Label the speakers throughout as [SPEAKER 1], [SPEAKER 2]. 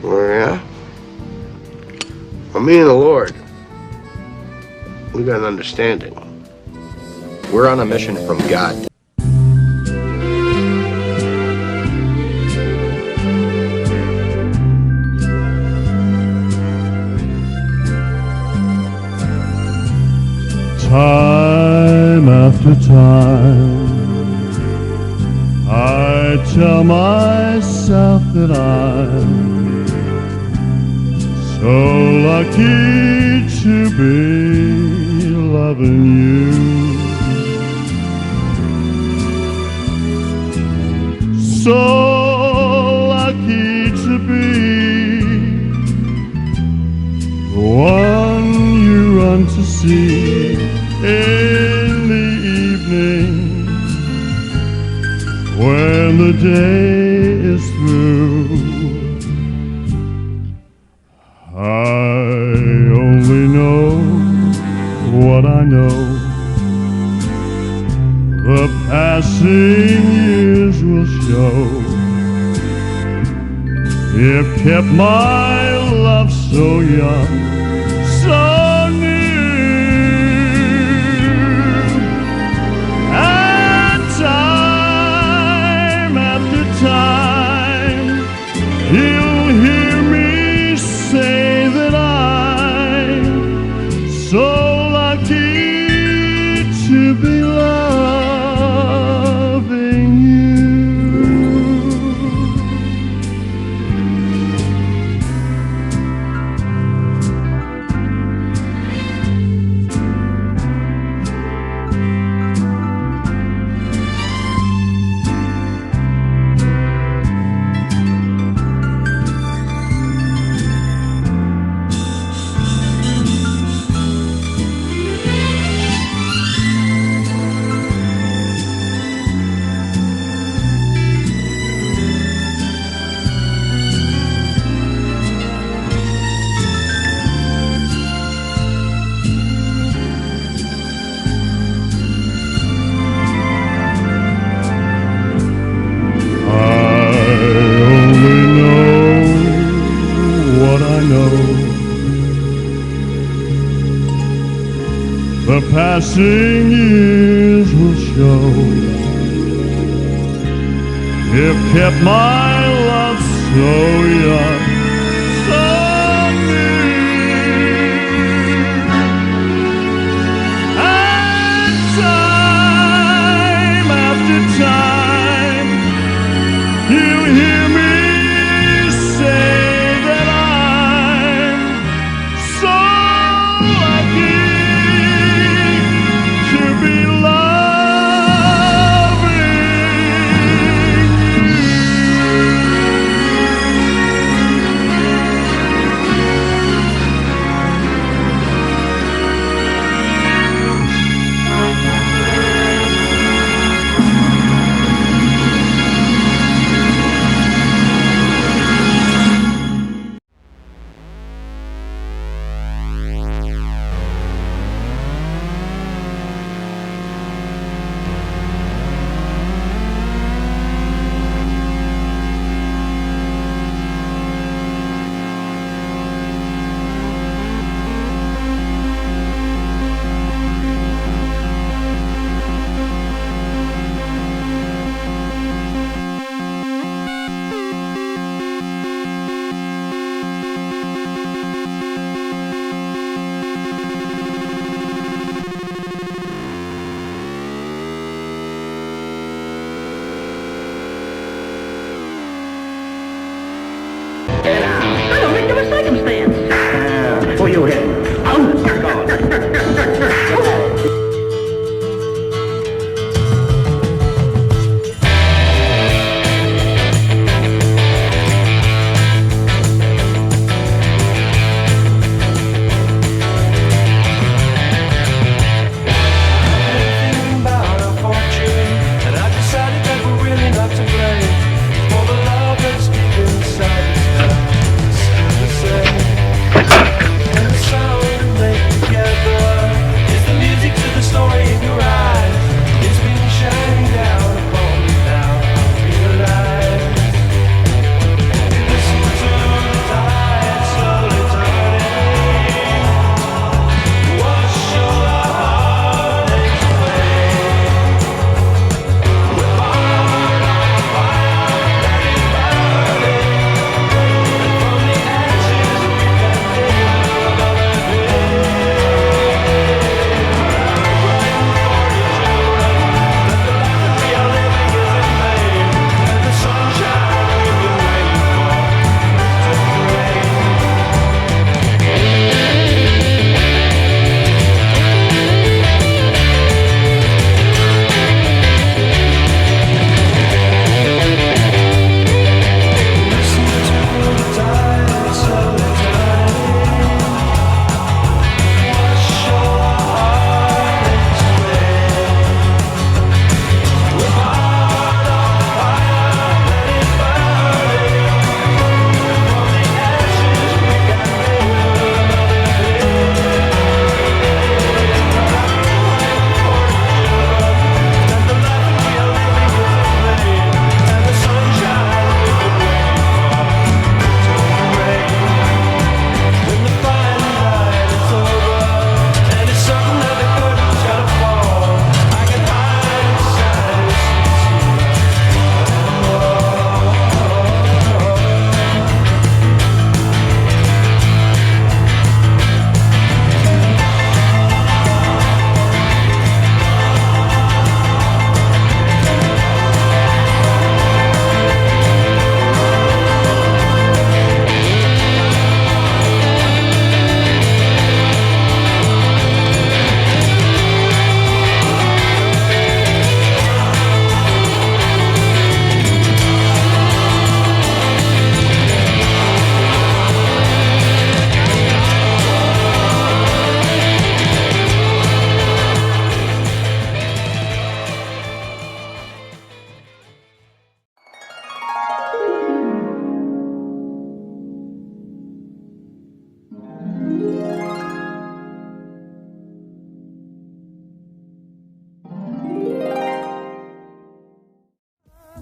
[SPEAKER 1] Oh, yeah? Well, me and the Lord, we got an understanding.
[SPEAKER 2] We're on a mission from God.
[SPEAKER 3] Time after time, I tell myself that I'm so lucky to be loving you. So lucky to be the one you run to see in the evening when the day is through. I only know what I know. The passing years will show. It kept my love so young, so near. And time after time, you'll hear me say that I'm so lucky to be loving you. The passing years will show. It kept my love so young, so near. And time after time, you hear me say that I'm so lucky to be loving you.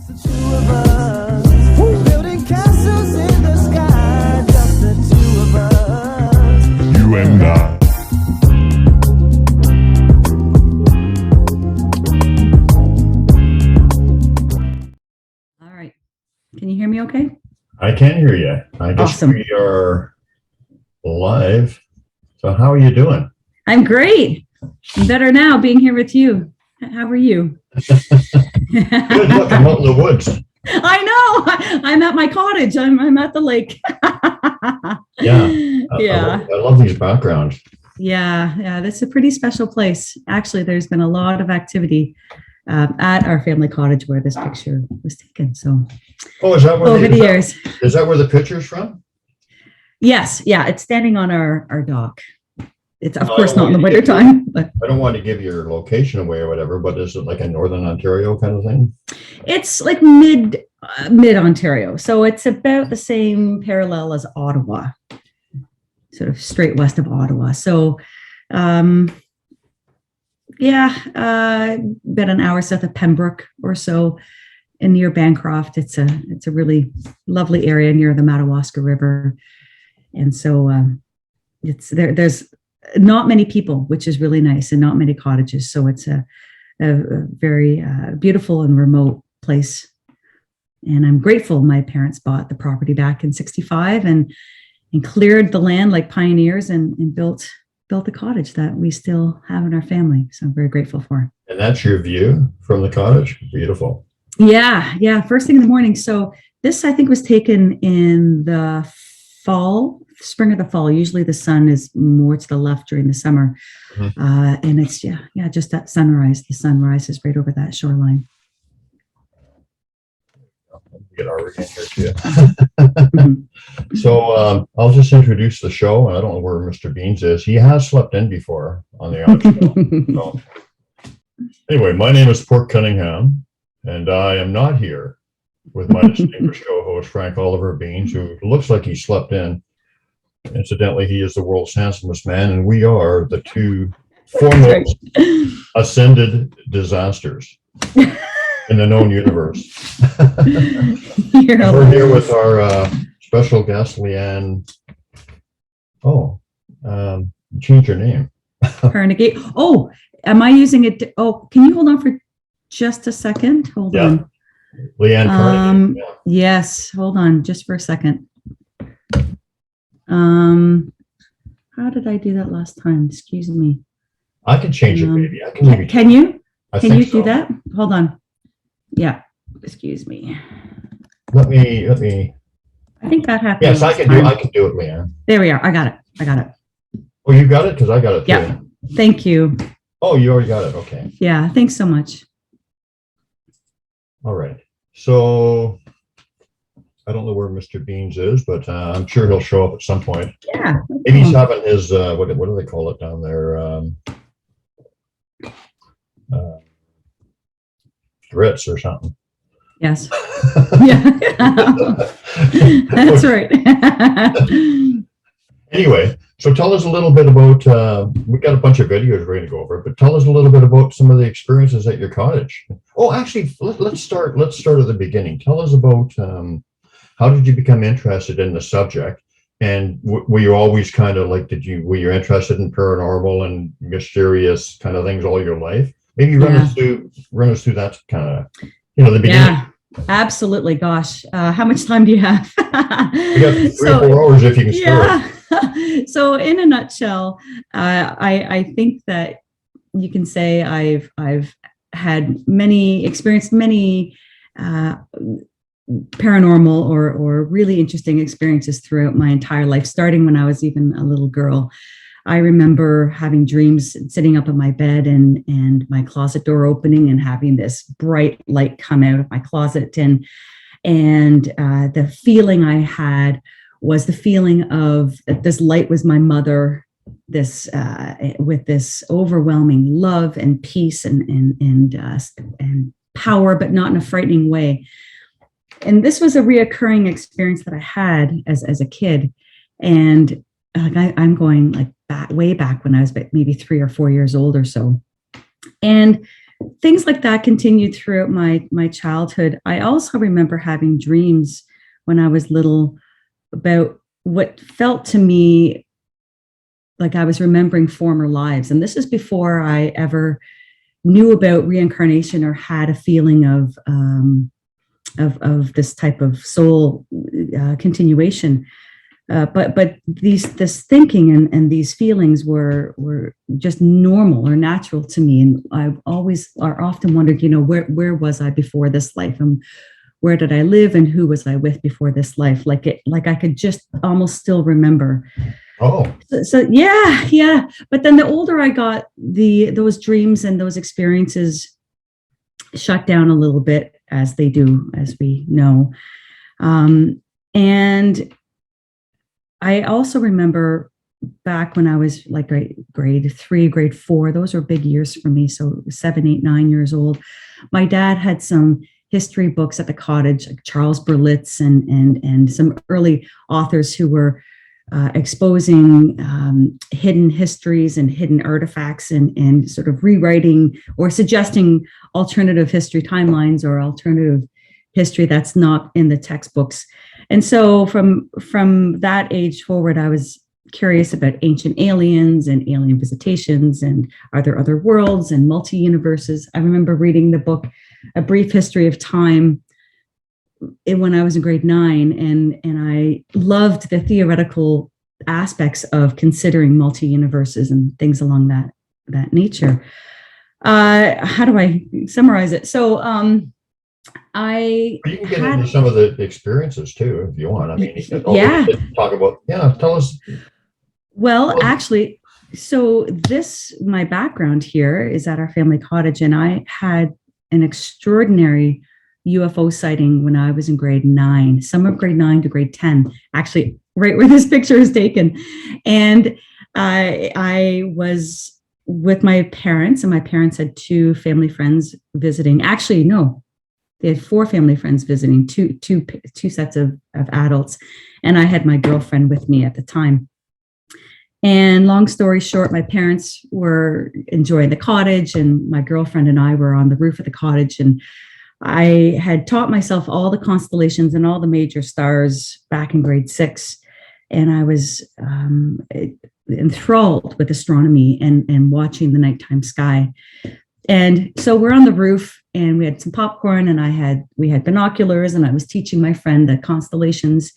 [SPEAKER 4] The two of us, building castles in the sky, just the two of us.
[SPEAKER 3] You and I.
[SPEAKER 5] All right. Can you hear me okay?
[SPEAKER 6] I can hear you. I guess
[SPEAKER 5] Awesome.
[SPEAKER 6] we are live. So how are you doing?
[SPEAKER 5] I'm great. I'm better now being here with you. How are you?
[SPEAKER 6] Good. Look, I'm out in the woods.
[SPEAKER 5] I know. I'm at my cottage. I'm at the lake.
[SPEAKER 6] Yeah.
[SPEAKER 5] Yeah.
[SPEAKER 6] I love these backgrounds.
[SPEAKER 5] Yeah. That's a pretty special place. Actually, there's been a lot of activity at our family cottage where this picture was taken. So
[SPEAKER 6] Oh, is that where
[SPEAKER 5] over the years.
[SPEAKER 6] Is that where the picture's from?
[SPEAKER 5] Yes. Yeah. It's standing on our dock. It's of
[SPEAKER 6] Oh,
[SPEAKER 5] course not in the winter time, but
[SPEAKER 6] I don't want to give your location away or whatever, but is it like a Northern Ontario kind of thing?
[SPEAKER 5] it's like mid Ontario. So it's about the same parallel as Ottawa, sort of straight west of Ottawa. So about an hour south of Pembroke or so, and near Bancroft. It's a really lovely area near the Madawaska River. And so there's not many people, which is really nice, and not many cottages. So it's a very beautiful and remote place. And I'm grateful my parents bought the property back in '65 and cleared the land like pioneers and built the cottage that we still have in our family. So I'm very grateful for.
[SPEAKER 6] And that's your view from the cottage? Beautiful.
[SPEAKER 5] Yeah. First thing in the morning. So this, I think, was taken in the spring or the fall. Usually the sun is more to the left during the summer. Mm-hmm. And it's, just that sunrise. The sun rises right over that shoreline.
[SPEAKER 6] Get our in here too. So I'll just introduce the show. I don't know where Mr. Beans is. He has slept in before on the odd show. So, anyway, my name is Port Cunningham, and I am not here with my distinguished co-host Frank Oliver Beans, who looks like he slept in. Incidentally, he is the world's handsomest man, and we are the two foremost ascended disasters in the known universe. We're here with our special guest, Leeann. Change your name.
[SPEAKER 5] Carnegie. Oh, am I using it? Can you hold on for just a second? Hold on.
[SPEAKER 6] Leeann Carnegie.
[SPEAKER 5] Yes, hold on just for a second. How did I do that last time? Excuse me.
[SPEAKER 6] I can change it, baby. I can maybe.
[SPEAKER 5] Can you? Can you
[SPEAKER 6] so.
[SPEAKER 5] do that? Hold on. Yeah. Excuse me.
[SPEAKER 6] Let me.
[SPEAKER 5] I think that happened.
[SPEAKER 6] Yes, I can do it, Leeann.
[SPEAKER 5] There we are. I got it.
[SPEAKER 6] Oh, you got it? Because I got it too.
[SPEAKER 5] Yeah. Thank you.
[SPEAKER 6] Oh, you already got it. Okay.
[SPEAKER 5] Yeah. Thanks so much.
[SPEAKER 6] All right. So I don't know where Mr. Beans is, but I'm sure he'll show up at some point.
[SPEAKER 5] Yeah.
[SPEAKER 6] Maybe he's having his what do they call it down there? Ritz or something.
[SPEAKER 5] Yes. Yeah. That's right.
[SPEAKER 6] Anyway, so tell us a little bit about, we got a bunch of videos we're going to go over, but tell us a little bit about some of the experiences at your cottage. Oh, actually, let's start at the beginning. Tell us about how did you become interested in the subject? And were you always kind of like, were you interested in paranormal and mysterious kind of things all your life? Maybe run us through that kind of, the beginning.
[SPEAKER 5] Yeah, absolutely. Gosh, how much time do you have?
[SPEAKER 6] We got 3 or 4 hours if you can spare it.
[SPEAKER 5] So in a nutshell, I think that you can say I've experienced many paranormal or really interesting experiences throughout my entire life, starting when I was even a little girl. I remember having dreams, sitting up in my bed and my closet door opening and having this bright light come out of my closet. And the feeling I had was the feeling of that this light was my mother, with this overwhelming love and peace and power, but not in a frightening way. And this was a reoccurring experience that I had as a kid. And I'm going like way back when I was maybe 3 or 4 years old or so. And things like that continued throughout my childhood. I also remember having dreams when I was little about what felt to me like I was remembering former lives. And this is before I ever knew about reincarnation or had a feeling of this type of soul continuation. But this thinking and these feelings were just normal or natural to me. And I often wondered, where was I before this life, and where did I live, and who was I with before this life? Like I could just almost still remember.
[SPEAKER 6] Oh,
[SPEAKER 5] So yeah. But then the older I got, those dreams and those experiences shut down a little bit, as they do, as we know. And I also remember back when I was like grade 3, grade 4, those were big years for me. So 7, 8, 9 years old. My dad had some history books at the cottage, like Charles Berlitz and some early authors who were exposing hidden histories and hidden artifacts and sort of rewriting or suggesting alternative history timelines or alternative history that's not in the textbooks. And so from that age forward, I was curious about ancient aliens and alien visitations, and are there other worlds and multi-universes. I remember reading the book, A Brief History of Time, when I was in grade 9, and I loved the theoretical aspects of considering multi-universes and things along that nature. How do I summarize it? So
[SPEAKER 6] you can get into some of the experiences too, if you want. I mean,
[SPEAKER 5] yeah.
[SPEAKER 6] Talk about, tell us.
[SPEAKER 5] Well, actually, so my background here is at our family cottage, and I had an extraordinary UFO sighting when I was in grade 9, summer of grade 9 to grade 10, actually right where this picture is taken. And I was with my parents, and my parents had 2 family friends visiting. Actually, no, they had 4 family friends visiting, two sets of adults. And I had my girlfriend with me at the time. And long story short, my parents were enjoying the cottage, and my girlfriend and I were on the roof of the cottage. And I had taught myself all the constellations and all the major stars back in grade 6. And I was enthralled with astronomy and watching the nighttime sky. And so we're on the roof, and we had some popcorn, and we had binoculars, and I was teaching my friend the constellations.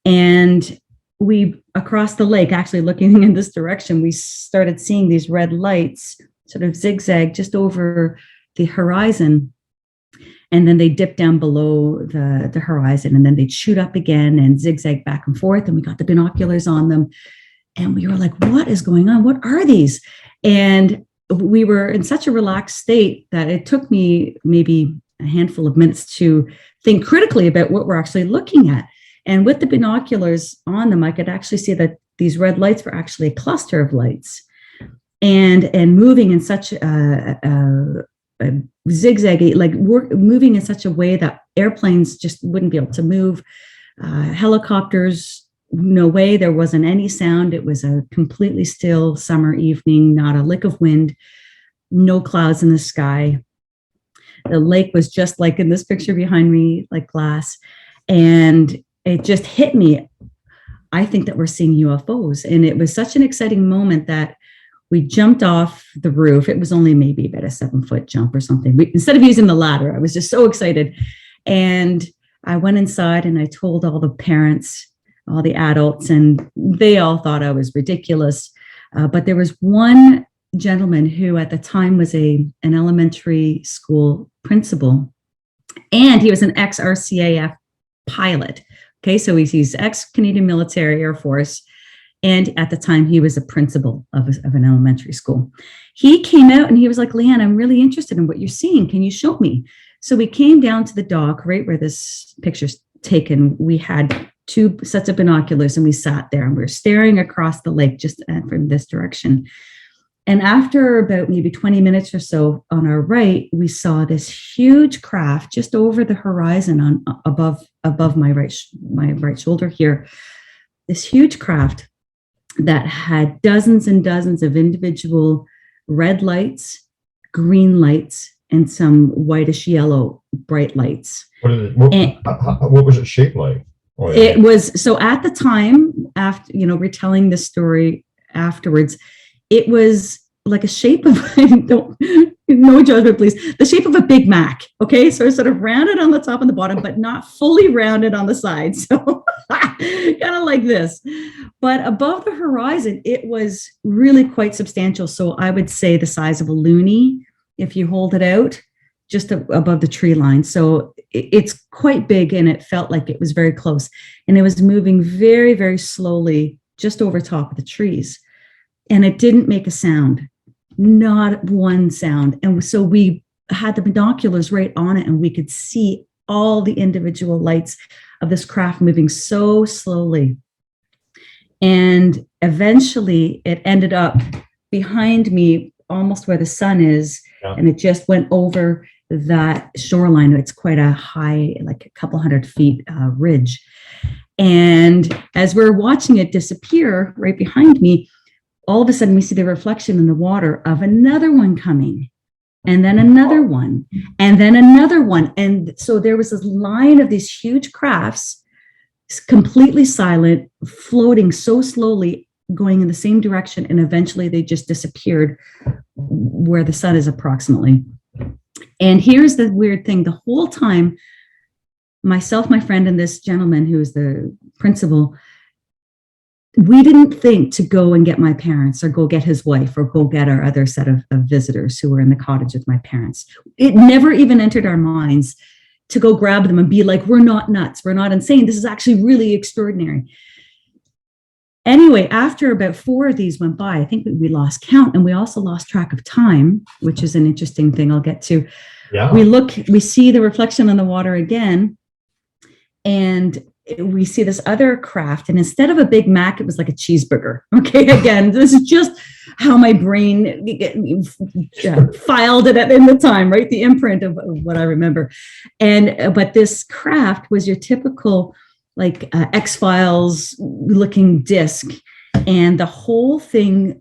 [SPEAKER 5] And we, across the lake, actually looking in this direction, we started seeing these red lights sort of zigzag just over the horizon. And then they dip down below the horizon, and then they'd shoot up again and zigzag back and forth. And we got the binoculars on them, and we were like, what is going on? What are these? And we were in such a relaxed state that it took me maybe a handful of minutes to think critically about what we're actually looking at. And with the binoculars on them, I could actually see that these red lights were actually a cluster of lights, and moving in such a zigzaggy, like moving in such a way that airplanes just wouldn't be able to move. Helicopters, no way. There wasn't any sound. It was a completely still summer evening, not a lick of wind, no clouds in the sky. The lake was just like in this picture behind me, like glass. And it just hit me. I think that we're seeing UFOs. And it was such an exciting moment that we jumped off the roof. It was only maybe about a 7-foot jump or something. Instead of using the ladder, I was just so excited. And I went inside and I told all the parents, all the adults, and they all thought I was ridiculous. But there was one gentleman who at the time was an elementary school principal, and he was an ex-RCAF pilot. Okay, so he's ex-Canadian Military Air Force. And at the time, he was a principal of an elementary school. He came out and he was like, Leeann, I'm really interested in what you're seeing. Can you show me? So we came down to the dock, right where this picture's taken. We had 2 sets of binoculars, and we sat there and we were staring across the lake just from this direction. And after about maybe 20 minutes or so, on our right, we saw this huge craft just over the horizon above my right shoulder here. This huge craft that had dozens and dozens of individual red lights, green lights, and some whitish yellow bright lights.
[SPEAKER 6] What was it shaped like? Oh, yeah.
[SPEAKER 5] It was, so at the time, after, retelling the story afterwards, it was like a shape of, no judgment, please, the shape of a Big Mac. Okay. So it's sort of rounded on the top and the bottom, but not fully rounded on the side. So kind of like this, but above the horizon, it was really quite substantial. So I would say the size of a loonie, if you hold it out just above the tree line. So it's quite big, and it felt like it was very close, and it was moving very, very slowly just over top of the trees. And it didn't make a sound, not one sound. And so we had the binoculars right on it, and we could see all the individual lights of this craft moving so slowly. And eventually it ended up behind me, almost where the sun is. Yeah. And it just went over that shoreline. It's quite a high, like a couple 100 feet ridge. And as we're watching it disappear right behind me, all of a sudden we see the reflection in the water of another one coming, and then another one, and then another one. And so there was this line of these huge crafts, completely silent, floating so slowly, going in the same direction. And eventually they just disappeared where the sun is approximately. And here's the weird thing. The whole time, myself, my friend, and this gentleman who is the principal, we didn't think to go and get my parents or go get his wife or go get our other set of visitors who were in the cottage with my parents. It never even entered our minds to go grab them and be like, we're not nuts, we're not insane, this is actually really extraordinary. Anyway, after about 4 of these went by, I think we lost count, and we also lost track of time, which is an interesting thing I'll get to. Yeah. We see the reflection on the water again, and we see this other craft, and instead of a Big Mac, it was like a cheeseburger. Okay, again, this is just how my brain filed it in the time, right? The imprint of what I remember. But this craft was your typical like X-Files looking disc, and the whole thing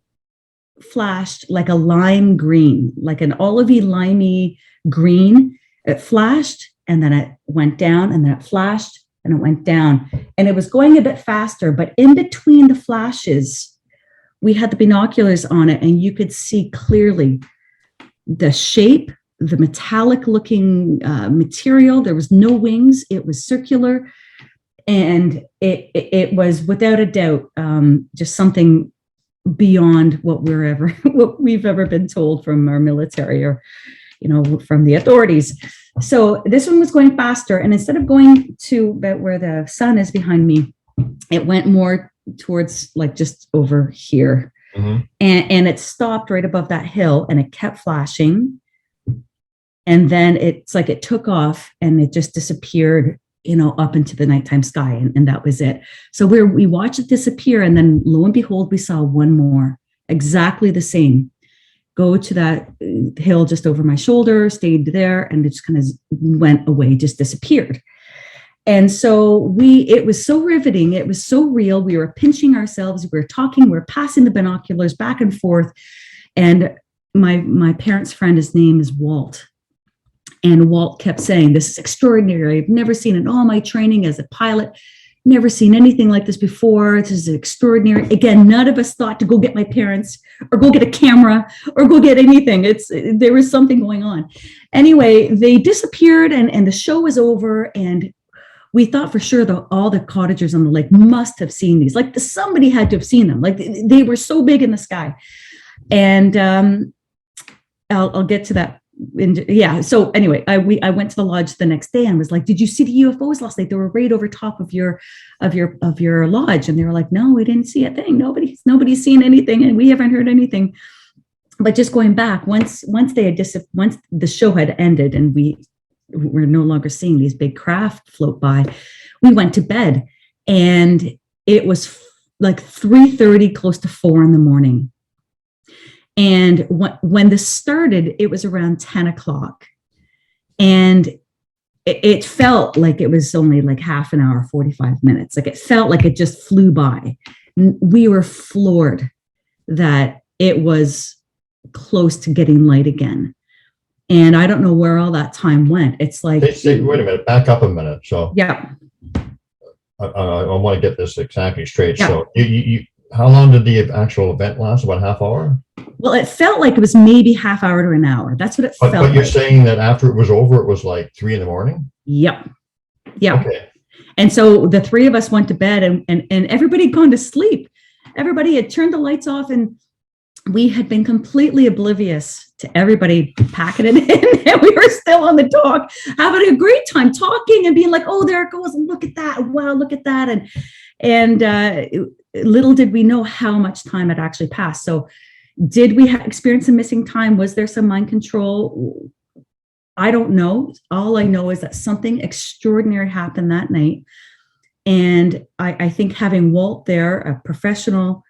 [SPEAKER 5] flashed like a lime green, like an olivey limey green. It flashed, and then it went down, and then it flashed, and it went down, and it was going a bit faster. But in between the flashes, we had the binoculars on it, and you could see clearly the shape, the metallic looking material. There was no wings. It was circular. And it was without a doubt just something beyond what we've ever been told from our military or, from the authorities. So this one was going faster, and instead of going to about where the sun is behind me, it went more towards like just over here. Mm-hmm. And it stopped right above that hill, and it kept flashing. And then it's like it took off, and it just disappeared, up into the nighttime sky. And that was it. So we watched it disappear. And then lo and behold, we saw one more, exactly the same, go to that hill just over my shoulder, stayed there, and it just kind of went away, just disappeared. And so it was so riveting. It was so real. We were pinching ourselves. We were talking, we were passing the binoculars back and forth. And my parents' friend, his name is Walt. And Walt kept saying, this is extraordinary. I've never seen in all my training as a pilot, never seen anything like this before. This is extraordinary. Again, none of us thought to go get my parents or go get a camera or go get anything. There was something going on. Anyway, they disappeared, and the show was over, and we thought for sure that all the cottagers on the lake must have seen these. Like somebody had to have seen them. Like they were so big in the sky. And I'll get to that. So anyway, I went to the lodge the next day and was like, did you see the UFOs last night? They were right over top of your lodge. And they were like, no, we didn't see a thing. Nobody's seen anything, and we haven't heard anything. But just going back, once the show had ended and we were no longer seeing these big craft float by, we went to bed, and it was like 3:30, close to 4 a.m. And when this started, it was around 10 o'clock, and it felt like it was only like half an hour, 45 minutes. Like it felt like it just flew by. We were floored that it was close to getting light again. And I don't know where all that time went. It's like,
[SPEAKER 6] wait a minute, back up a minute. So
[SPEAKER 5] yeah.
[SPEAKER 6] I want to get this exactly straight.
[SPEAKER 5] Yeah.
[SPEAKER 6] So how long did the actual event last? About half hour?
[SPEAKER 5] Well, it felt like it was maybe half hour to an hour. That's what it felt
[SPEAKER 6] But you're
[SPEAKER 5] like.
[SPEAKER 6] saying that after it was over, it was like 3 a.m?
[SPEAKER 5] Yep. Yeah.
[SPEAKER 6] Okay.
[SPEAKER 5] And so the three of us went to bed, and everybody had gone to sleep. Everybody had turned the lights off, and we had been completely oblivious to everybody packing it in. And we were still on the talk, having a great time talking and being like, oh, there it goes. Look at that. Wow, look at that. And little did we know how much time had actually passed. So did we experience some missing time? Was there some mind control? I don't know. All I know is that something extraordinary happened that night. And I think having Walt there, a professional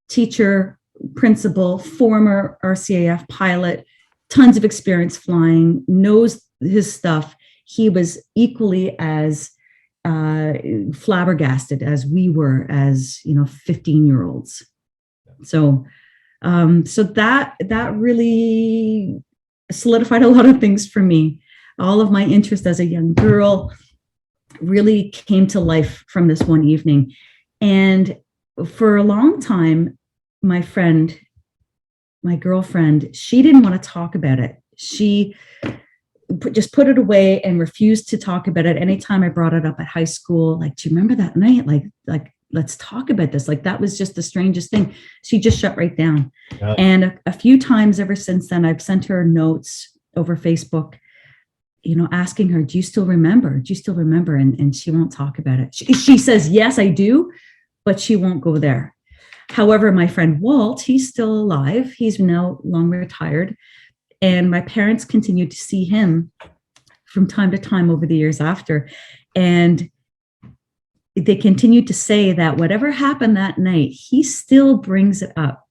[SPEAKER 5] teacher, principal, former RCAF pilot, tons of experience flying, knows his stuff. He was equally as flabbergasted as we were as, 15-year-olds. So that really solidified a lot of things for me. All of my interest as a young girl really came to life from this one evening. And for a long time, my girlfriend, she didn't want to talk about it. She just put it away and refused to talk about it. Anytime I brought it up at high school, like, do you remember that night? Like, let's talk about this. Like, that was just the strangest thing. She just shut right down. Yeah. And a few times ever since then, I've sent her notes over Facebook, asking her, do you still remember? Do you still remember? And she won't talk about it. She says, yes, I do, but she won't go there. However, my friend Walt, he's still alive. He's now long retired. And my parents continued to see him from time to time over the years after. And they continued to say that whatever happened that night, he still brings it up.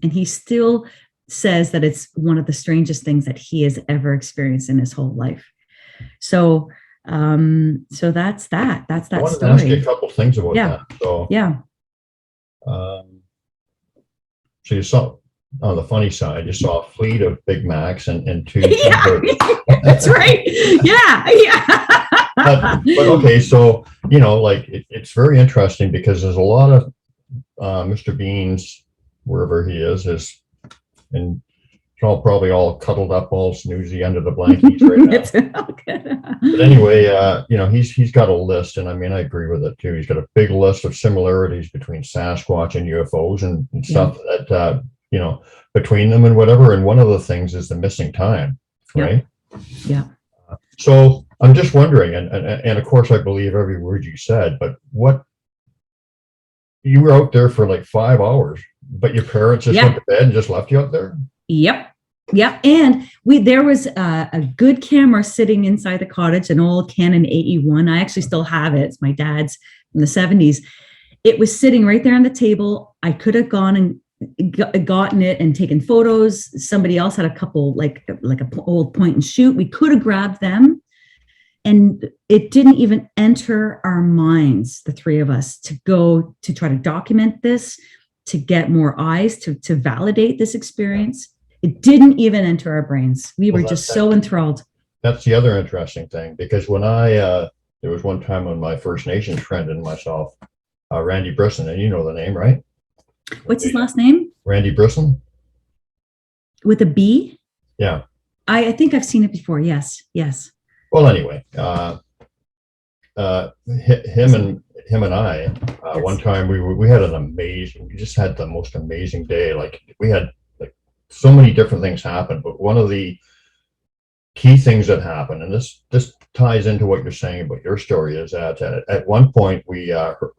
[SPEAKER 5] And he still says that it's one of the strangest things that he has ever experienced in his whole life. So that's that. That's that
[SPEAKER 6] I wanted
[SPEAKER 5] story.
[SPEAKER 6] to ask you a couple things about that. So
[SPEAKER 5] yeah.
[SPEAKER 6] So you saw, on the funny side, you saw a fleet of Big Macs and two.
[SPEAKER 5] Yeah, that's right. Yeah.
[SPEAKER 6] But okay, so it's very interesting because there's a lot of Mr. Beans, wherever he is, and probably all cuddled up, all snoozy under the blankets right now. But anyway, he's got a list, and I mean, I agree with it too. He's got a big list of similarities between Sasquatch and UFOs and stuff that between them and whatever. And one of the things is the missing time, right?
[SPEAKER 5] Yeah.
[SPEAKER 6] So I'm just wondering, and of course I believe every word you said, but you were out there for like 5 hours, but your parents just went to bed and just left you out there?
[SPEAKER 5] Yep. And there was a good camera sitting inside the cottage, an old Canon AE1. I actually still have it. It's my dad's from the 70s. It was sitting right there on the table. I could have gone and gotten it and taken photos. Somebody else had a couple, like a old point and shoot. We could have grabbed them. And it didn't even enter our minds, the three of us, to go to try to document this, to get more eyes, to validate this experience. It didn't even enter our brains. We were just so enthralled.
[SPEAKER 6] That's the other interesting thing, because when there was one time when my First Nations friend and myself, Randy Brisson, and you know the name, right?
[SPEAKER 5] What's his last name?
[SPEAKER 6] Randy Brisson.
[SPEAKER 5] With a B?
[SPEAKER 6] Yeah.
[SPEAKER 5] I think I've seen it before. Yes.
[SPEAKER 6] Well, anyway, him and I, one time we had we just had the most amazing day. Like, we had so many different things happen, but one of the key things that happened, and this ties into what you're saying about your story, is that at one point we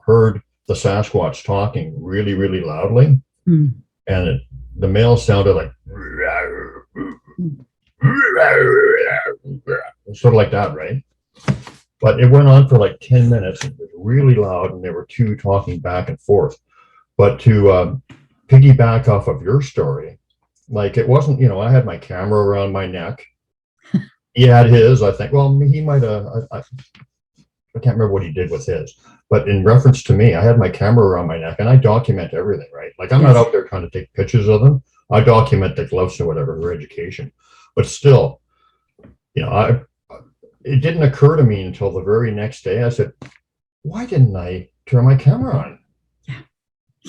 [SPEAKER 6] heard the Sasquatch talking really, really loudly, and the male sounded like sort of like that, right? But it went on for like 10 minutes. It was really loud, and there were two talking back and forth. But to piggyback off of your story, like, it wasn't, I had my camera around my neck. He had his, I think. Well, he might have, I can't remember what he did with his. But in reference to me, I had my camera around my neck, and I document everything, right? Like, I'm not out there trying to take pictures of them. I document the gloves or whatever, for education. But still, it didn't occur to me until the very next day. I said, why didn't I turn my camera on?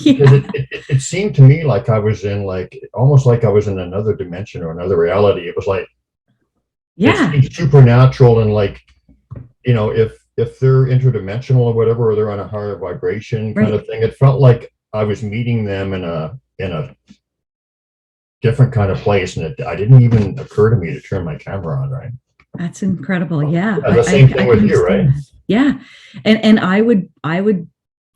[SPEAKER 6] Because it seemed to me like I was in almost like I was in another dimension or another reality. It was like,
[SPEAKER 5] Yeah.
[SPEAKER 6] it's supernatural, and if they're interdimensional or whatever, or they're on a higher vibration kind of thing, it felt like I was meeting them in a different kind of place, and I didn't even occur to me to turn my camera on. Right.
[SPEAKER 5] That's incredible. Yeah.
[SPEAKER 6] The same thing with you, right?
[SPEAKER 5] Yeah. And I would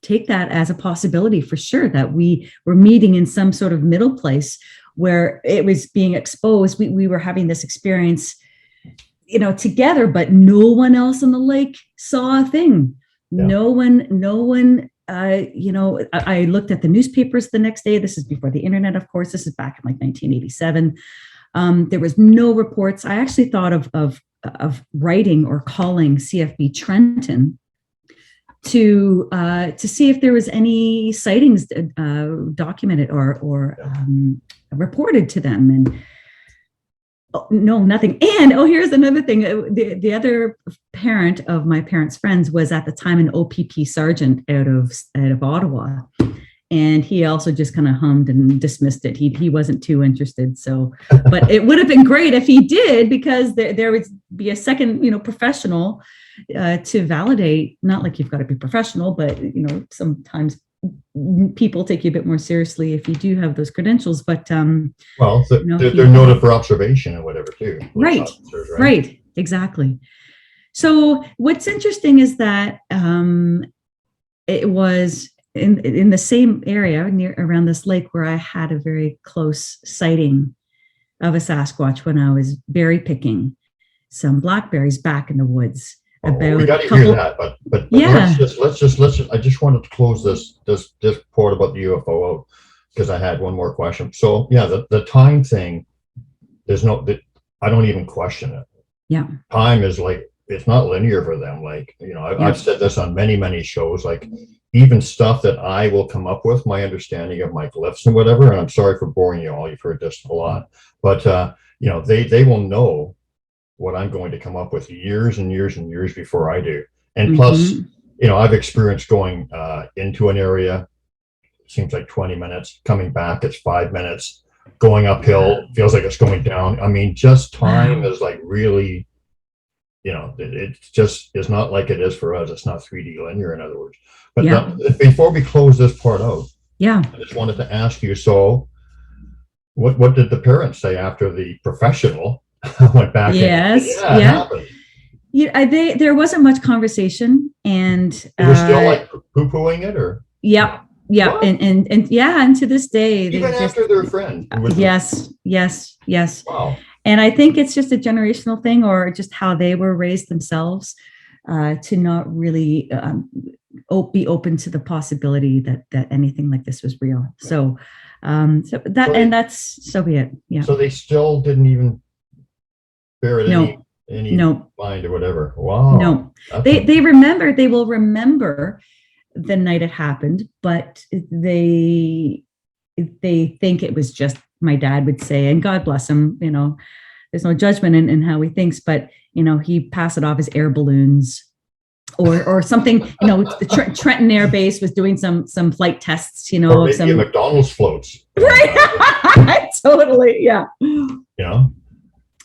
[SPEAKER 5] take that as a possibility for sure, that we were meeting in some sort of middle place where it was being exposed. We were having this experience, together, but no one else on the lake saw a thing. Yeah. No one, I looked at the newspapers the next day. This is before the internet, of course. This is back in 1987. There was no reports. I actually thought of writing or calling CFB Trenton to see if there was any sightings documented or reported to them. And no, nothing. And here's another thing. The other parent of my parents' friends was at the time an OPP sergeant out of Ottawa. And he also just kind of hummed and dismissed it. He wasn't too interested. So, but it would have been great if he did, because there would be a second, professional to validate. Not like you've got to be professional, but sometimes people take you a bit more seriously if you do have those credentials. But
[SPEAKER 6] they're noted for observation and whatever too.
[SPEAKER 5] Right. Right. Exactly. So what's interesting is that it was in the same area around this lake where I had a very close sighting of a Sasquatch when I was berry picking some blackberries back in the woods.
[SPEAKER 6] We got to hear that, but yeah. Let's just. I just wanted to close this part about the UFO out, because I had one more question. So yeah, the time thing, I don't even question it.
[SPEAKER 5] Yeah,
[SPEAKER 6] time is it's not linear for them. I've said this on many shows. Even stuff that I will come up with, my understanding of my glyphs and whatever. And I'm sorry for boring you all. You've heard this a lot, but they will know what I'm going to come up with years and years and years before I do. And plus, I've experienced going into an area, seems like 20 minutes, coming back, it's 5 minutes, going uphill, feels like it's going down. I mean, just time is really, it just is not like it is for us. It's not 3D linear, in other words. But before we close this part out, I just wanted to ask you, so what did the parents say after the professional went back?
[SPEAKER 5] Yes. There wasn't much conversation, and
[SPEAKER 6] they were still poo-pooing it, or
[SPEAKER 5] what? and to this day,
[SPEAKER 6] even after their friend.
[SPEAKER 5] Yes.
[SPEAKER 6] Wow.
[SPEAKER 5] And I think it's just a generational thing, or just how they were raised themselves, to not really be open to the possibility that anything like this was real. So that's so be it. Yeah.
[SPEAKER 6] So they still didn't even bear it any mind or whatever. Wow.
[SPEAKER 5] No. They will remember the night it happened, but they think it was just, my dad would say, and God bless him, there's no judgment in how he thinks, but he passed it off as air balloons or something. The Trenton Air Base was doing some flight tests,
[SPEAKER 6] or maybe some McDonald's floats.
[SPEAKER 5] Right. Totally. Yeah.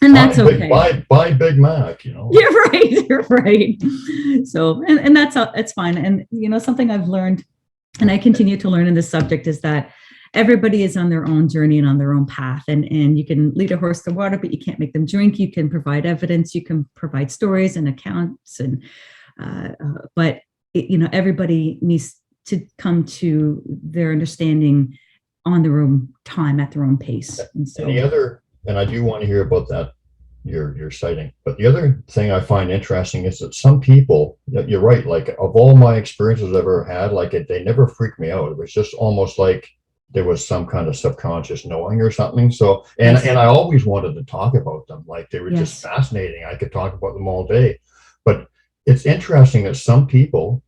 [SPEAKER 5] And that's okay.
[SPEAKER 6] Buy Big Mac,
[SPEAKER 5] You're right. So, and it's fine. And, something I've learned, and I continue to learn in this subject, is that everybody is on their own journey and on their own path. And you can lead a horse to water, but you can't make them drink. You can provide evidence, you can provide stories and accounts, but everybody needs to come to their understanding on their own time, at their own pace. And so,
[SPEAKER 6] and I do want to hear about that, your sighting. But the other thing I find interesting is that some people, you're right, of all my experiences I've ever had, they never freaked me out. It was just almost like there was some kind of subconscious knowing or something. So, and I always wanted to talk about them. They were just fascinating. I could talk about them all day. But it's interesting that some people,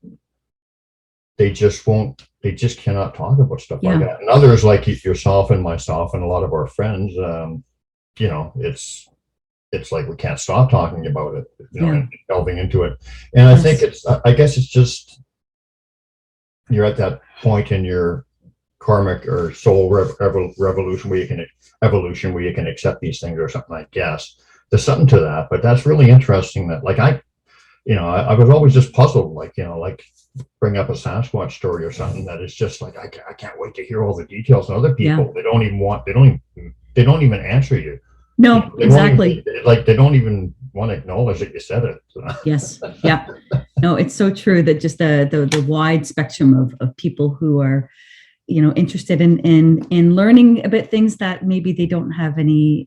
[SPEAKER 6] they just cannot talk about stuff like that. And others, like yourself and myself and a lot of our friends, it's like we can't stop talking about it,
[SPEAKER 5] Yeah.
[SPEAKER 6] and delving into it. And I
[SPEAKER 5] Yes.
[SPEAKER 6] think I guess it's just, you're at that point in your karmic or soul revolution where you can accept these things or something, I guess. There's something to that, but that's really interesting that, like, I was always just puzzled, like, like bring up a Sasquatch story or something that is just like, I can't wait to hear all the details. And other people,
[SPEAKER 5] Yeah.
[SPEAKER 6] they don't even answer you.
[SPEAKER 5] No, exactly.
[SPEAKER 6] They don't even want to acknowledge that you said it.
[SPEAKER 5] Yes. Yeah. No, it's so true that just the wide spectrum of people who are, interested in learning about things that maybe they don't have any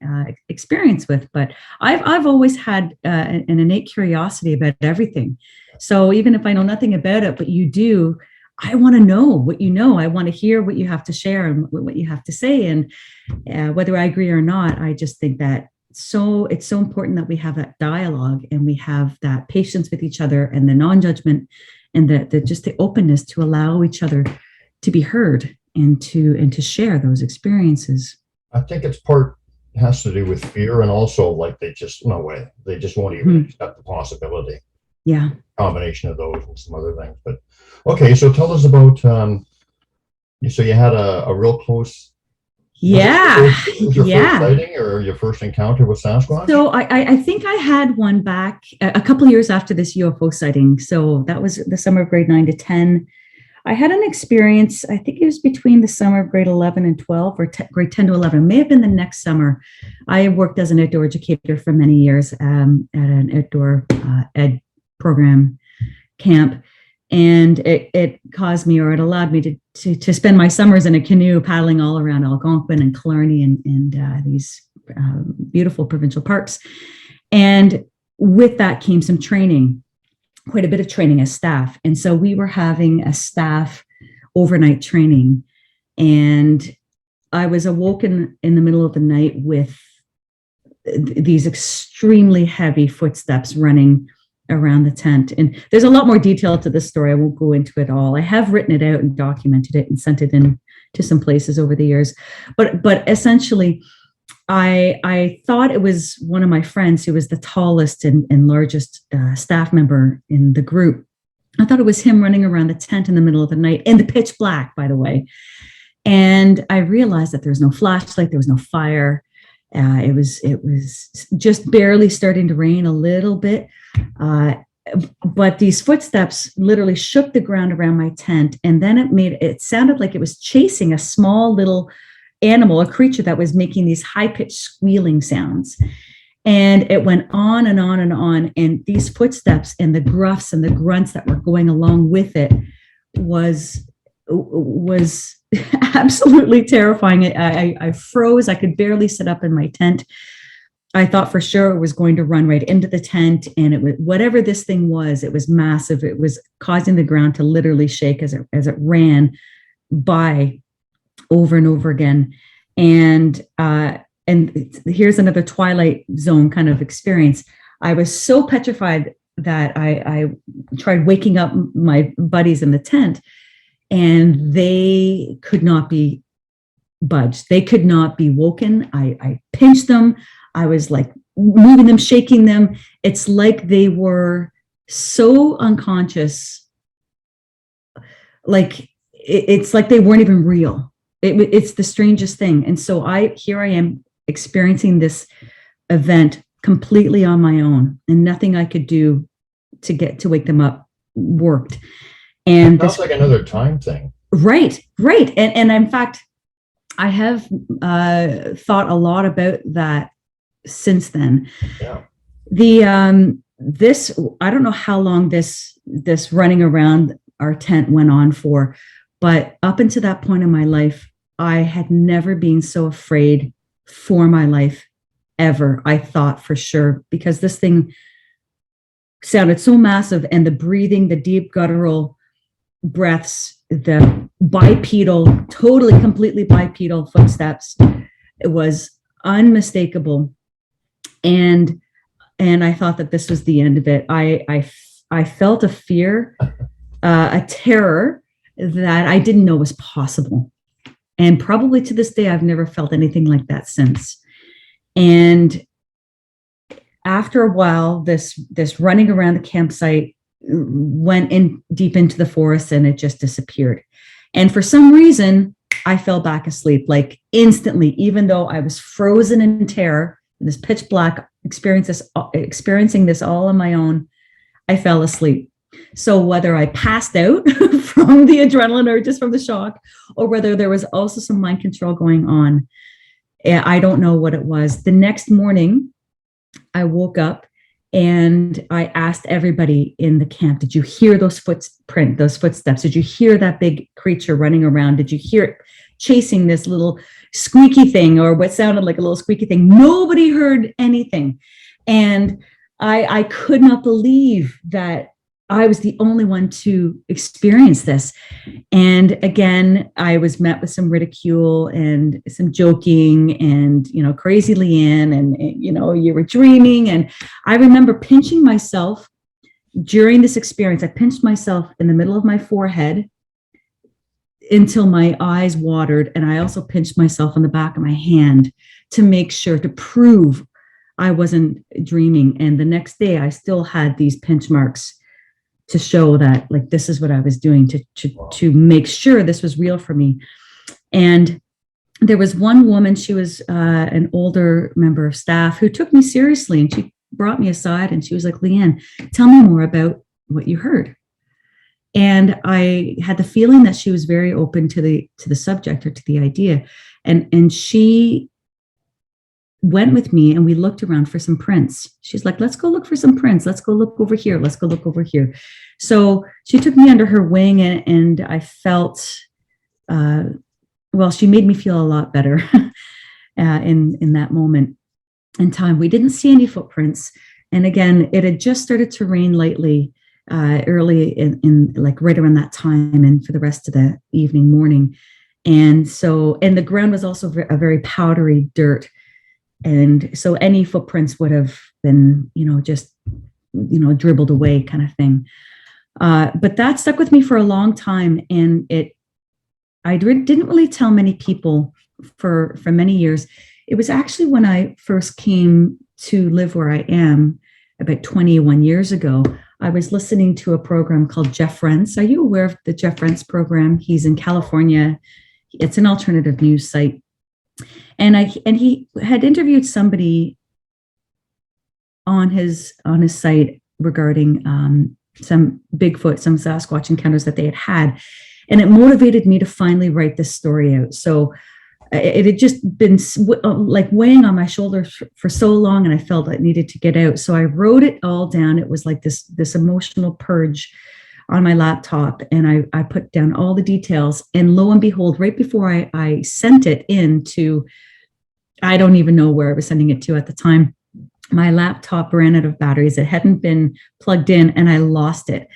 [SPEAKER 5] experience with. But I've always had an innate curiosity about everything. So even if I know nothing about it, but you do, I want to know what you know. I want to hear what you have to share and what you have to say. And whether I agree or not, I just think that it's so important that we have that dialogue and we have that patience with each other and the non-judgment and the just the openness to allow each other to be heard and to share those experiences.
[SPEAKER 6] I think has to do with fear, and also like they just won't even accept the possibility.
[SPEAKER 5] Yeah.
[SPEAKER 6] Combination of those and some other things. But okay, so tell us about so you had a real close.
[SPEAKER 5] Yeah.
[SPEAKER 6] Was your first sighting or your first encounter with Sasquatch?
[SPEAKER 5] So I think I had one back a couple of years after this UFO sighting. So that was the summer of grade 9 to 10. I had an experience, I think it was between the summer of grade 11 and 12 or grade 10 to 11. It may have been the next summer. I worked as an outdoor educator for many years at an outdoor ed program camp. And it caused me, or it allowed me to spend my summers in a canoe paddling all around Algonquin and Killarney and these beautiful provincial parks. And with that came some training, quite a bit of training as staff. And so we were having a staff overnight training. And I was awoken in the middle of the night with these extremely heavy footsteps running around the tent. And there's a lot more detail to this story. I won't go into it all. I have written it out and documented it and sent it in to some places over the years. But essentially, I thought it was one of my friends who was the tallest and largest staff member in the group. I thought it was him running around the tent in the middle of the night in the pitch black, by the way. And I realized that there was no flashlight, there was no fire. It was just barely starting to rain a little bit. But these footsteps literally shook the ground around my tent. And then it sounded like it was chasing a small little animal, a creature that was making these high-pitched squealing sounds. And it went on and on and on. And these footsteps and the gruffs and the grunts that were going along with it was absolutely terrifying. I froze. I could barely sit up in my tent. I thought for sure it was going to run right into the tent. And it was, whatever this thing was, it was massive. It was causing the ground to literally shake as it ran by over and over again. And here's another Twilight Zone kind of experience. I was so petrified that I tried waking up my buddies in the tent, and they could not be budged. They could not be woken. I pinched them. I was like moving them, shaking them. It's like they were so unconscious. Like it's like they weren't even real. It's the strangest thing. And so here I am experiencing this event completely on my own, and nothing I could do to wake them up worked. And
[SPEAKER 6] that's like another time thing.
[SPEAKER 5] Right. And in fact, I have thought a lot about that since then.
[SPEAKER 6] Yeah.
[SPEAKER 5] This, I don't know how long this running around our tent went on for, but up until that point in my life, I had never been so afraid for my life ever. I thought for sure, because this thing sounded so massive, and the breathing, the deep guttural breaths, the bipedal, totally, completely bipedal footsteps, it was unmistakable. And I thought that this was the end of it. I felt a fear, a terror that I didn't know was possible. And probably to this day, I've never felt anything like that since. And after a while, this running around the campsite went in deep into the forest and it just disappeared. And for some reason, I fell back asleep like instantly, even though I was frozen in terror, in this pitch black, experiencing this all on my own. I fell asleep. So whether I passed out from the adrenaline or just from the shock, or whether there was also some mind control going on, I don't know what it was. The next morning, I woke up and I asked everybody in the camp, did you hear those footsteps? Did you hear that big creature running around? Did you hear it chasing this little squeaky thing, or what sounded like a little squeaky thing? Nobody heard anything. And I could not believe that I was the only one to experience this. And again, I was met with some ridicule and some joking and, crazy Leeann, and, you were dreaming. And I remember pinching myself during this experience. I pinched myself in the middle of my forehead until my eyes watered. And I also pinched myself on the back of my hand to make sure, to prove I wasn't dreaming. And the next day I still had these pinch marks to show that, like, this is what I was doing to make sure this was real for me. And there was one woman, she was an older member of staff, who took me seriously, and she brought me aside and she was like, Leeann, tell me more about what you heard. And I had the feeling that she was very open to the subject, or to the idea. And she went with me and we looked around for some prints. She's like, let's go look for some prints. Let's go look over here. Let's go look over here. So she took me under her wing, and I felt, she made me feel a lot better in that moment in time. We didn't see any footprints. And again, it had just started to rain lightly early in like right around that time, and for the rest of the evening, morning. And the ground was also a very powdery dirt. And so any footprints would have been, just, dribbled away kind of thing. But that stuck with me for a long time. And I didn't really tell many people for many years. It was actually when I first came to live where I am about 21 years ago. I was listening to a program called Jeff Rense. Are you aware of the Jeff Rense program? He's in California. It's an alternative news site. And he had interviewed somebody on his site regarding some Bigfoot, some Sasquatch encounters that they had. And it motivated me to finally write this story out. So it had just been like weighing on my shoulders for so long, and I felt it needed to get out. So I wrote it all down. It was like this emotional purge on my laptop, and I put down all the details. And lo and behold, right before I sent it in to, I don't even know where I was sending it to at the time, my laptop ran out of batteries. It hadn't been plugged in, and I lost it.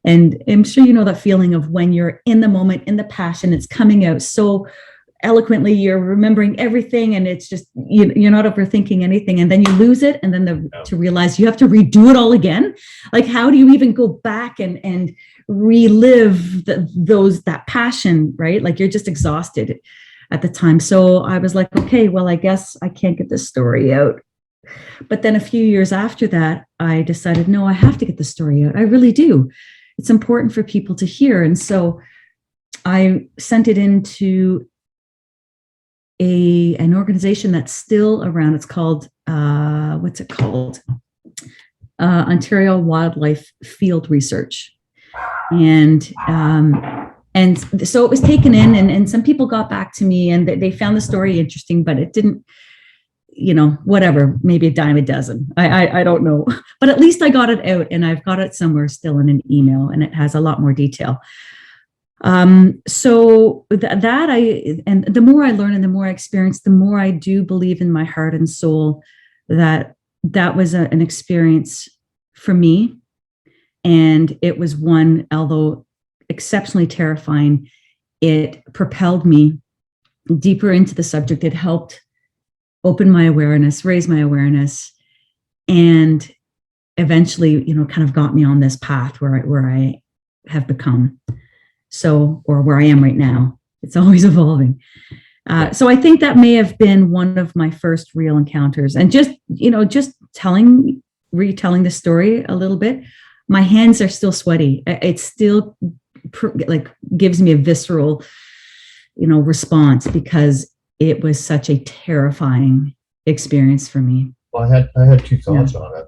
[SPEAKER 5] And I'm sure you know that feeling of when you're in the moment, in the passion, it's coming out so eloquently, you're remembering everything, and it's just, you're not overthinking anything, and then you lose it, and then to realize you have to redo it all again. Like, how do you even go back and relive that passion, right? Like, you're just exhausted at the time. So I was like, okay, well, I guess I can't get this story out. But then a few years after that, I decided, no, I have to get the story out. I really do. It's important for people to hear. And so I sent it into an organization that's still around. It's called, what's it called? Ontario Wildlife Field Research. And so it was taken in, and some people got back to me, and they found the story interesting, but it didn't, whatever, maybe a dime a dozen. I don't know, but at least I got it out, and I've got it somewhere still in an email, and it has a lot more detail. So the more I learn and the more I experience, the more I do believe in my heart and soul that was an experience for me. And it was one, although exceptionally terrifying, it propelled me deeper into the subject. It helped open my awareness, raise my awareness, and eventually, kind of got me on this path where I have become. So, or where I am right now. It's always evolving. So I think that may have been one of my first real encounters. And just, just retelling the story a little bit, my hands are still sweaty. It still like gives me a visceral, response, because it was such a terrifying experience for me.
[SPEAKER 6] Well, I had two thoughts on it.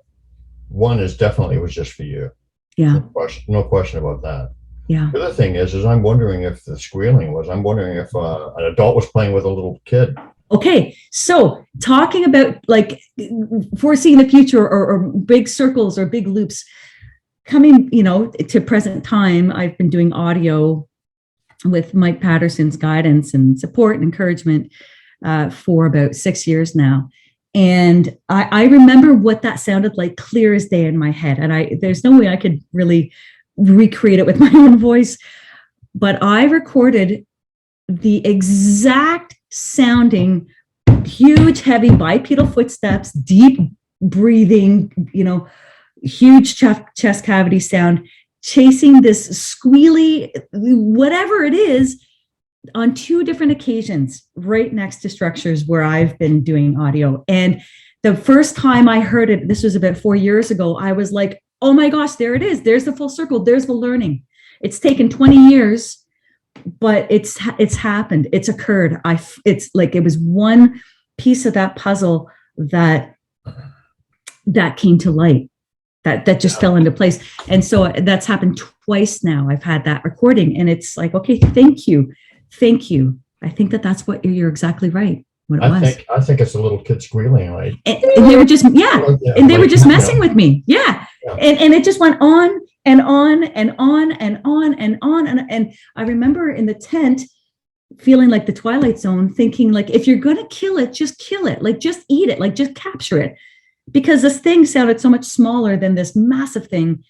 [SPEAKER 6] One is definitely it was just for you.
[SPEAKER 5] Yeah.
[SPEAKER 6] No question about that.
[SPEAKER 5] Yeah.
[SPEAKER 6] The other thing is I'm wondering if the squealing was, I'm wondering if an adult was playing with a little kid.
[SPEAKER 5] Okay. So talking about like foreseeing the future, or big circles or big loops coming, to present time, I've been doing audio with Mike Patterson's guidance and support and encouragement for about 6 years now. And I remember what that sounded like clear as day in my head. And there's no way I could really recreate it with my own voice, but I recorded the exact sounding, huge, heavy bipedal footsteps, deep breathing, huge chest cavity sound, chasing this squealy, whatever it is, on 2 different occasions, right next to structures where I've been doing audio. And the first time I heard it, this was about 4 years ago, I was like, oh my gosh, there it is. There's the full circle. There's the learning. It's taken 20 years, but it's happened. It's occurred. It's like it was one piece of that puzzle that came to light, that just fell into place. And so that's happened twice now. I've had that recording, and it's like, okay, thank you. I think that's what you're exactly right. What it was.
[SPEAKER 6] I think it's a little kid squealing, right?
[SPEAKER 5] And they were just, and they were just messing with me. Yeah. And it just went on and on and on and on and on. And I remember in the tent feeling like the Twilight Zone, thinking like, if you're going to kill it, just kill it. Like, just eat it. Like, just capture it. Because this thing sounded so much smaller than this massive thing.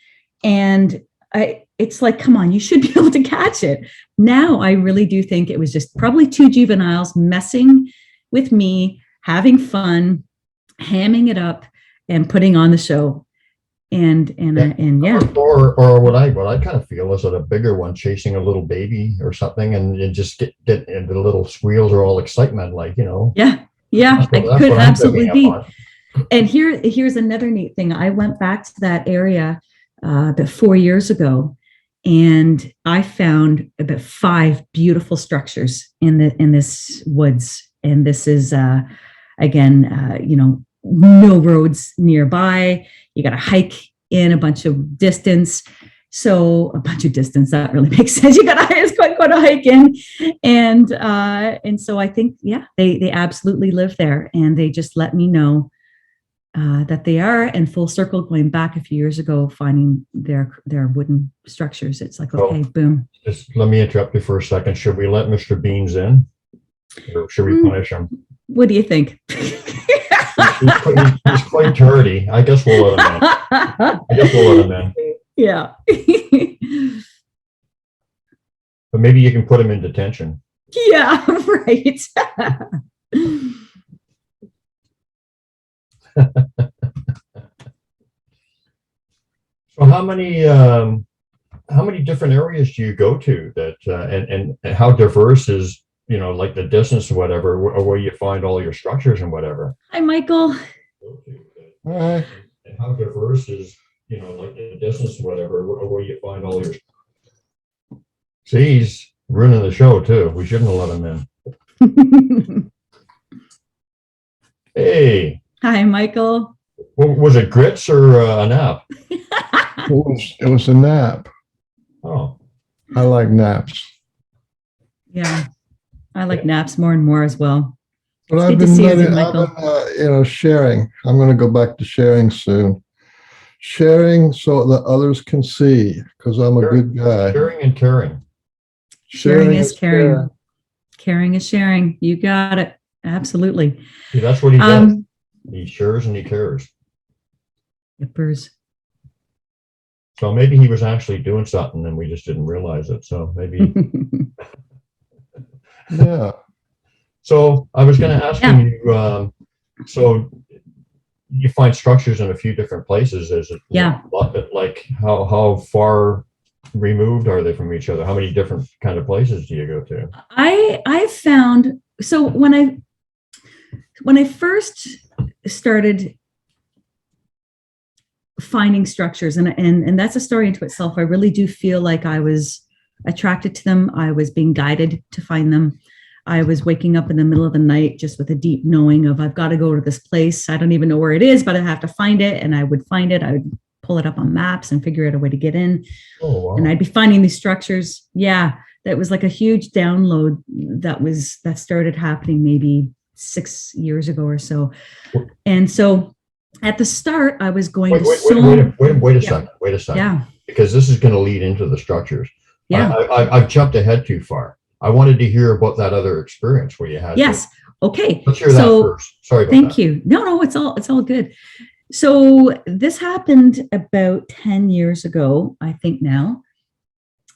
[SPEAKER 5] And it's like, come on, you should be able to catch it. Now, I really do think it was just probably 2 juveniles messing with me, having fun, hamming it up, and putting on the show. And yeah.
[SPEAKER 6] Or what I kind of feel is that a bigger one chasing a little baby or something, and you just get the little squeals are all excitement, like,
[SPEAKER 5] Yeah. It could absolutely be. And here's another neat thing. I went back to that area about 4 years ago, and I found about 5 beautiful structures in this woods. And this is again, no roads nearby. You got to hike in a bunch of distance. So that really makes sense. You got to it's quite a hike in, and so I think they absolutely live there, and they just let me know that they are. And full circle, going back a few years ago, finding their wooden structures. It's like, okay, boom.
[SPEAKER 6] Just let me interrupt you for a second. Should we let Mr. Beans in, or should we punish him?
[SPEAKER 5] What do you think?
[SPEAKER 6] He's quite dirty. I guess we'll let him in.
[SPEAKER 5] Yeah.
[SPEAKER 6] But maybe you can put him in detention.
[SPEAKER 5] Yeah, right.
[SPEAKER 6] So how many different areas do you go to that, and how diverse is, like the distance or whatever, where you find all your structures and whatever?
[SPEAKER 5] Hi, Michael.
[SPEAKER 6] And how diverse is, like the distance or whatever, where you find all your... See, he's ruining the show too. We shouldn't have let him in. Hey.
[SPEAKER 5] Hi, Michael.
[SPEAKER 6] Was it grits or a nap?
[SPEAKER 1] It was a nap.
[SPEAKER 6] Oh.
[SPEAKER 1] I like naps.
[SPEAKER 5] Yeah. I like naps more and more as well.
[SPEAKER 1] But I've been sharing. I'm going to go back to sharing soon. Sharing so that others can see, because I'm a good guy.
[SPEAKER 6] Sharing and caring.
[SPEAKER 5] Sharing is caring. Caring is sharing. You got it. Absolutely.
[SPEAKER 6] See, that's what he does. He shares and he cares.
[SPEAKER 5] Yippers.
[SPEAKER 6] So maybe he was actually doing something and we just didn't realize it. So maybe.
[SPEAKER 1] Yeah.
[SPEAKER 6] So I was going to ask you, so you find structures in a few different places. Is it like how far removed are they from each other? How many different kind of places do you go to?
[SPEAKER 5] I've found so when I first started finding structures, and that's a story into itself. I really do feel like I was attracted to them. I was being guided to find them. I was waking up in the middle of the night just with a deep knowing of, I've got to go to this place. I don't even know where it is, but I have to find it. And I would find it. I would pull it up on maps and figure out a way to get in.
[SPEAKER 6] Oh, wow.
[SPEAKER 5] And I'd be finding these structures. Yeah, that was like a huge download that started happening maybe 6 years ago or so. And so at the start, I was going
[SPEAKER 6] Wait a second. Wait a second.
[SPEAKER 5] Yeah.
[SPEAKER 6] Because this is going to lead into the structures.
[SPEAKER 5] Yeah.
[SPEAKER 6] I've jumped ahead too far. I wanted to hear about that other experience where you had.
[SPEAKER 5] Yes. Okay.
[SPEAKER 6] Let's hear that first. Sorry about
[SPEAKER 5] thank
[SPEAKER 6] that.
[SPEAKER 5] you. No, it's all good. So this happened about 10 years ago, I think now.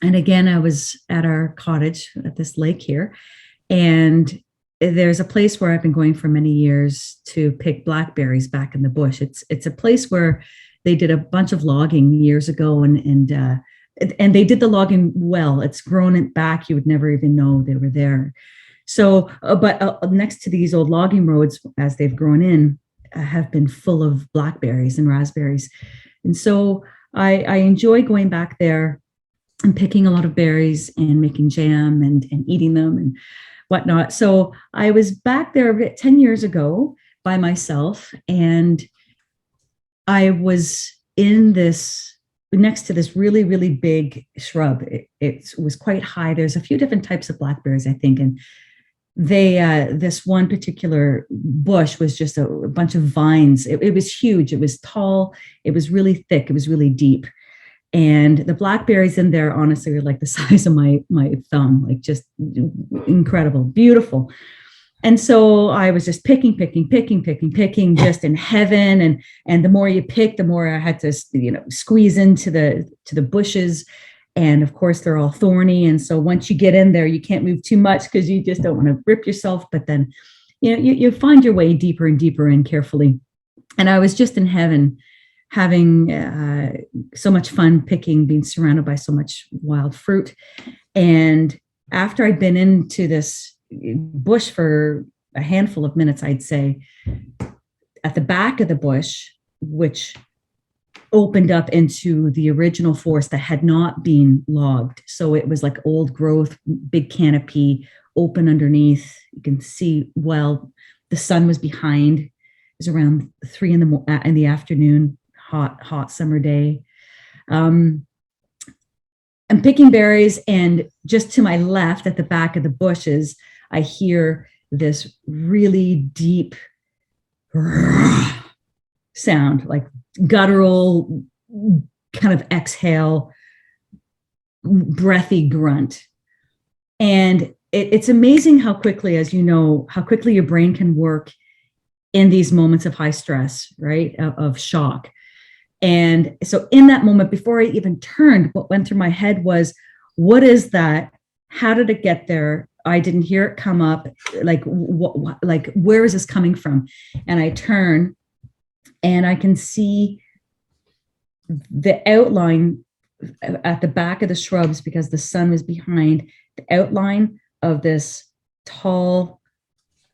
[SPEAKER 5] And again, I was at our cottage at this lake here, and there's a place where I've been going for many years to pick blackberries back in the bush. It's a place where they did a bunch of logging years ago, and they did the logging well. It's grown it back. You would never even know they were there. So, but next to these old logging roads, as they've grown in, have been full of blackberries and raspberries. And so I enjoy going back there and picking a lot of berries and making jam and eating them and whatnot. So I was back there about 10 years ago by myself, and I was in this, next to this really, really big shrub. It was quite high. There's a few different types of blackberries, I think. And this one particular bush was just a bunch of vines. It was huge. It was tall. It was really thick. It was really deep. And the blackberries in there, honestly, were like the size of my thumb, like just incredible, beautiful. And so I was just picking, just in heaven. And the more you pick, the more I had to, squeeze into the bushes. And of course, they're all thorny. And so once you get in there, you can't move too much because you just don't want to rip yourself. But then, you find your way deeper and deeper in carefully. And I was just in heaven, having so much fun picking, being surrounded by so much wild fruit. And after I'd been into this bush for a handful of minutes, I'd say, at the back of the bush, which opened up into the original forest that had not been logged. So it was like old growth, big canopy, open underneath. You can see well, the sun was behind. It was around 3 in the afternoon, hot summer day. I'm picking berries, and just to my left at the back of the bushes, I hear this really deep sound, like guttural kind of exhale, breathy grunt. And it's amazing how quickly, as you know, how quickly your brain can work in these moments of high stress, right? Of shock. And so in that moment, before I even turned, what went through my head was, what is that? How did it get there? I didn't hear it come up. Like, where is this coming from? And I turn, and I can see the outline at the back of the shrubs, because the sun was behind, the outline of this tall,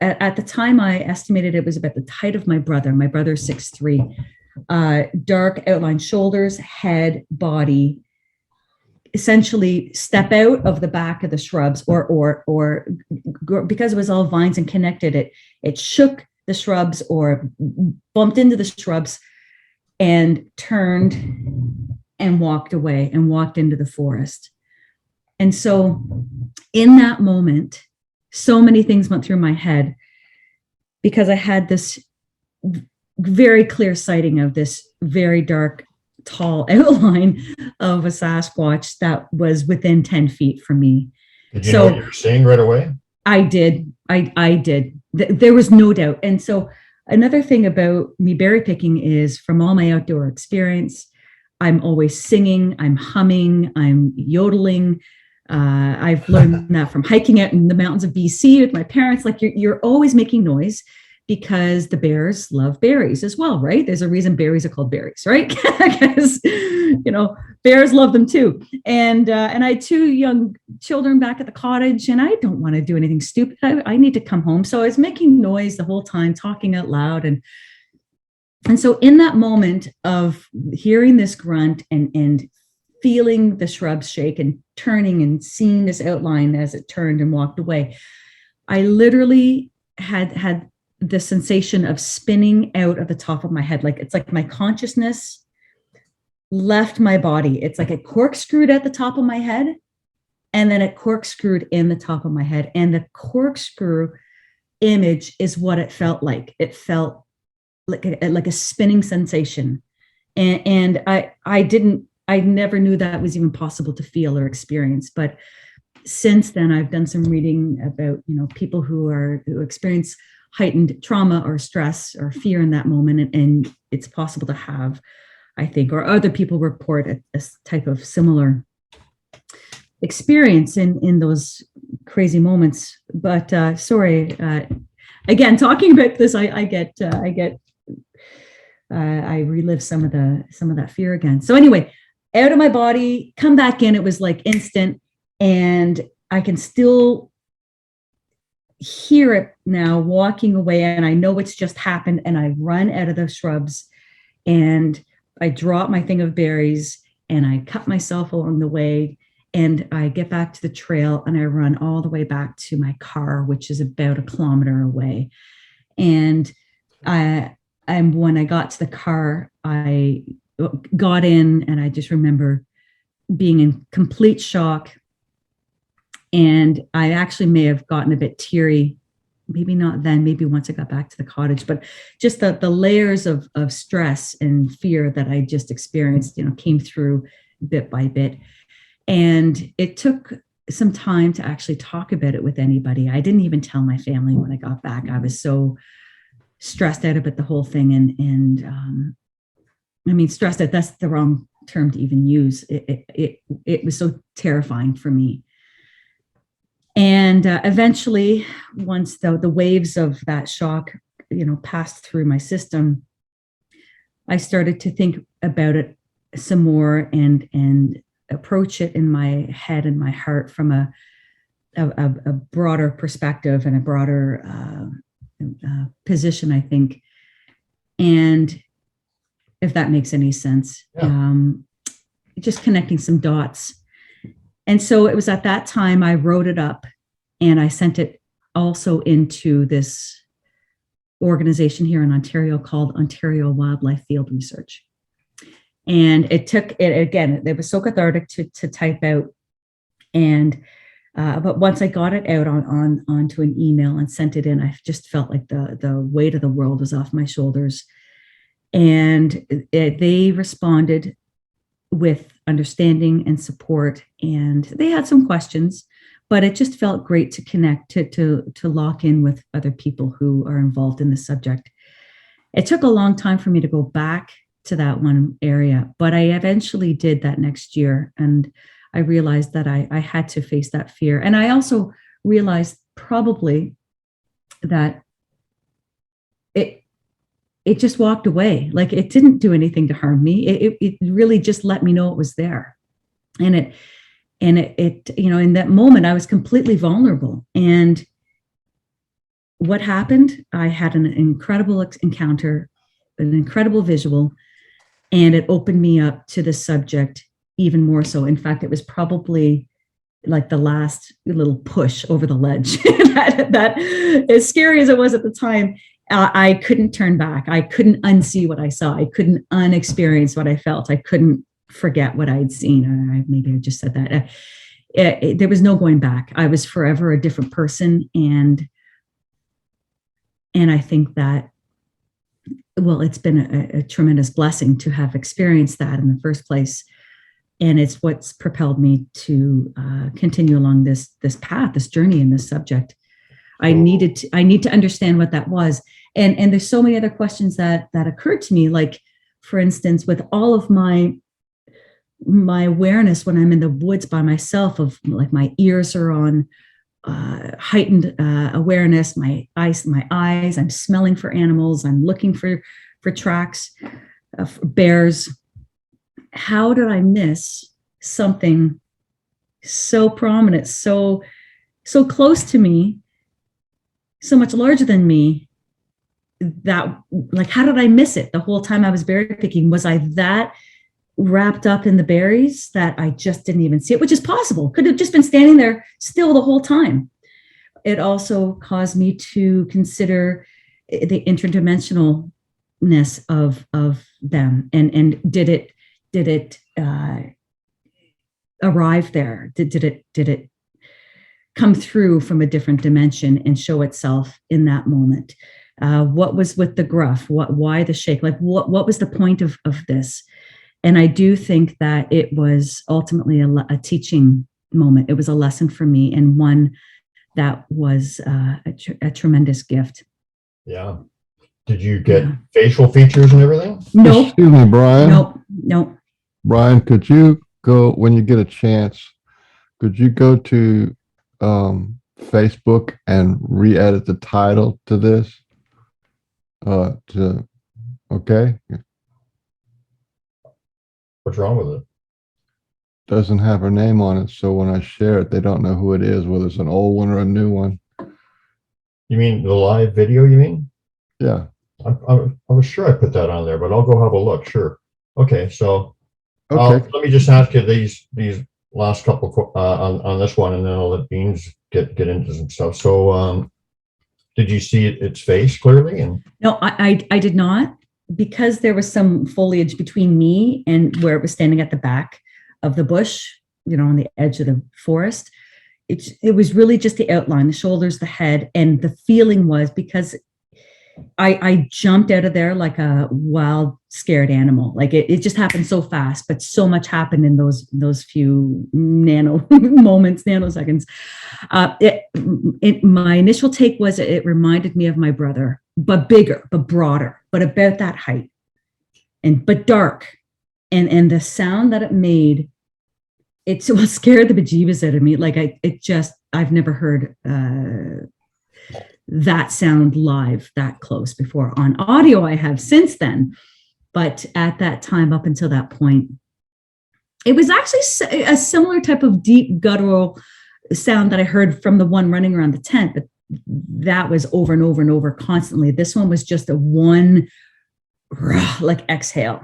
[SPEAKER 5] at the time I estimated it was about the height of my brother. My brother's 6'3", dark outline shoulders, head, body, essentially step out of the back of the shrubs, or because it was all vines and connected, it shook the shrubs or bumped into the shrubs and turned and walked away and walked into the forest. And so in that moment, so many things went through my head, because I had this very clear sighting of this very dark, tall outline of a Sasquatch that was within 10 feet from me.
[SPEAKER 6] Did you know what you were seeing right away?
[SPEAKER 5] I did. I did. There was no doubt. And so another thing about me berry picking is, from all my outdoor experience, I'm always singing, I'm humming, I'm yodeling. I've learned that from hiking out in the mountains of BC with my parents. Like, you're always making noise, because the bears love berries as well, right? There's a reason berries are called berries, right? Because, bears love them too. And I had 2 young children back at the cottage, and I don't want to do anything stupid. I need to come home. So I was making noise the whole time, talking out loud. And so in that moment of hearing this grunt and feeling the shrubs shake and turning and seeing this outline as it turned and walked away, I literally had the sensation of spinning out of the top of my head. It's like my consciousness left my body. It's like it corkscrewed at the top of my head, and then it corkscrewed in the top of my head. And the corkscrew image is what it felt like. It felt like a spinning sensation. And I never knew that was even possible to feel or experience. But since then, I've done some reading about, people who experience heightened trauma or stress or fear in that moment. And it's possible to have, I think, or other people report a type of similar experience in those crazy moments. But sorry, again, talking about this, I relive some of that fear again. So anyway, out of my body, come back in. It was like instant, and I can still hear it now walking away, and I know it's just happened. And I run out of the shrubs, and I drop my thing of berries, and I cut myself along the way, and I get back to the trail, and I run all the way back to my car, which is about 1 kilometer away. And when I got to the car, I got in, and I just remember being in complete shock. And I actually may have gotten a bit teary, maybe not then, maybe once I got back to the cottage, but just the layers of stress and fear that I just experienced, came through bit by bit. And it took some time to actually talk about it with anybody. I didn't even tell my family when I got back. I was so stressed out about the whole thing. And I mean, stressed out, that's the wrong term to even use. It was so terrifying for me. And eventually, once the waves of that shock, passed through my system, I started to think about it some more and approach it in my head and my heart from a broader perspective and a broader position, I think. And if that makes any sense, just connecting some dots. And so it was at that time I wrote it up, and I sent it also into this organization here in Ontario called Ontario Wildlife Field Research. And it took it again, it was so cathartic to type out. And but once I got it out onto an email and sent it in, I just felt like the weight of the world was off my shoulders. And they responded with understanding and support, and they had some questions, but it just felt great to connect, to lock in with other people who are involved in the subject. It took a long time for me to go back to that one area, but I eventually did that next year, and I realized that I had to face that fear. And I also realized probably that it just walked away. Like, it didn't do anything to harm me. It really just let me know it was there. And it, in that moment, I was completely vulnerable. And what happened? I had an incredible encounter, an incredible visual, and it opened me up to the subject even more so. In fact, it was probably like the last little push over the ledge. that as scary as it was at the time, I couldn't turn back. I couldn't unsee what I saw. I couldn't unexperience what I felt. I couldn't forget what I'd seen. Maybe I just said that. There was no going back. I was forever a different person. And I think that, well, it's been a tremendous blessing to have experienced that in the first place. And it's what's propelled me to continue along this path, this journey in this subject. I need to understand what that was. And there's so many other questions that occurred to me. Like, for instance, with all of my awareness when I'm in the woods by myself, of like my ears are on heightened awareness. My eyes, I'm smelling for animals. I'm looking for tracks of bears. How did I miss something so prominent, so close to me, so much larger than me? That, like, how did I miss it the whole time I was berry picking? Was I that wrapped up in the berries that I just didn't even see it, which is possible. Could have just been standing there still the whole time. It also caused me to consider the interdimensionalness of them, and did it arrive there? Did it come through from a different dimension and show itself in that moment? What was with the gruff? Why the shake? Like, what was the point of this? And I do think that it was ultimately a teaching moment. It was a lesson for me, and one that was a tremendous gift.
[SPEAKER 6] Yeah. Did you get facial features and everything?
[SPEAKER 5] Nope.
[SPEAKER 7] Excuse me, Brian.
[SPEAKER 5] Nope.
[SPEAKER 7] Brian, could you go, when you get a chance, could you go to Facebook and re-edit the title to this? Okay.
[SPEAKER 6] What's wrong with it?
[SPEAKER 7] Doesn't have her name on it, so when I share it, they don't know who it is, whether it's an old one or a new one.
[SPEAKER 6] You mean the live video, you mean?
[SPEAKER 7] Yeah.
[SPEAKER 6] I was sure I put that on there, but I'll go have a look. Sure. Okay. So
[SPEAKER 7] Okay.
[SPEAKER 6] let me just ask you these last couple on this one, and then I'll let Beans get into some stuff. So did you see its face clearly? And
[SPEAKER 5] No, I did not, because there was some foliage between me and where it was standing at the back of the bush, on the edge of the forest. It was really just the outline, the shoulders, the head, and the feeling was, because I jumped out of there like a wild, scared animal. Like it just happened so fast, but so much happened in those few nanoseconds. My initial take was it reminded me of my brother, but bigger, but broader, but about that height, but dark, and the sound that it made, it scared the bejeebus out of me. Like I've never heard that sound live that close before. On audio I have since then, but at that time, up until that point, it was actually a similar type of deep guttural sound that I heard from the one running around the tent, but that was over and over and over constantly. This one was just a one like exhale.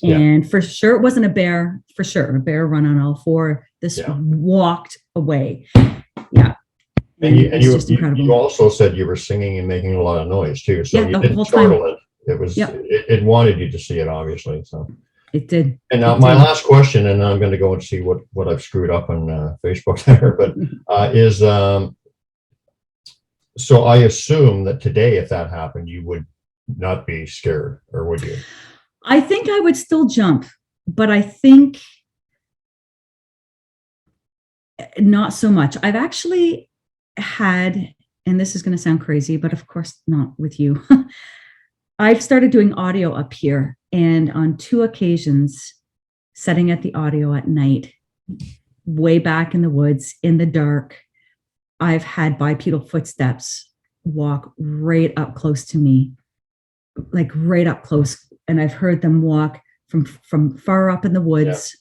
[SPEAKER 5] Yeah. And for sure it wasn't a bear. For sure, a bear run on all four. This walked away. Yeah.
[SPEAKER 6] And you also said you were singing and making a lot of noise too. So you didn't startle it. It was it wanted you to see it, obviously. So
[SPEAKER 5] it did.
[SPEAKER 6] And now my last question, and I'm going to go and see what I've screwed up on Facebook there, but is so I assume that today, if that happened, you would not be scared, or would you?
[SPEAKER 5] I think I would still jump, but I think not so much. I've actually had, and this is going to sound crazy, but of course not with you. I've started doing audio up here, and on 2 occasions, setting at the audio at night, way back in the woods, in the dark, I've had bipedal footsteps walk right up close to me, like right up close. And I've heard them walk from far up in the woods. Yeah.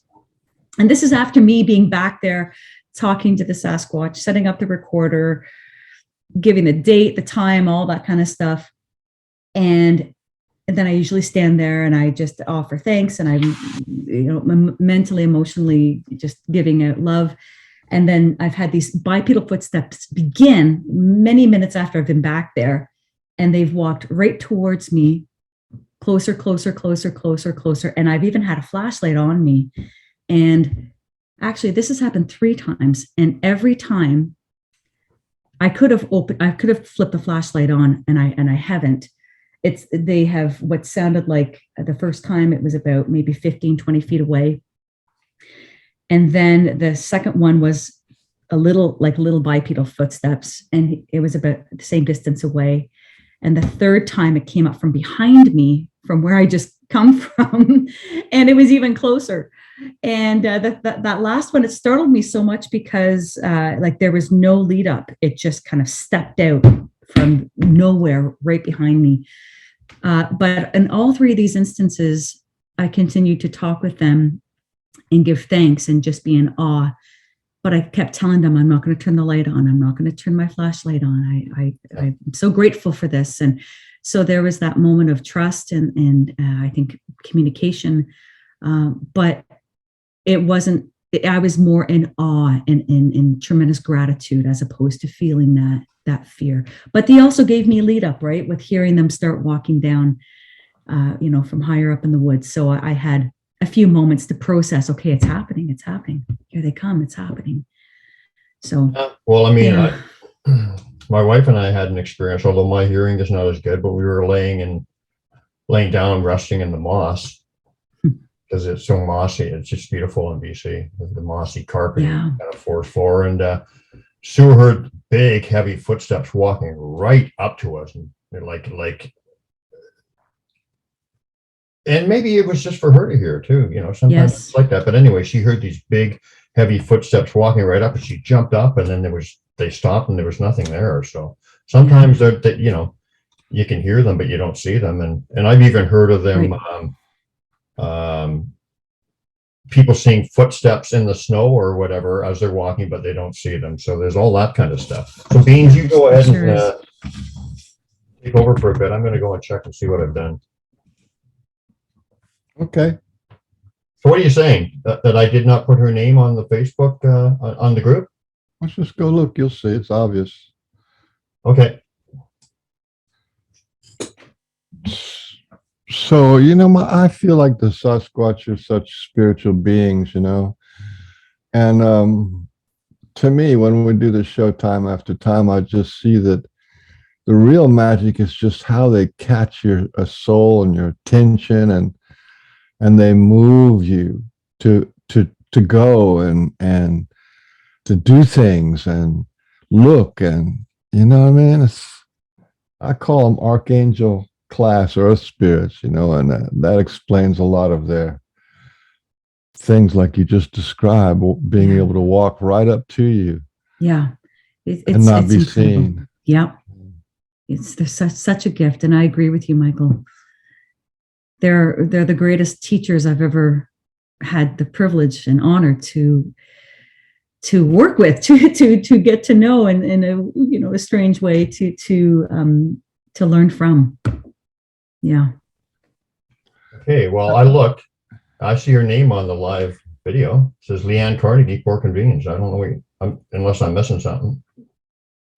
[SPEAKER 5] And this is after me being back there, talking to the Sasquatch, setting up the recorder, giving the date, the time, all that kind of stuff. And then I usually stand there and I just offer thanks, and I'm mentally, emotionally just giving out love. And then I've had these bipedal footsteps begin many minutes after I've been back there, and they've walked right towards me, closer, closer, closer, closer, closer. And I've even had a flashlight on me. And actually, this has happened 3 times. And every time I could have flipped the flashlight on, and I haven't. They have what sounded like the first time it was about maybe 15, 20 feet away. And then the second one was little bipedal footsteps, and it was about the same distance away. And the third time it came up from behind me, from where I just come from, and it was even closer. And that last one, it startled me so much because like there was no lead up. It just kind of stepped out from nowhere right behind me. But in all three of these instances, I continued to talk with them and give thanks and just be in awe. But I kept telling them, I'm not going to turn the light on. I'm not going to turn my flashlight on. I'm so grateful for this. And so there was that moment of trust and I think communication. But it wasn't, I was more in awe and in tremendous gratitude as opposed to feeling that fear. But they also gave me a lead up, right? With hearing them start walking down, from higher up in the woods. So I had a few moments to process, okay, it's happening. Here they come, it's happening. So,
[SPEAKER 6] well, I mean, yeah. My wife and I had an experience, although my hearing is not as good, but we were laying down, resting in the moss because it's so mossy. It's just beautiful in BC, the mossy carpet, kind of forest floor. And Sue heard big, heavy footsteps walking right up to us, and they're like, and maybe it was just for her to hear too. Sometimes it's like that. But anyway, she heard these big, heavy footsteps walking right up, and she jumped up, and then they stopped, and there was nothing there. So sometimes that you can hear them, but you don't see them. And I've even heard of them, people seeing footsteps in the snow or whatever as they're walking, but they don't see them. So there's all that kind of stuff. So Beans, you go ahead and take over for a bit. I'm going to go and check and see what I've done.
[SPEAKER 7] Okay.
[SPEAKER 6] So what are you saying? That I did not put her name on the Facebook, on the group?
[SPEAKER 7] Let's just go look. You'll see. It's obvious.
[SPEAKER 6] Okay.
[SPEAKER 7] So, I feel like the Sasquatch are such spiritual beings, and to me, when we do the show time after time, I just see that the real magic is just how they catch your soul and your attention, and they move you to go and to do things and look, and I call them archangel class earth spirits, and that explains a lot of their things like you just described, being able to walk right up to you and not be seen.
[SPEAKER 5] Yeah, it's such a gift, and I agree with you, Michael. They're the greatest teachers I've ever had the privilege and honor to work with, to get to know, and in a strange way to learn from. Yeah.
[SPEAKER 6] Okay. Well, I see your name on the live video. It says Leeann Carnegie, Pork and Beans. I don't know unless I'm missing something.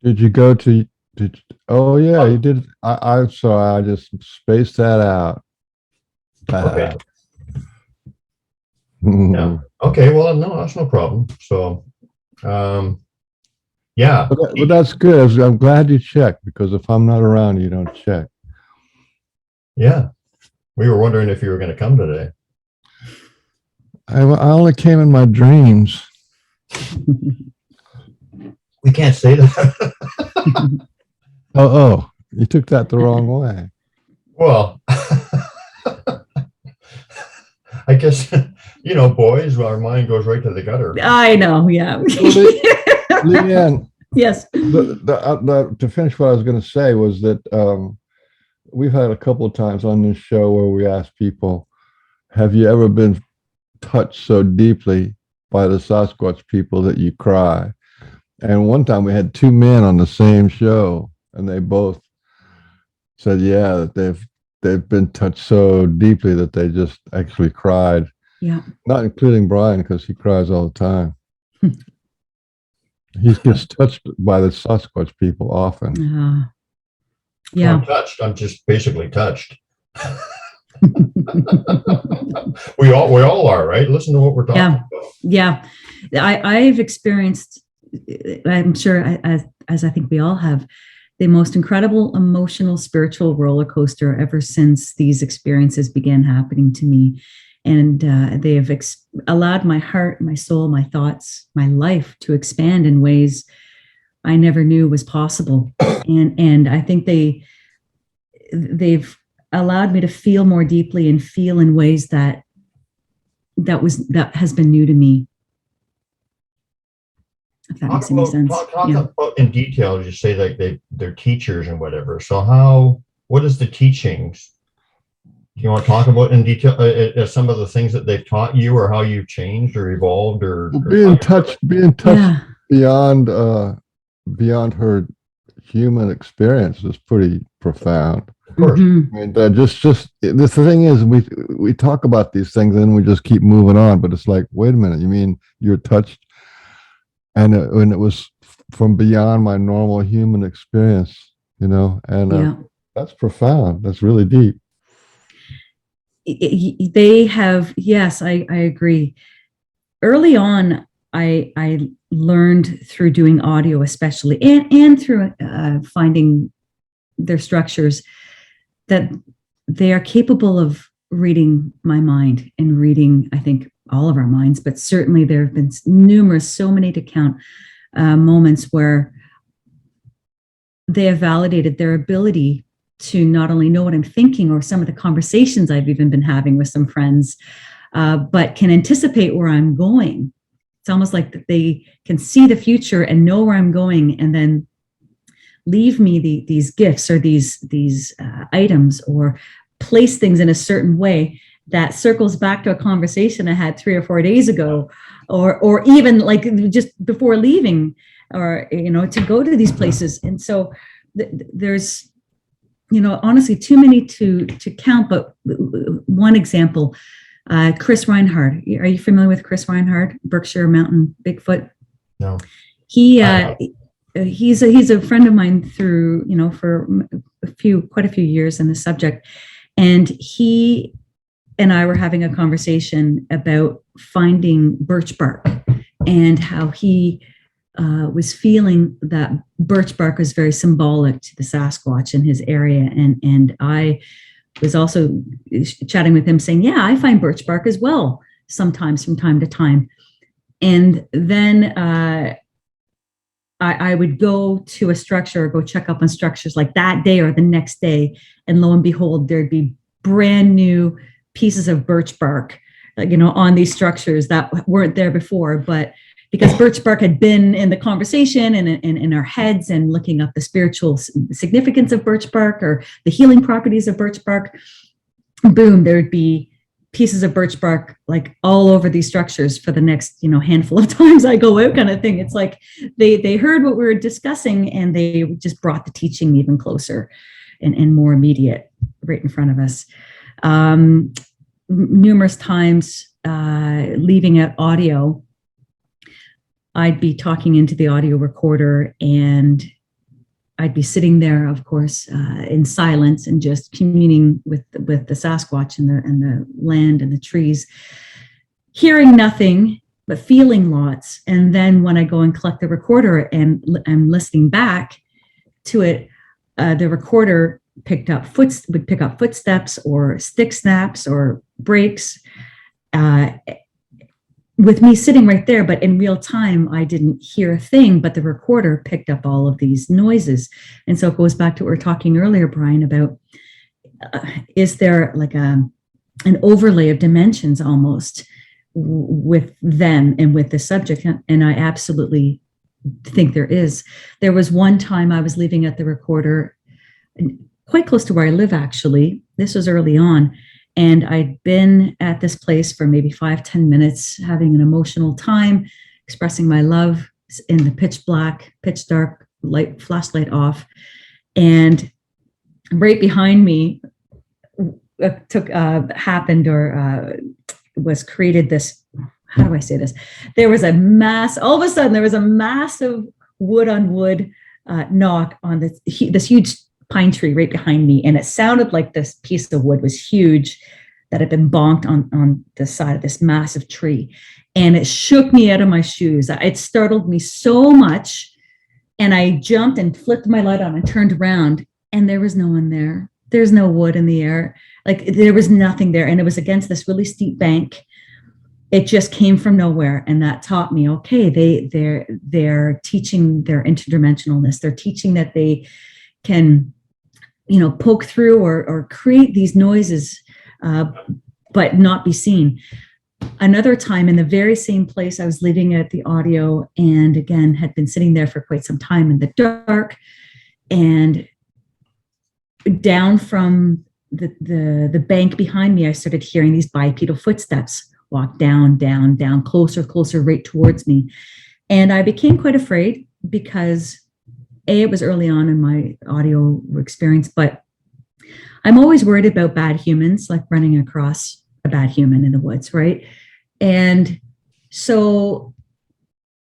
[SPEAKER 7] Did you go to? Oh yeah, you did. I'm sorry, I just spaced that out.
[SPEAKER 6] Okay. Yeah. Okay. Well, no, that's no problem. So, yeah.
[SPEAKER 7] But that's good. I'm glad you checked, because if I'm not around, you don't check.
[SPEAKER 6] Yeah. We were wondering if you were going to come today.
[SPEAKER 7] I only came in my dreams.
[SPEAKER 6] We can't say that.
[SPEAKER 7] Oh, you took that the wrong way.
[SPEAKER 6] Well, I guess, boys, our mind goes right to the gutter.
[SPEAKER 5] I know. Yeah.
[SPEAKER 7] Leeann,
[SPEAKER 5] yes.
[SPEAKER 7] To finish what I was going to say was that we've had a couple of times on this show where we ask people, have you ever been touched so deeply by the Sasquatch people that you cry? And one time we had two men on the same show, and they both said, yeah, that they've been touched so deeply that they just actually cried.
[SPEAKER 5] Yeah.
[SPEAKER 7] Not including Brian, because he cries all the time. He gets touched by the Sasquatch people often.
[SPEAKER 5] Yeah.
[SPEAKER 6] I'm touched. I'm just basically touched. we all are, right? Listen to what we're talking about.
[SPEAKER 5] Yeah. I've experienced, I'm sure as I think we all have, the most incredible emotional, spiritual roller coaster ever since these experiences began happening to me. And they have allowed my heart, my soul, my thoughts, my life to expand in ways I never knew was possible. And I think they've allowed me to feel more deeply and feel in ways that that has been new to me. If that makes any sense.
[SPEAKER 6] Talk about in detail. You say like they're teachers and whatever. So what is the teachings? Do you want to talk about in detail some of the things that they've taught you, or how you've changed or evolved, or
[SPEAKER 7] being touched beyond her human experience is pretty profound.
[SPEAKER 6] Of course.
[SPEAKER 5] Mm-hmm.
[SPEAKER 7] And just the thing is, we talk about these things and we just keep moving on. But it's like, wait a minute, you mean you're touched, and it was from beyond my normal human experience, and that's profound. That's really deep.
[SPEAKER 5] They have, yes, I agree. Early on, I learned through doing audio, especially, and through finding their structures, that they are capable of reading my mind and reading, I think, all of our minds, but certainly there have been so many to count, moments where they have validated their ability to not only know what I'm thinking or some of the conversations I've even been having with some friends, but can anticipate where I'm going. It's almost like that they can see the future and know where I'm going, and then leave me these gifts or these items, or place things in a certain way that circles back to a conversation I had 3 or 4 days ago, or even like just before leaving, or to go to these places. And so there's honestly too many to count. But one example, Chris Reinhardt. Are you familiar with Chris Reinhardt, Berkshire Mountain Bigfoot?
[SPEAKER 6] No.
[SPEAKER 5] He's a friend of mine through, for quite a few years in the subject. And he and I were having a conversation about finding birch bark, and how he was feeling that birch bark was very symbolic to the Sasquatch in his area. And I was also chatting with him saying, yeah, I find birch bark as well, sometimes from time to time. And then I would go to a structure or go check up on structures like that day or the next day. And lo and behold, there'd be brand new pieces of birch bark, on these structures that weren't there before. But because birch bark had been in the conversation and in our heads, and looking up the spiritual significance of birch bark or the healing properties of birch bark, boom, there'd be pieces of birch bark like all over these structures for the next, handful of times I go out, kind of thing. It's like they heard what we were discussing, and they just brought the teaching even closer and more immediate right in front of us. Numerous times, leaving out audio, I'd be talking into the audio recorder, and I'd be sitting there, of course, in silence and just communing with the Sasquatch and the land and the trees, hearing nothing but feeling lots. And then when I go and collect the recorder and I'm listening back to it, the recorder would pick up footsteps or stick snaps or breaks, with me sitting right there. But in real time, I didn't hear a thing, but the recorder picked up all of these noises. And so it goes back to what we were talking earlier, Brian, about is there like an overlay of dimensions almost with them and with the subject? And I absolutely think there is. There was one time I was leaving at the recorder quite close to where I live, actually. This was early on. And I'd been at this place for maybe 5-10 minutes, having an emotional time, expressing my love in the pitch black, pitch dark, flashlight off. And right behind me was created this, how do I say this? There was all of a sudden, there was a massive wood on wood knock on this huge pine tree right behind me. And it sounded like this piece of wood was huge that had been bonked on the side of this massive tree. And it shook me out of my shoes. It startled me so much. And I jumped and flipped my light on and turned around, and there was no one there. There's no wood in the air. Like there was nothing there. And it was against this really steep bank. It just came from nowhere. And that taught me, okay, they're teaching their interdimensionalness. They're teaching that they can, poke through or create these noises, but not be seen. another time in the very same place, I was leaving at the audio, and again had been sitting there for quite some time in the dark, and down from the bank behind me, I started hearing these bipedal footsteps walk down, down, down, closer, closer, right towards me. And I became quite afraid because it was early on in my audio experience, but I'm always worried about bad humans, like running across a bad human in the woods, right? And so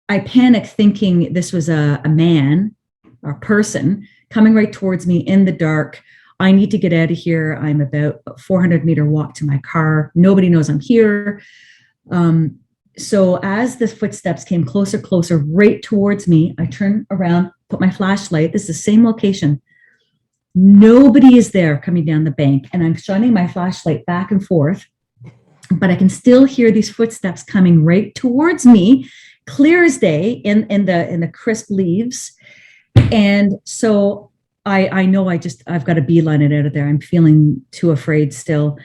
[SPEAKER 5] I panicked thinking this was a man or person coming right towards me in the dark. I need to get out of here. I'm about a 400-meter walk to my car. Nobody knows I'm here. So as the footsteps came closer, closer, right towards me, I turned around, put my flashlight. This is the same location. Nobody is there coming down the bank, and I'm shining my flashlight back and forth, but I can still hear these footsteps coming right towards me, clear as day in the crisp leaves. And so I know I've got to beeline it out of there. I'm feeling too afraid still.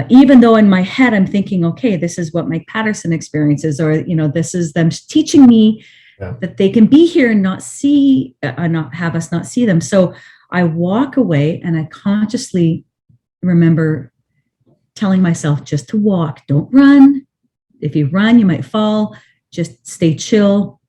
[SPEAKER 5] Even though in my head, I'm thinking, okay, this is what Mike Patterson experiences, or, this is them teaching me that they can be here and not see, not have us not see them. So I walk away, and I consciously remember telling myself just to walk, don't run. If you run, you might fall, just stay chill.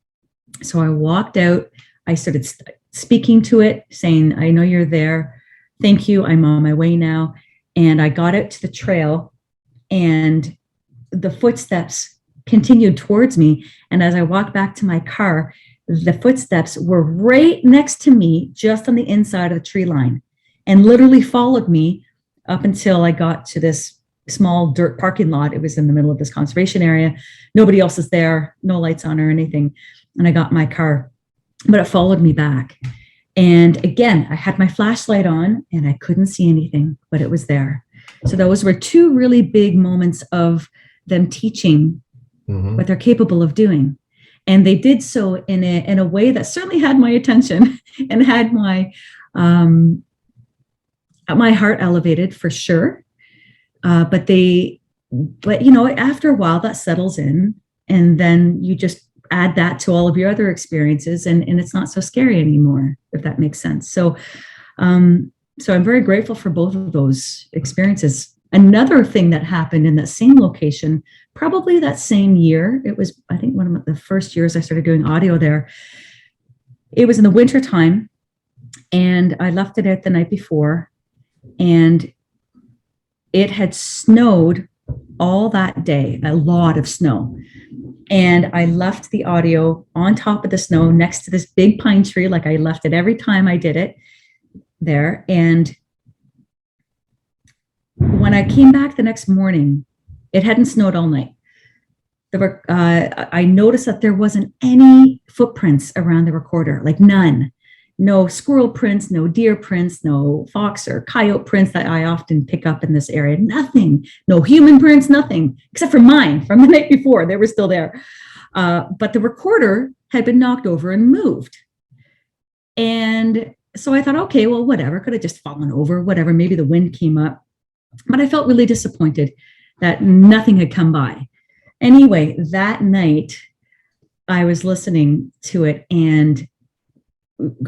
[SPEAKER 5] So I walked out. I started speaking to it, saying, I know you're there. Thank you. I'm on my way now. And I got out to the trail, and the footsteps continued towards me. And as I walked back to my car, the footsteps were right next to me, just on the inside of the tree line, and literally followed me up until I got to this small dirt parking lot. It was in the middle of this conservation area. Nobody else is there, no lights on or anything. And I got in my car, but it followed me back. And again, I had my flashlight on, and I couldn't see anything, but it was there. So those were two really big moments of them teaching what they're capable of doing. And they did so in a way that certainly had my attention and had my heart elevated for sure. But after a while that settles in, and then you just add that to all of your other experiences, and it's not so scary anymore, if that makes sense. So I'm very grateful for both of those experiences. Another thing that happened in that same location, probably that same year, it was, I think, one of the first years I started doing audio there. It was in the winter time, and I left it out the night before, and it had snowed all that day, a lot of snow. And I left the audio on top of the snow next to this big pine tree, like I left it every time I did it there. And when I came back the next morning, it hadn't snowed all night. I noticed that there wasn't any footprints around the recorder, like none. No squirrel prints, no deer prints, no fox or coyote prints that I often pick up in this area. Nothing, no human prints, nothing, except for mine from the night before. They were still there. But the recorder had been knocked over and moved. And so I thought, okay, well, whatever, could have just fallen over, whatever, maybe the wind came up. But I felt really disappointed that nothing had come by. Anyway, that night I was listening to it, and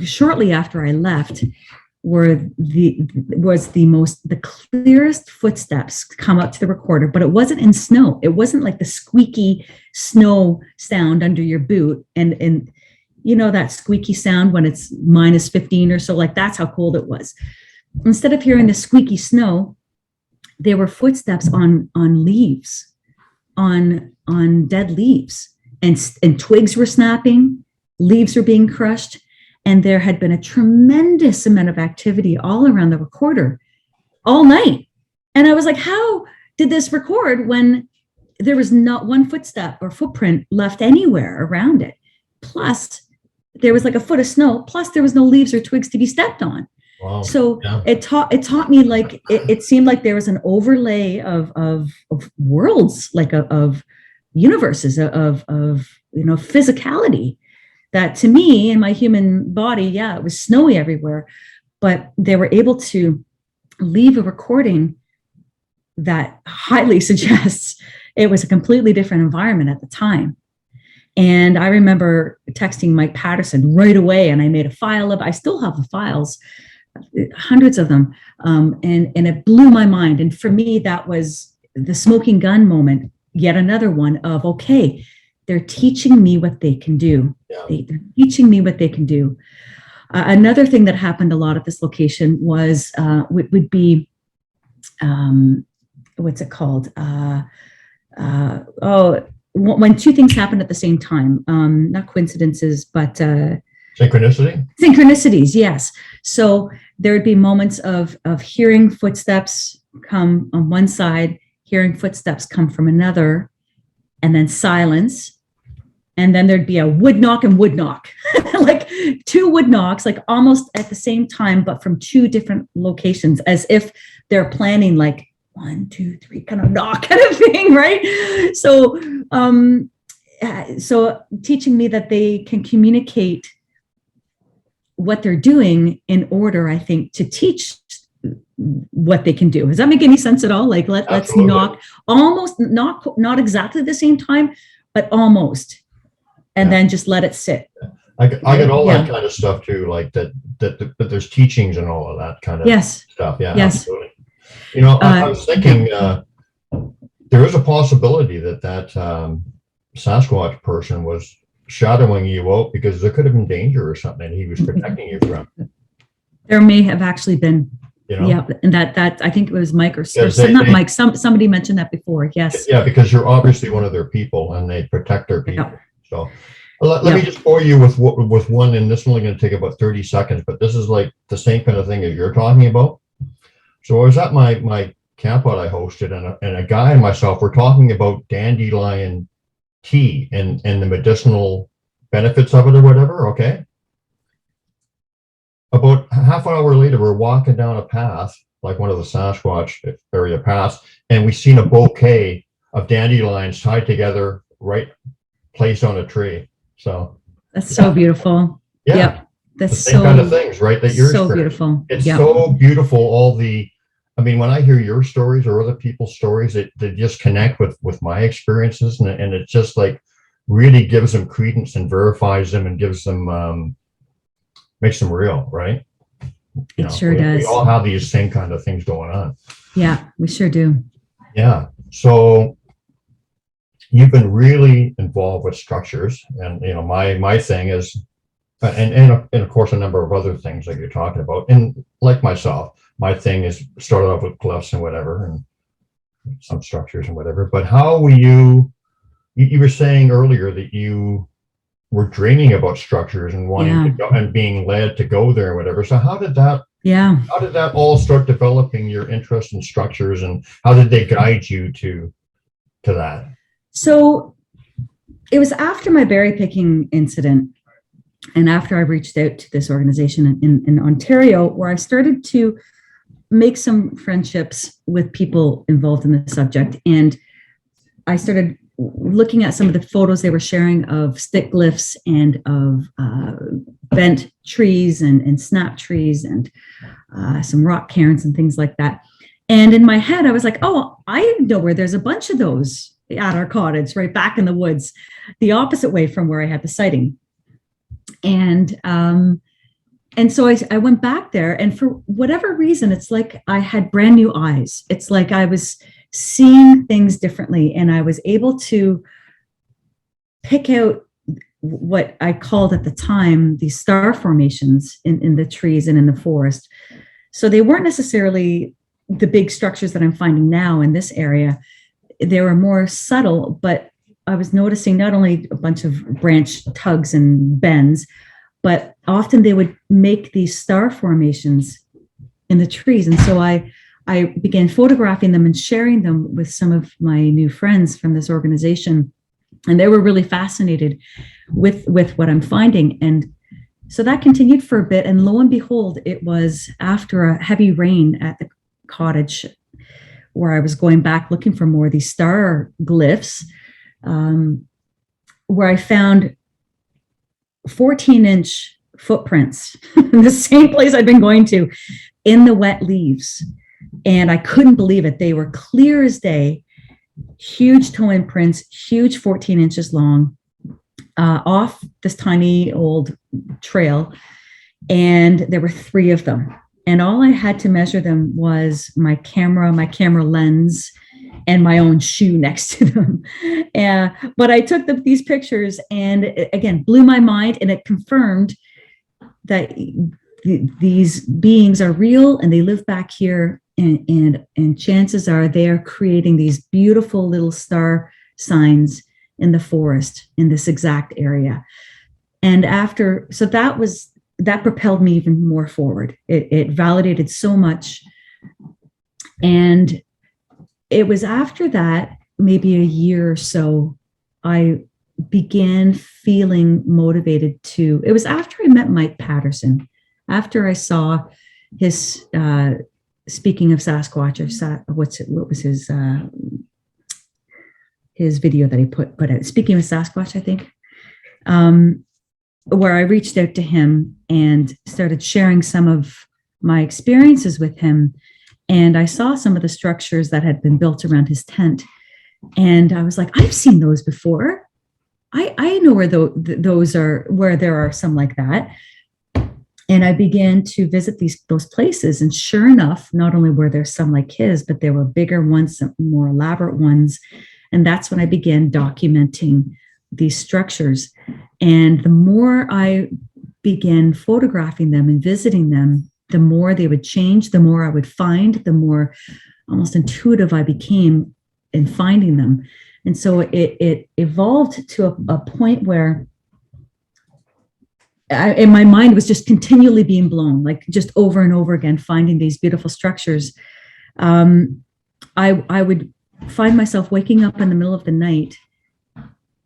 [SPEAKER 5] shortly after I left was the clearest footsteps come up to the recorder, but it wasn't in snow. It wasn't like the squeaky snow sound under your boot. And that squeaky sound when it's minus 15 or so, like that's how cold it was. Instead of hearing the squeaky snow, there were footsteps on leaves, on dead leaves, and twigs were snapping, leaves were being crushed. And there had been a tremendous amount of activity all around the recorder all night. And I was like, how did this record when there was not one footstep or footprint left anywhere around it? Plus, there was like a foot of snow. Plus, there was no leaves or twigs to be stepped on. Wow. So yeah. It taught me, like, it seemed like there was an overlay of worlds, like of universes, of physicality. That to me, in my human body, yeah, it was snowy everywhere, but they were able to leave a recording that highly suggests it was a completely different environment at the time. And I remember texting Mike Patterson right away, and I made a file of, I still have the files, hundreds of them. And it blew my mind. And for me, that was the smoking gun moment, yet another one of, okay, they're teaching me what they can do.
[SPEAKER 6] Yeah.
[SPEAKER 5] They're teaching me what they can do. Another thing that happened a lot at this location was, would be, what's it called? When two things happen at the same time, not coincidences, but synchronicities. Yes. So there would be moments of hearing footsteps come on one side, hearing footsteps come from another, and then silence. And then there'd be a wood knock and wood knock, like two wood knocks, like almost at the same time, but from two different locations, as if they're planning like 1, 2, 3 kind of knock kind of thing, right? So, so teaching me that they can communicate what they're doing in order, I think, to teach what they can do. Does that make any sense at all? Like let's knock almost, not exactly the same time, but almost, and then just let it sit.
[SPEAKER 6] I get all that kind of stuff too, like that but there's teachings and all of that kind of stuff. Yeah,
[SPEAKER 5] yes.
[SPEAKER 6] Absolutely. You know, I was thinking there is a possibility that Sasquatch person was shadowing you out because there could have been danger or something he was protecting you from.
[SPEAKER 5] There may have actually been.
[SPEAKER 6] You know?
[SPEAKER 5] Yeah, and that I think it was Mike not Mike. Somebody mentioned that before. Yes.
[SPEAKER 6] Yeah, because you're obviously one of their people, and they protect their people. Yeah. So let me just bore you with one, and this is only going to take about 30 seconds. But this is like the same kind of thing as you're talking about. So I was at my camp out I hosted, and a guy and myself were talking about dandelion tea and the medicinal benefits of it or whatever. Okay. About half an hour later, we're walking down a path, like one of the Sasquatch area paths, and we seen a bouquet of dandelions tied together, right, placed on a tree. So
[SPEAKER 5] that's so beautiful.
[SPEAKER 6] Yeah.
[SPEAKER 5] Yep. That's
[SPEAKER 6] the same kind of things, right? That you're
[SPEAKER 5] so beautiful.
[SPEAKER 6] It's so beautiful. I mean, when I hear your stories or other people's stories, they just connect with my experiences, and it just like really gives them credence and verifies them and gives them makes them real, right?
[SPEAKER 5] It sure does.
[SPEAKER 6] We all have these same kind of things going on.
[SPEAKER 5] Yeah, we sure do.
[SPEAKER 6] Yeah. So you've been really involved with structures, and you know, my thing is, and of course a number of other things like you're talking about, and like myself. My thing is started off with glyphs and whatever, and some structures and whatever. But how were you were saying earlier that you were dreaming about structures and wanting to go and being led to go there and whatever. So how did that all start developing your interest in structures, and how did they guide you to that? So
[SPEAKER 5] it was after my berry picking incident, and after I reached out to this organization in Ontario, where I started to make some friendships with people involved in the subject. And I started looking at some of the photos they were sharing of stick glyphs and of bent trees and snap trees and some rock cairns and things like that. And in my head, I was like, oh, I know where there's a bunch of those at our cottage, right back in the woods, the opposite way from where I had the sighting. And so I went back there, and for whatever reason, it's like I had brand new eyes. It's like I was seeing things differently, and I was able to pick out what I called at the time these star formations in the trees and in the forest. So they weren't necessarily the big structures that I'm finding now in this area. They were more subtle, but I was noticing not only a bunch of branch tugs and bends, but often they would make these star formations in the trees. And so I began photographing them and sharing them with some of my new friends from this organization. And they were really fascinated with what I'm finding. And so that continued for a bit. And lo and behold, it was after a heavy rain at the cottage where I was going back looking for more of these star glyphs, where I found 14-inch footprints in the same place I'd been going to in the wet leaves. And I couldn't believe it. They were clear as day. huge toe imprints, huge 14 inches long, off this tiny old trail. And there were 3 of them. And all I had to measure them was my camera lens, and my own shoe next to them. But I took these pictures, and it, again, blew my mind, and it confirmed that these beings are real and they live back here. And chances are they are creating these beautiful little star signs in the forest in this exact area. And so that propelled me even more forward. It validated so much. And it was after that, maybe a year or so, I began feeling motivated it was after I met Mike Patterson, after I saw his, speaking of Sasquatch, what was his video that he put out, speaking of Sasquatch, I think, where I reached out to him and started sharing some of my experiences with him. And I saw some of the structures that had been built around his tent. And I was like, I've seen those before. I know where those are, where there are some like that. And I began to visit those places. And sure enough, not only were there some like his, but there were bigger ones, some more elaborate ones. And that's when I began documenting these structures. And the more I began photographing them and visiting them, the more they would change, the more I would find, the more almost intuitive I became in finding them. And so it evolved to a point where in my mind was just continually being blown, like just over and over again, finding these beautiful structures. I would find myself waking up in the middle of the night,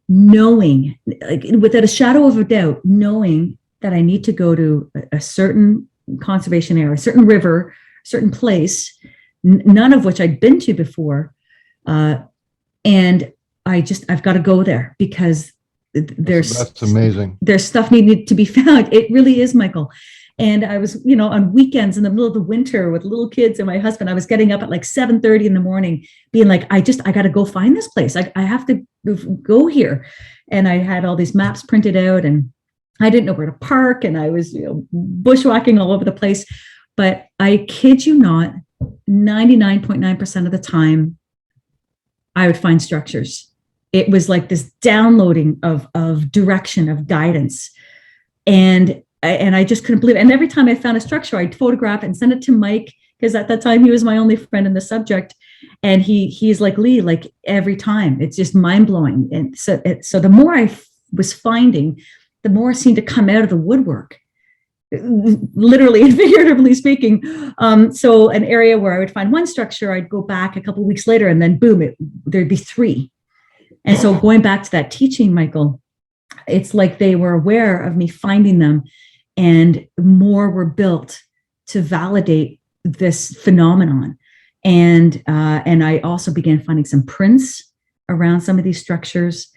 [SPEAKER 5] knowing, like, without a shadow of a doubt, knowing that I need to go to a certain conservation area, a certain river, certain place, none of which I'd been to before. And I've got to go there because that's
[SPEAKER 7] amazing.
[SPEAKER 5] There's stuff needed to be found. It really is, Michael. And I was, on weekends in the middle of the winter with little kids and my husband, I was getting up at like 7:30 in the morning, being like, I got to go find this place. I have to go here. And I had all these maps printed out, and I didn't know where to park, and I was bushwhacking all over the place. But I kid you not, 99.9% of the time, I would find structures. It was like this downloading of direction, of guidance. And I just couldn't believe it. And every time I found a structure, I'd photograph and send it to Mike, because at that time he was my only friend in the subject. And he's like, Lee, like every time, it's just mind blowing. And so the more I was finding, the more it seemed to come out of the woodwork, literally and figuratively speaking. So an area where I would find one structure, I'd go back a couple of weeks later, and then boom, there'd be 3. And so going back to that teaching, Michael, it's like they were aware of me finding them, and more were built to validate this phenomenon. And I also began finding some prints around some of these structures,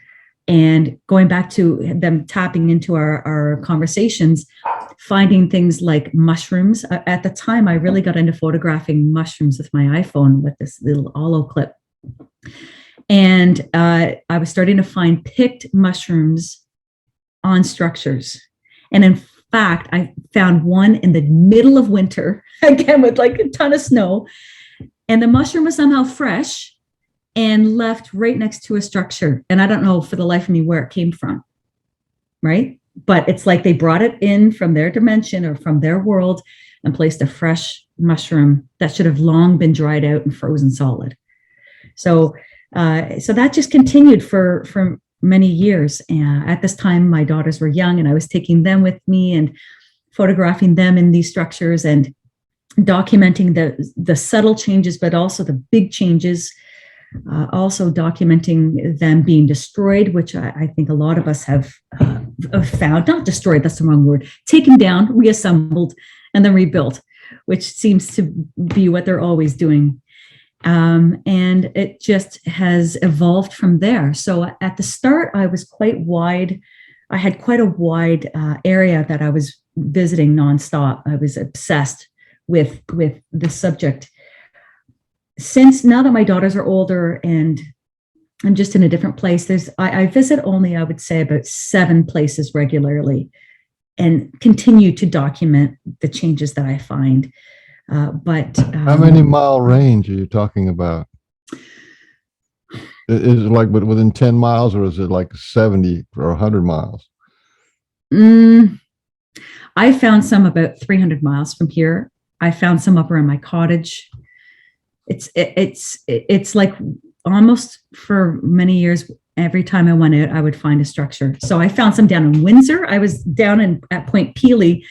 [SPEAKER 5] and going back to them tapping into our conversations, finding things like mushrooms. At the time, I really got into photographing mushrooms with my iPhone with this little Olo clip. And I was starting to find picked mushrooms on structures. And in fact, I found one in the middle of winter, again, with like a ton of snow. And the mushroom was somehow fresh and left right next to a structure. And I don't know for the life of me where it came from, right? But it's like they brought it in from their dimension or from their world and placed a fresh mushroom that should have long been dried out and frozen solid. So that just continued for many years. At this time, my daughters were young, and I was taking them with me and photographing them in these structures and documenting the subtle changes, but also the big changes. Also documenting them being destroyed, which I think a lot of us have found, not destroyed, that's the wrong word, taken down, reassembled, and then rebuilt, which seems to be what they're always doing. And it just has evolved from there. So at the start, I was quite wide. I had quite a wide area that I was visiting nonstop. I was obsessed with the subject. Since now that my daughters are older and I'm just in a different place. I visit only, I would say, about 7 places regularly, and continue to document the changes that I find. But
[SPEAKER 7] how many mile range are you talking about? Is it like within 10 miles, or is it like 70 or 100 miles?
[SPEAKER 5] I found some about 300 miles from here. I found some up around my cottage. It's like almost for many years, every time I went out, I would find a structure. So I found some down in Windsor. I was down at Point Pelee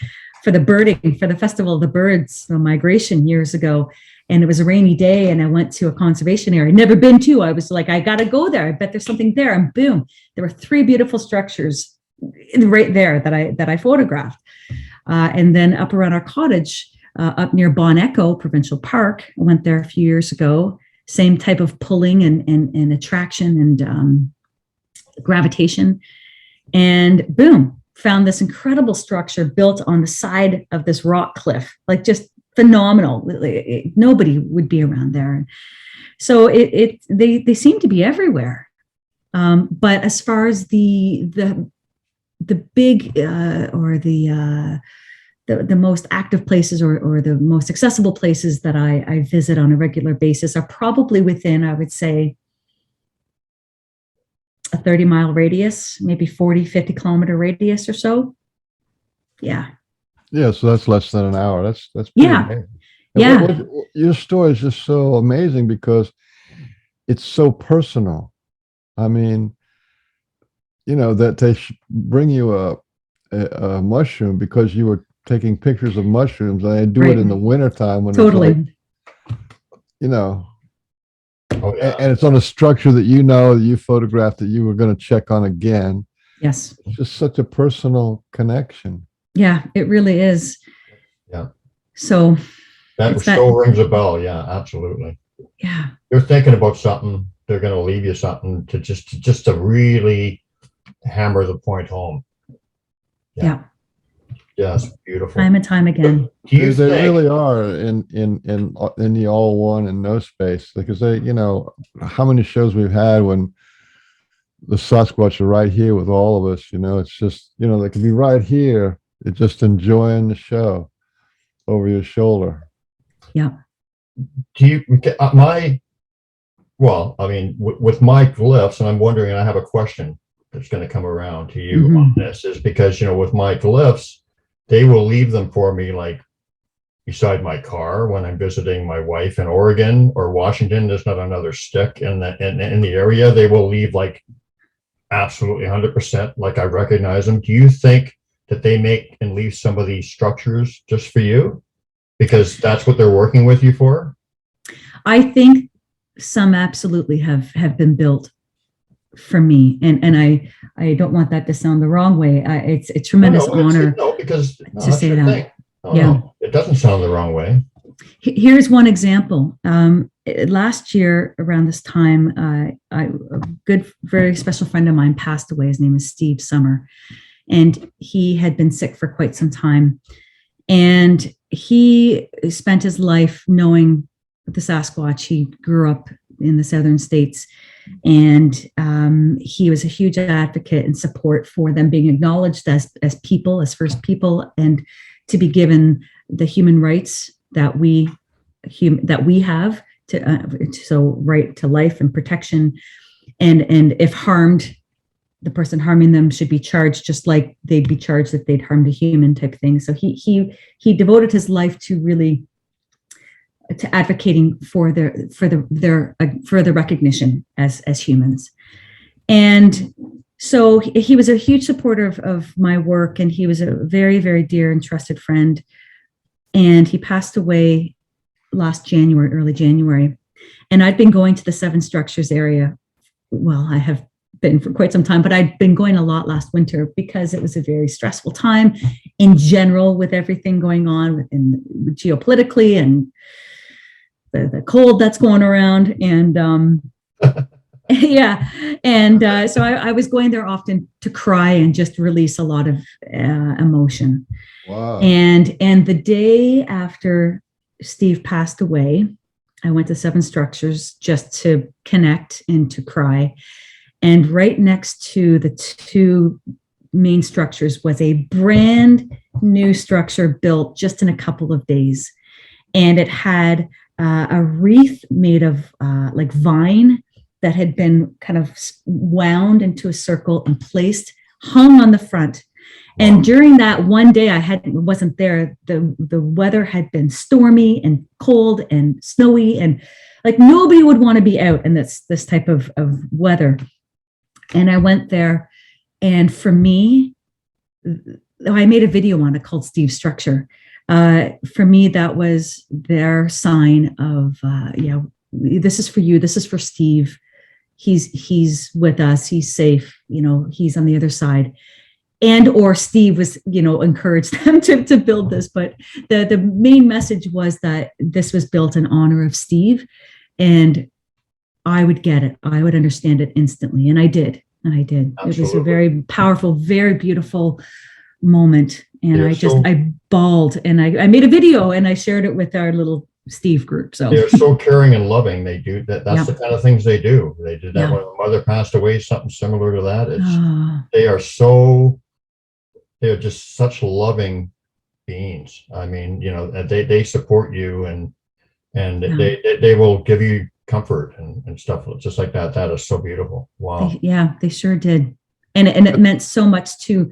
[SPEAKER 5] for the birding, for the Festival of the Birds, the migration years ago. And it was a rainy day, and I went to a conservation area. Never been to. I was like, I got to go there. I bet there's something there. And boom, there were 3 beautiful structures right there that I photographed. And then up around our cottage, up near Bon Echo Provincial Park, I went there a few years ago. Same type of pulling and attraction and gravitation. And boom, found this incredible structure built on the side of this rock cliff, like just phenomenal. Nobody would be around there. So they seem to be everywhere. But as far as the big or the most active places or the most accessible places that I visit on a regular basis are probably within, I would say, a 30-mile radius, maybe 40, 50-kilometer radius or so. Yeah.
[SPEAKER 7] Yeah, so that's less than an hour. That's pretty
[SPEAKER 5] Yeah.
[SPEAKER 7] amazing.
[SPEAKER 5] Yeah.
[SPEAKER 7] Your story is just so amazing because it's so personal. I mean, that they bring you a mushroom because you were taking pictures of mushrooms, and they do it in the wintertime when
[SPEAKER 5] totally.
[SPEAKER 7] It's like, and it's on a structure that you photographed that you were going to check on again.
[SPEAKER 5] Yes.
[SPEAKER 7] It's just such a personal connection.
[SPEAKER 5] Yeah, it really is.
[SPEAKER 6] Yeah.
[SPEAKER 5] So
[SPEAKER 6] that still rings a bell. Yeah, absolutely.
[SPEAKER 5] Yeah.
[SPEAKER 6] You're thinking about something, they're going to leave you something to just to really hammer the point home.
[SPEAKER 5] Yeah.
[SPEAKER 6] Yes, beautiful.
[SPEAKER 5] Time and time again.
[SPEAKER 7] They really are in the all one and no space, because how many shows we've had when the Sasquatch are right here with all of us. It's just they could be right here, just enjoying the show over your shoulder.
[SPEAKER 5] Yeah.
[SPEAKER 6] Do you with my glyphs, and I'm wondering, and I have a question that's going to come around to you on this, is because with my glyphs, they will leave them for me, like beside my car when I'm visiting my wife in Oregon or Washington. There's not another stick in the area. They will leave like absolutely 100%, like I recognize them. Do you think that they make and leave some of these structures just for you because that's what they're working with you for?
[SPEAKER 5] I think some absolutely have been built for me, and I don't want that to sound the wrong way. It's a tremendous honor to say that.
[SPEAKER 6] No, it doesn't sound the wrong way.
[SPEAKER 5] Here's one example. Last year around this time, a good, very special friend of mine passed away. His name is Steve Summer, and he had been sick for quite some time. And he spent his life knowing the Sasquatch. He grew up in the southern states, and he was a huge advocate and support for them being acknowledged as people, as first people, and to be given the human rights that we have so right to life and protection, and if harmed, the person harming them should be charged just like they'd be charged if they'd harmed a human, type thing. So he devoted his life to advocating for their further recognition as humans. And so he was a huge supporter of my work, and he was a very, very dear and trusted friend. And he passed away last January, early January. And I'd been going to the 7 structures area. Well, I have been for quite some time, but I'd been going a lot last winter because it was a very stressful time in general with everything going on geopolitically and the cold that's going around. And yeah. And so I was going there often to cry and just release a lot of emotion.
[SPEAKER 7] Wow.
[SPEAKER 5] And the day after Steve passed away, I went to 7 structures just to connect and to cry. And right next to the 2 main structures was a brand new structure built just in a couple of days. And it had a wreath made of like vine that had been kind of wound into a circle and placed, hung on the front. And during that one day wasn't there, the weather had been stormy and cold and snowy, and like nobody would want to be out in this type of weather. And I went there, and for me, I made a video on it called Steve's Structure. For me, that was their sign of, this is for you. This is for Steve. He's with us. He's safe. He's on the other side. And or Steve was, encouraged them to build this. But the main message was that this was built in honor of Steve, and I would get it. I would understand it instantly. And I did. Absolutely. It was a very powerful, very beautiful moment. And I bawled, and I made a video and I shared it with our little Steve group. So
[SPEAKER 6] they're so caring and loving. They do that. That's the kind of things they do. They did that when my mother passed away, something similar to that. They're just such loving beings. I mean, they support you and they will give you comfort and stuff just like that. That is so beautiful. Wow.
[SPEAKER 5] They sure did. And it meant so much to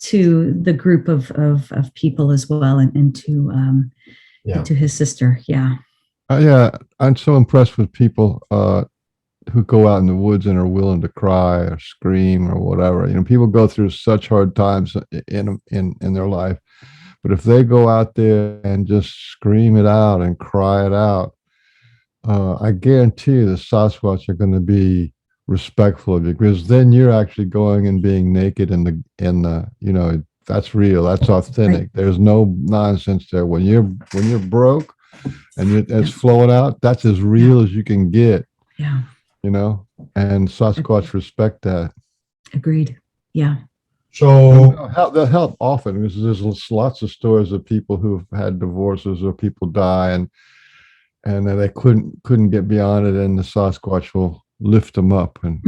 [SPEAKER 5] the group of people as well, and to his sister.
[SPEAKER 7] I'm so impressed with people who go out in the woods and are willing to cry or scream or whatever. People go through such hard times in their life, but if they go out there and just scream it out and cry it out, I guarantee you the Sasquatch are going to be respectful of you, because then you're actually going and being naked in the that's real, that's authentic. Right. There's no nonsense there. When you're broke and it's flowing out, that's as real as you can get. And Sasquatch respect that.
[SPEAKER 5] Agreed. Yeah.
[SPEAKER 6] So
[SPEAKER 7] they'll help often, because there's lots of stories of people who've had divorces or people die and they couldn't get beyond it, and the Sasquatch will lift them up and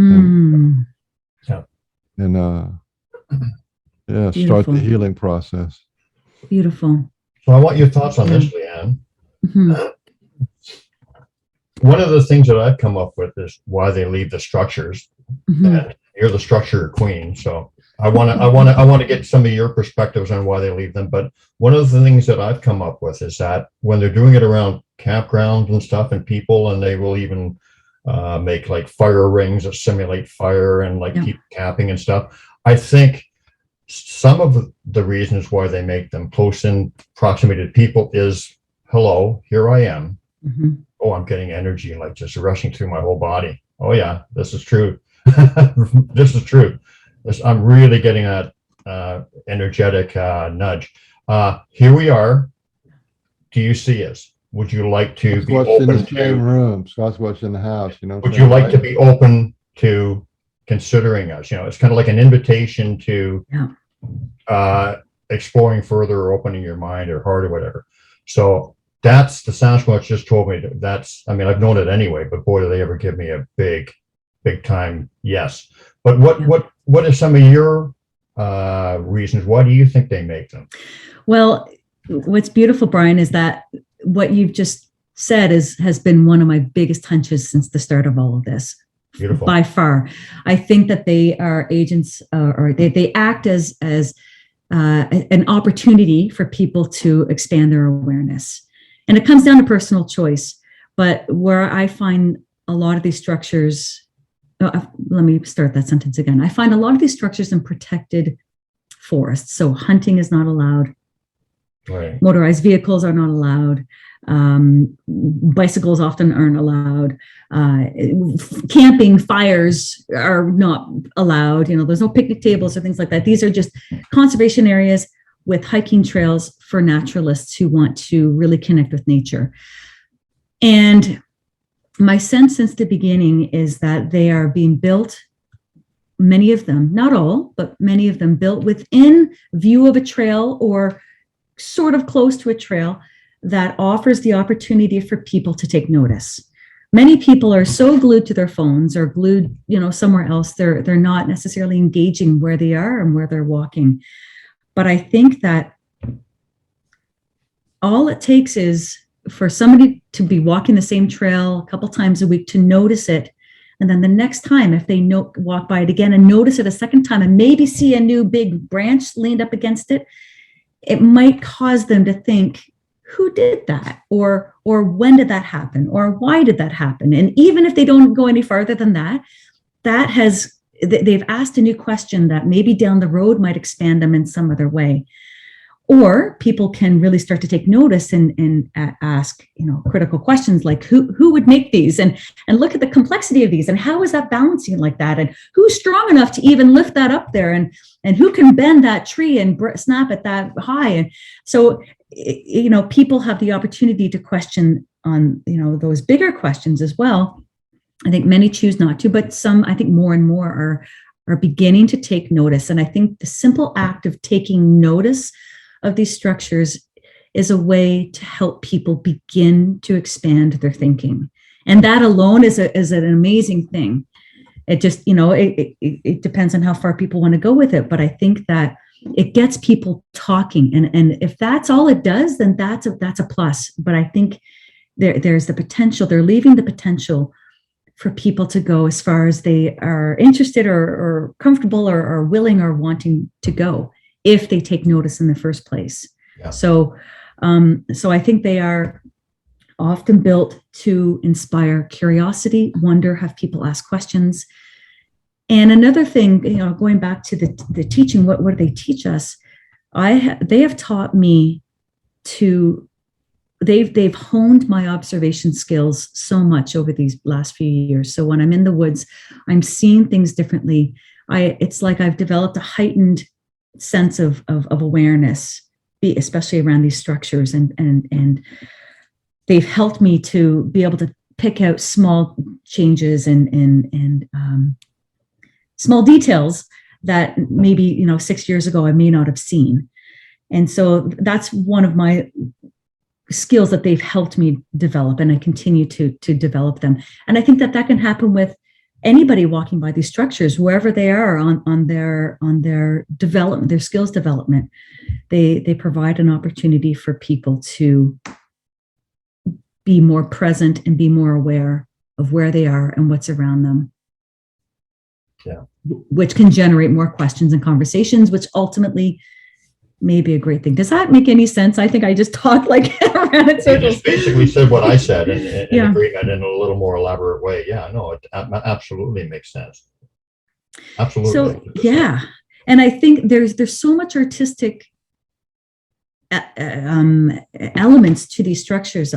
[SPEAKER 7] start the healing process.
[SPEAKER 5] Beautiful.
[SPEAKER 6] So I want your thoughts on this, Leeann.
[SPEAKER 5] Mm-hmm.
[SPEAKER 6] One of the things that I've come up with is why they leave the structures.
[SPEAKER 5] Mm-hmm.
[SPEAKER 6] And you're the structure queen, so I want to get some of your perspectives on why they leave them. But one of the things that I've come up with is that when they're doing it around campgrounds and stuff and people, and they will even make like fire rings that simulate fire and keep camping and stuff. I think some of the reasons why they make them close in proximity to people is, hello, here I am.
[SPEAKER 5] Mm-hmm.
[SPEAKER 6] Oh, I'm getting energy like just rushing through my whole body. Oh yeah, this is true. This is true. I'm really getting that energetic nudge. Here we are. Do you see us? Would you like to be open
[SPEAKER 7] in the same room? Sasquatch in the house.
[SPEAKER 6] Would you like to be open to considering us? It's kind of like an invitation to exploring further or opening your mind or heart or whatever. So that's the Sasquatch just told me I've known it anyway, but boy, do they ever give me a big time yes. But what are some of your reasons? Why do you think they make them?
[SPEAKER 5] Well, what's beautiful, Brian, is that what you've just said has been one of my biggest hunches since the start of all of this.
[SPEAKER 6] Beautiful.
[SPEAKER 5] By far. I think that they are agents, or they act as an opportunity for people to expand their awareness. And it comes down to personal choice. But where I find a lot of these structures, let me start that sentence again. I find a lot of these structures in protected forests. So hunting is not allowed.
[SPEAKER 6] Right.
[SPEAKER 5] Motorized vehicles are not allowed. Bicycles often aren't allowed. Camping fires are not allowed. There's no picnic tables or things like that. These are just conservation areas with hiking trails for naturalists who want to really connect with nature. And my sense since the beginning is that they are being built, many of them, not all, but many of them built within view of a trail or sort of close to a trail, that offers the opportunity for people to take notice. Many people are so glued to their phones or glued, somewhere else. They're not necessarily engaging where they are and where they're walking. But I think that all it takes is for somebody to be walking the same trail a couple times a week to notice it. And then the next time, if they walk by it again and notice it a second time and maybe see a new big branch leaned up against it, it might cause them to think, who did that? Or when did that happen? Or why did that happen? And even if they don't go any farther than that, they've asked a new question that maybe down the road might expand them in some other way. Or people can really start to take notice and ask, critical questions like who would make these, and look at the complexity of these, and how is that balancing like that, and who's strong enough to even lift that up there, and who can bend that tree and snap it that high. And so, people have the opportunity to question on, those bigger questions as well. I think many choose not to, but some, I think more and more are beginning to take notice. And I think the simple act of taking notice of these structures is a way to help people begin to expand their thinking. And that alone is an amazing thing. It just, it depends on how far people want to go with it. But I think that it gets people talking. And if that's all it does, then that's a plus. But I think there's the potential, they're leaving the potential for people to go as far as they are interested or comfortable or willing or wanting to go, if they take notice in the first place.
[SPEAKER 6] Yeah.
[SPEAKER 5] So I think they are often built to inspire curiosity, wonder, have people ask questions. And another thing, going back to the teaching, what do they teach us? They have taught me they've honed my observation skills so much over these last few years. So when I'm in the woods, I'm seeing things differently. It's like I've developed a heightened sense of awareness, especially around these structures, and they've helped me to be able to pick out small changes and small details that maybe 6 years ago I may not have seen. And so that's one of my skills that they've helped me develop, and I continue to develop them. And I think that can happen with anybody walking by these structures, wherever they are on their development, their skills development. They provide an opportunity for people to be more present and be more aware of where they are and what's around them.
[SPEAKER 6] Yeah.
[SPEAKER 5] Which can generate more questions and conversations, which ultimately may be a great thing. Does that make any sense? I think I just talked like around in circles.
[SPEAKER 6] You just basically said what I said and agreement in a little more elaborate way. Yeah, no, it absolutely makes sense. Absolutely.
[SPEAKER 5] So, yeah. And I think there's so much artistic elements to these structures.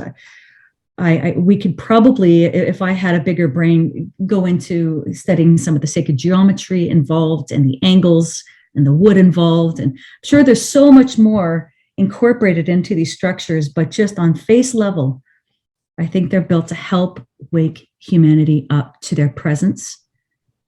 [SPEAKER 5] We could probably, if I had a bigger brain, go into studying some of the sacred geometry involved and the angles and the wood involved. And I'm sure there's so much more incorporated into these structures, but just on face level, I think they're built to help wake humanity up to their presence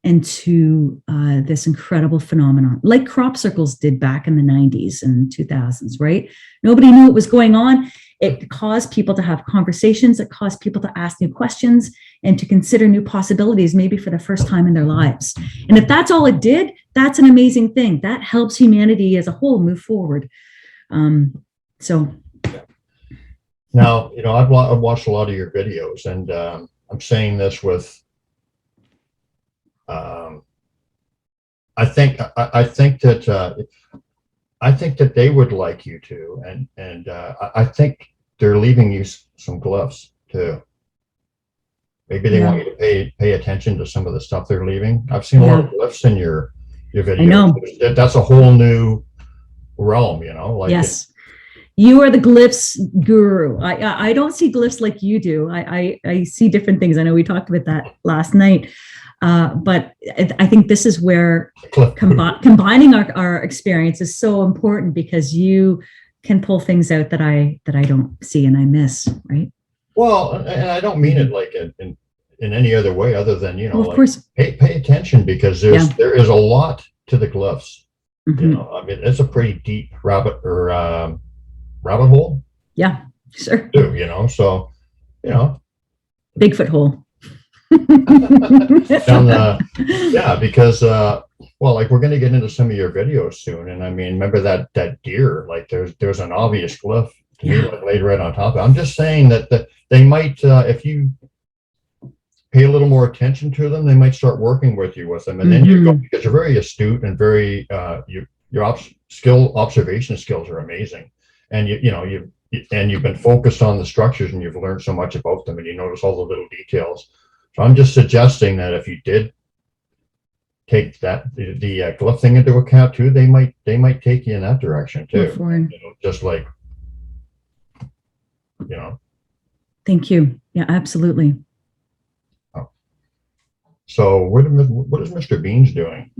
[SPEAKER 5] and to this incredible phenomenon, like crop circles did back in the 90s and 2000s, right? Nobody knew what was going on. It caused people to have conversations. It caused people to ask new questions and to consider new possibilities, maybe for the first time in their lives. And if that's all it did, that's an amazing thing. That helps humanity as a whole move forward. So.
[SPEAKER 6] Now, I've watched a lot of your videos, and I'm saying this with, I think that they would like you to, and I think they're leaving you some glyphs too. Maybe they want you to pay attention to some of the stuff they're leaving. I've seen a lot of glyphs in your videos. I know. That's a whole new realm, like.
[SPEAKER 5] Yes. You are the glyphs guru. I don't see glyphs like you do. I see different things. I know we talked about that last night. But I think this is where combining our experience is so important, because you can pull things out that I don't see and I miss, right?
[SPEAKER 6] Well, and I don't mean it like in any other way other than,
[SPEAKER 5] well, of course.
[SPEAKER 6] Pay attention, because there is a lot to the glyphs.
[SPEAKER 5] Mm-hmm.
[SPEAKER 6] I mean, it's a pretty deep rabbit hole.
[SPEAKER 5] Yeah. Sure.
[SPEAKER 6] too, you know, so, you know,
[SPEAKER 5] Bigfoot hole.
[SPEAKER 6] down because, well, like we're going to get into some of your videos soon. And I mean, remember that deer, like there's an obvious glyph to me, like laid right on top of it. I'm just saying that they might, if you pay a little more attention to them, they might start working with them. And then you go, because you're very astute and very, your observation skills are amazing. And you've been focused on the structures and you've learned so much about them and you notice all the little details. So I'm just suggesting that if you did take the glyph thing into account too, they might take you in that direction too. Just like,
[SPEAKER 5] Thank you. Yeah, absolutely.
[SPEAKER 6] Oh. So what is Mr. Beans doing?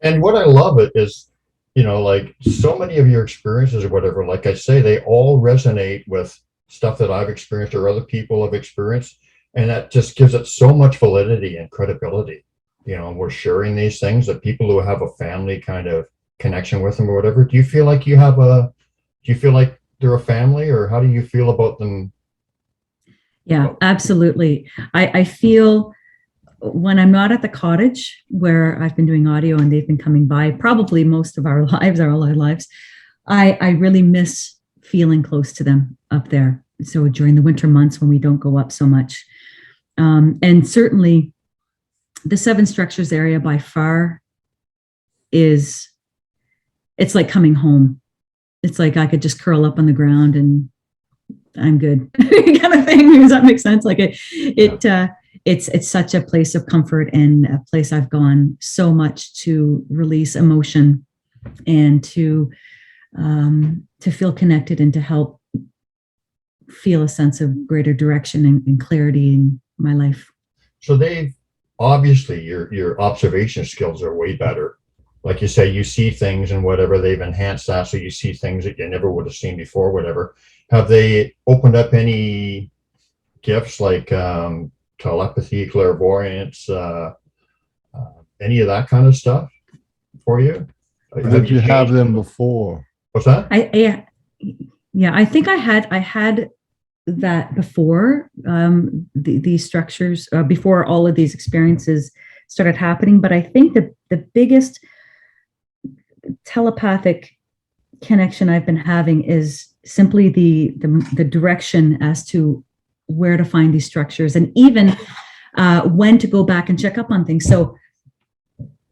[SPEAKER 6] And what I love it is, like so many of your experiences or whatever, like I say, they all resonate with stuff that I've experienced or other people have experienced. And that just gives it so much validity and credibility. And we're sharing these things that people who have a family kind of connection with them or whatever. Do you feel like they're a family, or how do you feel about them?
[SPEAKER 5] Yeah, absolutely. I feel when I'm not at the cottage where I've been doing audio and they've been coming by probably most of our lives, I really miss feeling close to them up there. So during the winter months when we don't go up so much. And certainly the 7 structures area by far it's like coming home. It's like I could just curl up on the ground and I'm good kind of thing. Does that make sense? Like it's such a place of comfort and a place I've gone so much to release emotion and to feel connected and to help feel a sense of greater direction and clarity in my life.
[SPEAKER 6] So they've obviously your observation skills are way better. Like you say, you see things and whatever, they've enhanced that. So you see things that you never would have seen before, whatever. Have they opened up any gifts like telepathy, clairvoyance, any of that kind of stuff for you?
[SPEAKER 7] Did you have them before?
[SPEAKER 6] What's that?
[SPEAKER 5] I think I had that before these structures, before all of these experiences started happening. But I think the biggest telepathic connection I've been having is simply the direction as to where to find these structures and even when to go back and check up on things. So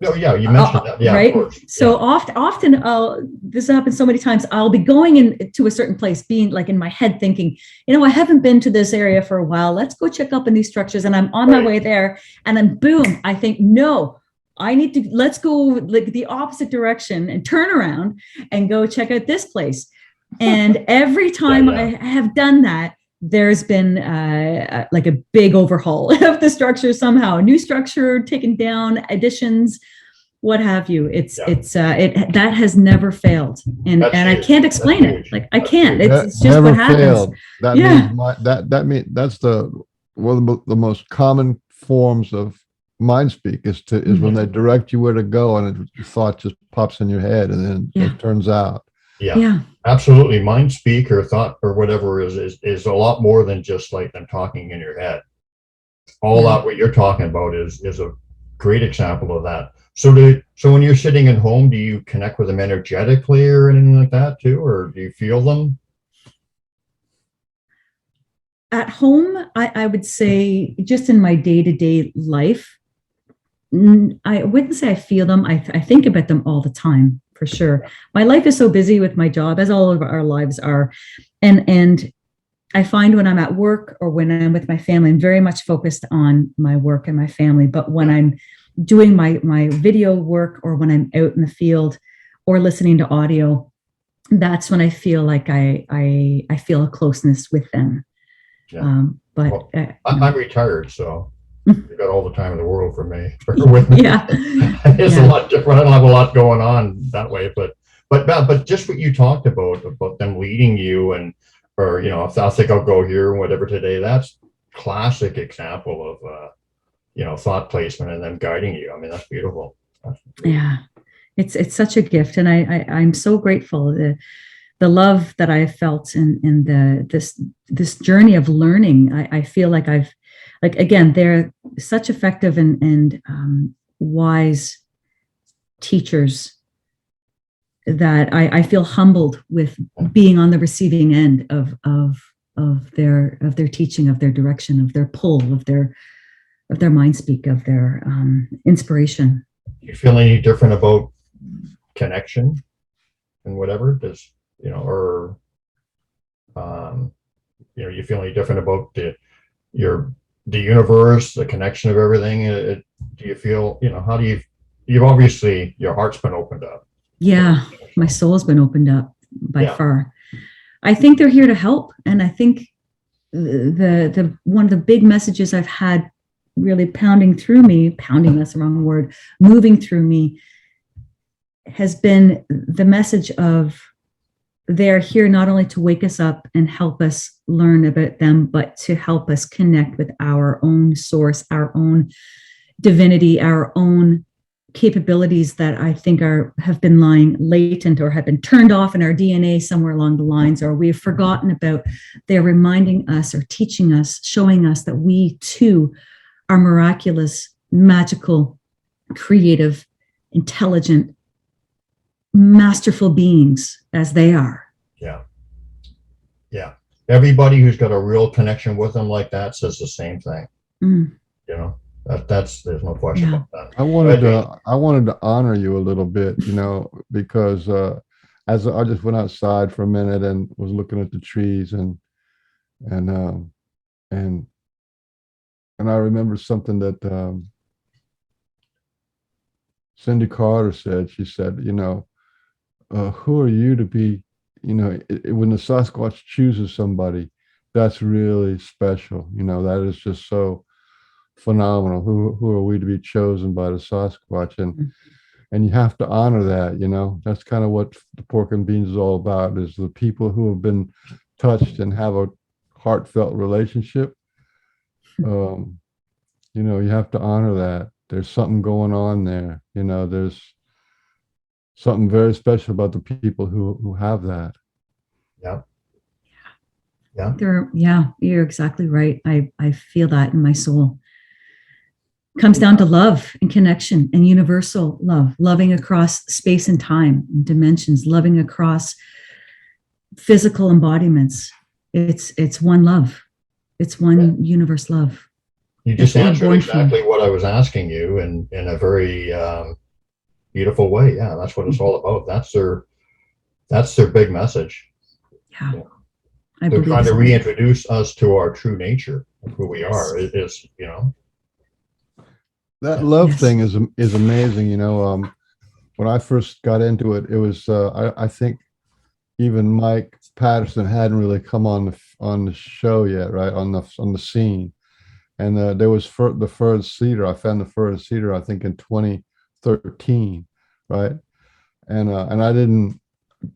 [SPEAKER 6] no, yeah, you mentioned that. Yeah,
[SPEAKER 5] right.
[SPEAKER 6] Of course.
[SPEAKER 5] So often this happens so many times. I'll be going into a certain place, being like in my head thinking, I haven't been to this area for a while. Let's go check up on these structures. And I'm on my way there. And then boom, I think, no, let's go like the opposite direction and turn around and go check out this place. And every time I have done that, there's been like a big overhaul of the structure somehow, a new structure taken down, additions, what have you. That has never failed, and I can't explain it. Like I can't. It's just what happens. Failed.
[SPEAKER 7] That means that's one of the most common forms of mind speak is when they direct you where to go and a thought just pops in your head and then it turns out.
[SPEAKER 6] Yeah, absolutely. Mind speak or thought or whatever is a lot more than just like them talking in your head. All that what you're talking about is a great example of that. So when you're sitting at home, do you connect with them energetically or anything like that too, or do you feel them?
[SPEAKER 5] At home, I would say just in my day-to-day life, I wouldn't say I feel them. I think about them all the time. For sure. My life is so busy with my job, as all of our lives are. And I find when I'm at work or when I'm with my family, I'm very much focused on my work and my family. But when I'm doing my video work or when I'm out in the field or listening to audio, that's when I feel like I feel a closeness with them.
[SPEAKER 6] Yeah. I'm retired, so you've got all the time in the world for me. With me.
[SPEAKER 5] Yeah.
[SPEAKER 6] It's a lot different. I don't have a lot going on that way, but just what you talked about them leading you or if I think I'll go here and whatever today, that's classic example of thought placement and them guiding you. I mean, that's beautiful.
[SPEAKER 5] Yeah. It's such a gift, and I'm so grateful. The love that I have felt in this journey of learning. I feel like again, they're such effective and wise teachers that I feel humbled with being on the receiving end of their teaching, of their direction, of their pull, of their mind speak, of their inspiration.
[SPEAKER 6] Do you feel any different about connection and whatever? Does, or you feel any different about the universe, the connection of everything? Do you feel, how do you've obviously, your heart's been opened up.
[SPEAKER 5] Yeah, my soul's been opened up by far. I think they're here to help, and I think the one of the big messages I've had really pounding through me, pounding, that's the wrong word, moving through me, has been the message of they're here not only to wake us up and help us learn about them, but to help us connect with our own source, our own divinity, our own capabilities that I think have been lying latent or have been turned off in our DNA somewhere along the lines, or we've forgotten about. They're reminding us or teaching us, showing us that we too are miraculous, magical, creative, intelligent, masterful beings as they are.
[SPEAKER 6] Yeah. Yeah. Everybody who's got a real connection with them like that says the same thing. That's there's no question about that.
[SPEAKER 7] I wanted to honor you a little bit, because as I just went outside for a minute and was looking at the trees and I remember something that Cindy Carter said. She said, who are you to be, when the Sasquatch chooses somebody, that's really special. That is just so phenomenal. Who are we to be chosen by the Sasquatch? And you have to honor that. That's kind of what the Pork and Beans is all about, is the people who have been touched and have a heartfelt relationship. You have to honor that. There's something going on there. There's something very special about the people who have that.
[SPEAKER 6] Yeah.
[SPEAKER 5] You're exactly right. I feel that in my soul. Comes down to love and connection and universal love, loving across space and time and dimensions, loving across physical embodiments. It's one love. It's one universe love.
[SPEAKER 6] You just answered exactly what I was asking you in a very beautiful way. Yeah, that's what it's all about. That's their big message.
[SPEAKER 5] Yeah.
[SPEAKER 6] They're trying to reintroduce us to our true nature of who we are. It is,
[SPEAKER 7] That love thing is amazing. When I first got into it, it was I think even Mike Patterson hadn't really come on the show yet, right, on the scene. And there was the Fur Cedar. I found the Fur Cedar, I think, in 2013, right? And I didn't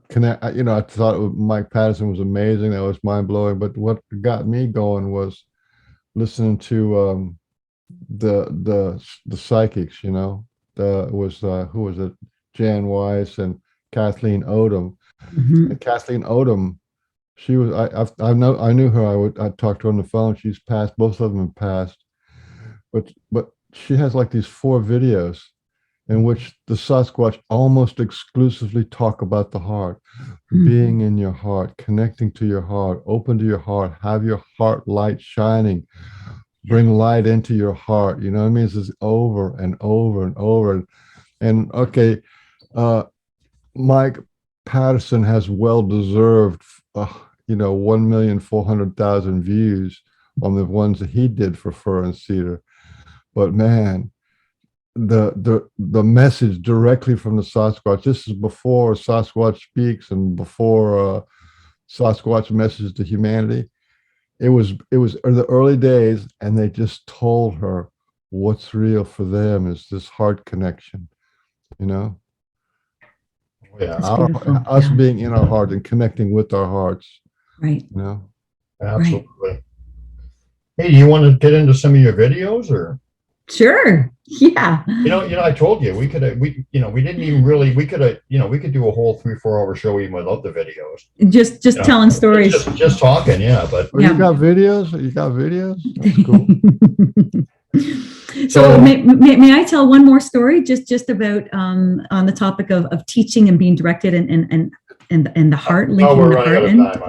[SPEAKER 7] connect. I thought Mike Patterson was amazing. That was mind blowing. But what got me going was listening to the psychics. Who was it? Jan Weiss and Kathleen Odom.
[SPEAKER 5] Mm-hmm.
[SPEAKER 7] And Kathleen Odom, she was I knew her. I talked to her on the phone. She's passed. Both of them have passed. But she has like these 4 videos in which the Sasquatch almost exclusively talk about the heart, being in your heart, connecting to your heart, open to your heart, have your heart light shining, bring light into your heart. You know what I mean? This is over and over and over. And okay, Mike Patterson has well-deserved, 1,400,000 views on the ones that he did for Fur and Cedar. But man, the message directly from the Sasquatch. This is before Sasquatch Speaks and before Sasquatch Message to Humanity. It was in the early days, and they just told her what's real for them is this heart connection.
[SPEAKER 6] Yeah,
[SPEAKER 7] us being in our heart and connecting with our hearts.
[SPEAKER 5] Right.
[SPEAKER 6] Absolutely. Right. Hey, do you want to get into some of your videos or?
[SPEAKER 5] Sure. Yeah.
[SPEAKER 6] I told you we didn't even really, we could do a whole 3-4 hour show even without the videos.
[SPEAKER 5] Just telling stories.
[SPEAKER 6] Just talking, yeah. But
[SPEAKER 7] Oh, you got videos? You got videos? That's cool.
[SPEAKER 5] So may I tell one more story just about on the topic of teaching and being directed and the heart, linking
[SPEAKER 6] we're
[SPEAKER 5] the
[SPEAKER 6] running
[SPEAKER 5] heart
[SPEAKER 6] out
[SPEAKER 5] in.
[SPEAKER 6] of time.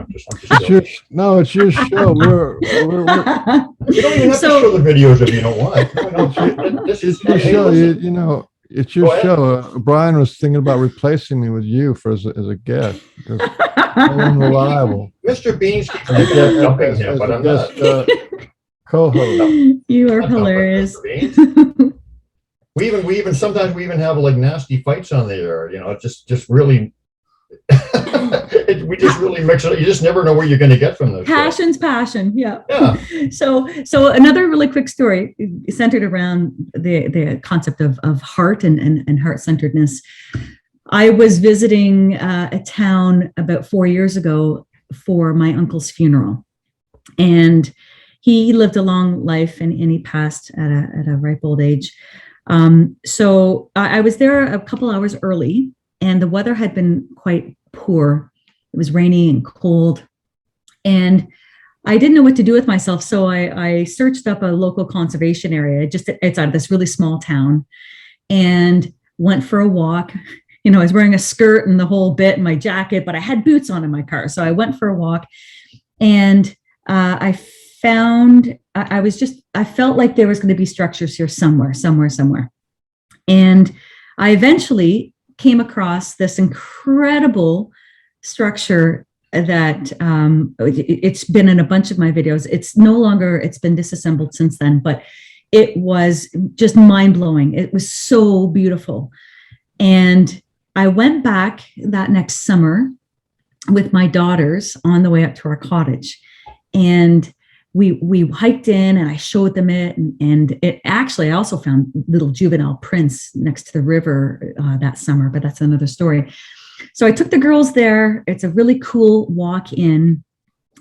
[SPEAKER 6] I'm just
[SPEAKER 7] No, it's your show. We're
[SPEAKER 6] you don't even have to show the videos if you don't want. This is
[SPEAKER 7] your show. It's your
[SPEAKER 6] Go ahead.
[SPEAKER 7] show. Brian was thinking about replacing me with you as a guest. So unreliable.
[SPEAKER 6] Mr. Beans keeps jumping him, but I'm not.
[SPEAKER 7] Co-host.
[SPEAKER 5] You are hilarious.
[SPEAKER 6] We even sometimes we even have like nasty fights on the air. It's just really. We just really mix it up. You just never know where you're going to get from this.
[SPEAKER 5] Passion's passion. Yeah.
[SPEAKER 6] Yeah.
[SPEAKER 5] So another really quick story centered around the concept of heart and heart-centeredness. I was visiting a town about 4 years ago for my uncle's funeral, and he lived a long life and he passed at a ripe old age. So I was there a couple hours early, and the weather had been quite poor. It was rainy and cold, and I didn't know what to do with myself. So I searched up a local conservation area. It's out of this really small town, and went for a walk. I was wearing a skirt and the whole bit and my jacket, but I had boots on in my car. So I went for a walk, and I felt like there was going to be structures here somewhere. And I eventually came across this incredible structure that it's been in a bunch of my videos. It's been disassembled since then, but it was just mind-blowing. It was so beautiful. And I went back that next summer with my daughters on the way up to our cottage, and we hiked in, and I showed them it, and it actually, I also found little juvenile prints next to the river that summer, but that's another story. So I took the girls there. It's a really cool walk in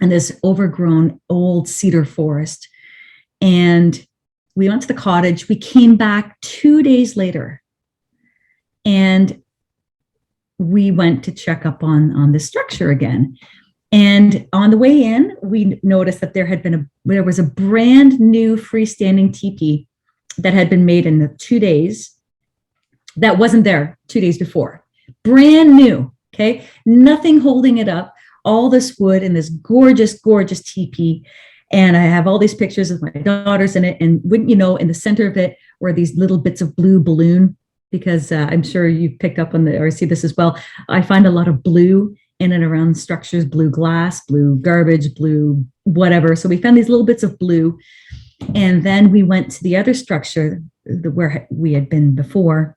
[SPEAKER 5] this overgrown old cedar forest. And we went to the cottage. We came back 2 days later, and we went to check up on the structure again. And on the way in, we noticed that there was a brand new freestanding teepee that had been made in the 2 days that wasn't there 2 days before. Brand new, okay? Nothing holding it up. All this wood and this gorgeous, gorgeous teepee. And I have all these pictures of my daughters in it. And wouldn't you know, in the center of it were these little bits of blue balloon, because I'm sure you've picked up on or see this as well. I find a lot of blue in and around structures, blue glass, blue garbage, blue whatever. So we found these little bits of blue. And then we went to the other structure where we had been before.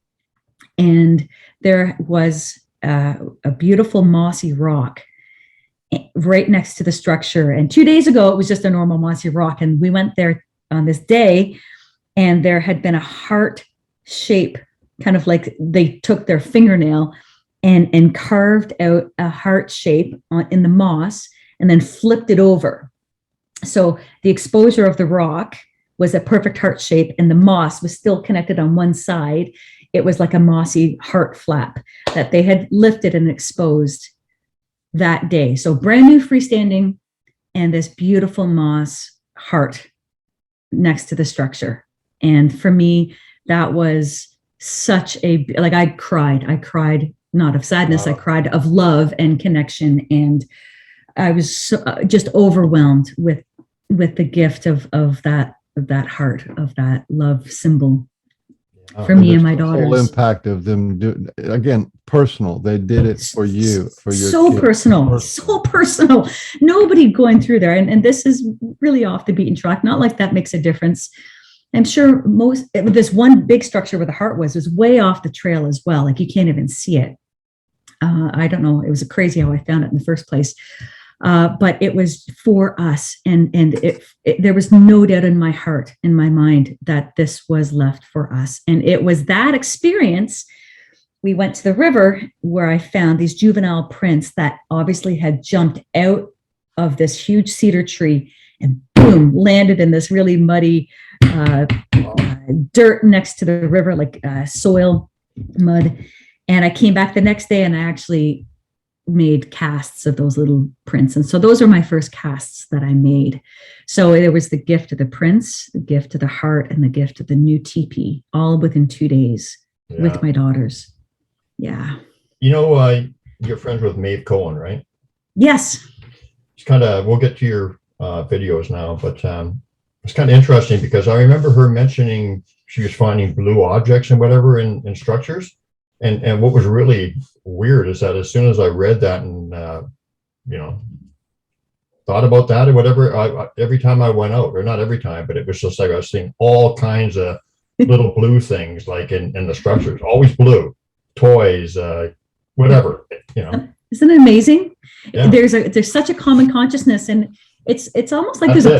[SPEAKER 5] And there was a beautiful mossy rock right next to the structure. And 2 days ago, it was just a normal mossy rock. And we went there on this day, and there had been a heart shape, kind of like they took their fingernail and carved out a heart shape in the moss and then flipped it over. So the exposure of the rock was a perfect heart shape, and the moss was still connected on one side. It was like a mossy heart flap that they had lifted and exposed that day. So brand new freestanding, and this beautiful moss heart next to the structure. And for me, that was such I cried, not of sadness. Wow. I cried of love and connection. And I was just overwhelmed with the gift of that heart, of that love symbol for me and my daughters. The whole
[SPEAKER 7] impact of them again, personal. They did it for you, for your
[SPEAKER 5] so
[SPEAKER 7] kids.
[SPEAKER 5] So personal. Nobody going through there. And this is really off the beaten track. Not like that makes a difference. I'm sure this one big structure where the heart was way off the trail as well. Like you can't even see it. I don't know. It was crazy how I found it in the first place. But it was for us. And there was no doubt in my heart, in my mind, that this was left for us. And it was that experience. We went to the river where I found these juvenile prints that obviously had jumped out of this huge cedar tree and boom, landed in this really muddy dirt next to the river, like soil, mud. And I came back the next day and I actually made casts of those little prints. And so those are my first casts that I made. So there was the gift of the prints, the gift of the heart, and the gift of the new teepee, all within 2 days with my daughters. Yeah.
[SPEAKER 6] You know, you're friends with Maeve Cohen, right?
[SPEAKER 5] Yes.
[SPEAKER 6] It's kind of, we'll get to your videos now, but it's kind of interesting because I remember her mentioning she was finding blue objects and whatever in structures. And what was really weird is that as soon as I read that and, you know, thought about that or whatever, every time I went out, or not every time, but it was just like I was seeing all kinds of little blue things like in the structures, always blue, toys, whatever, you know.
[SPEAKER 5] Isn't it amazing?
[SPEAKER 6] Yeah.
[SPEAKER 5] There's such a common consciousness, and it's almost like there's a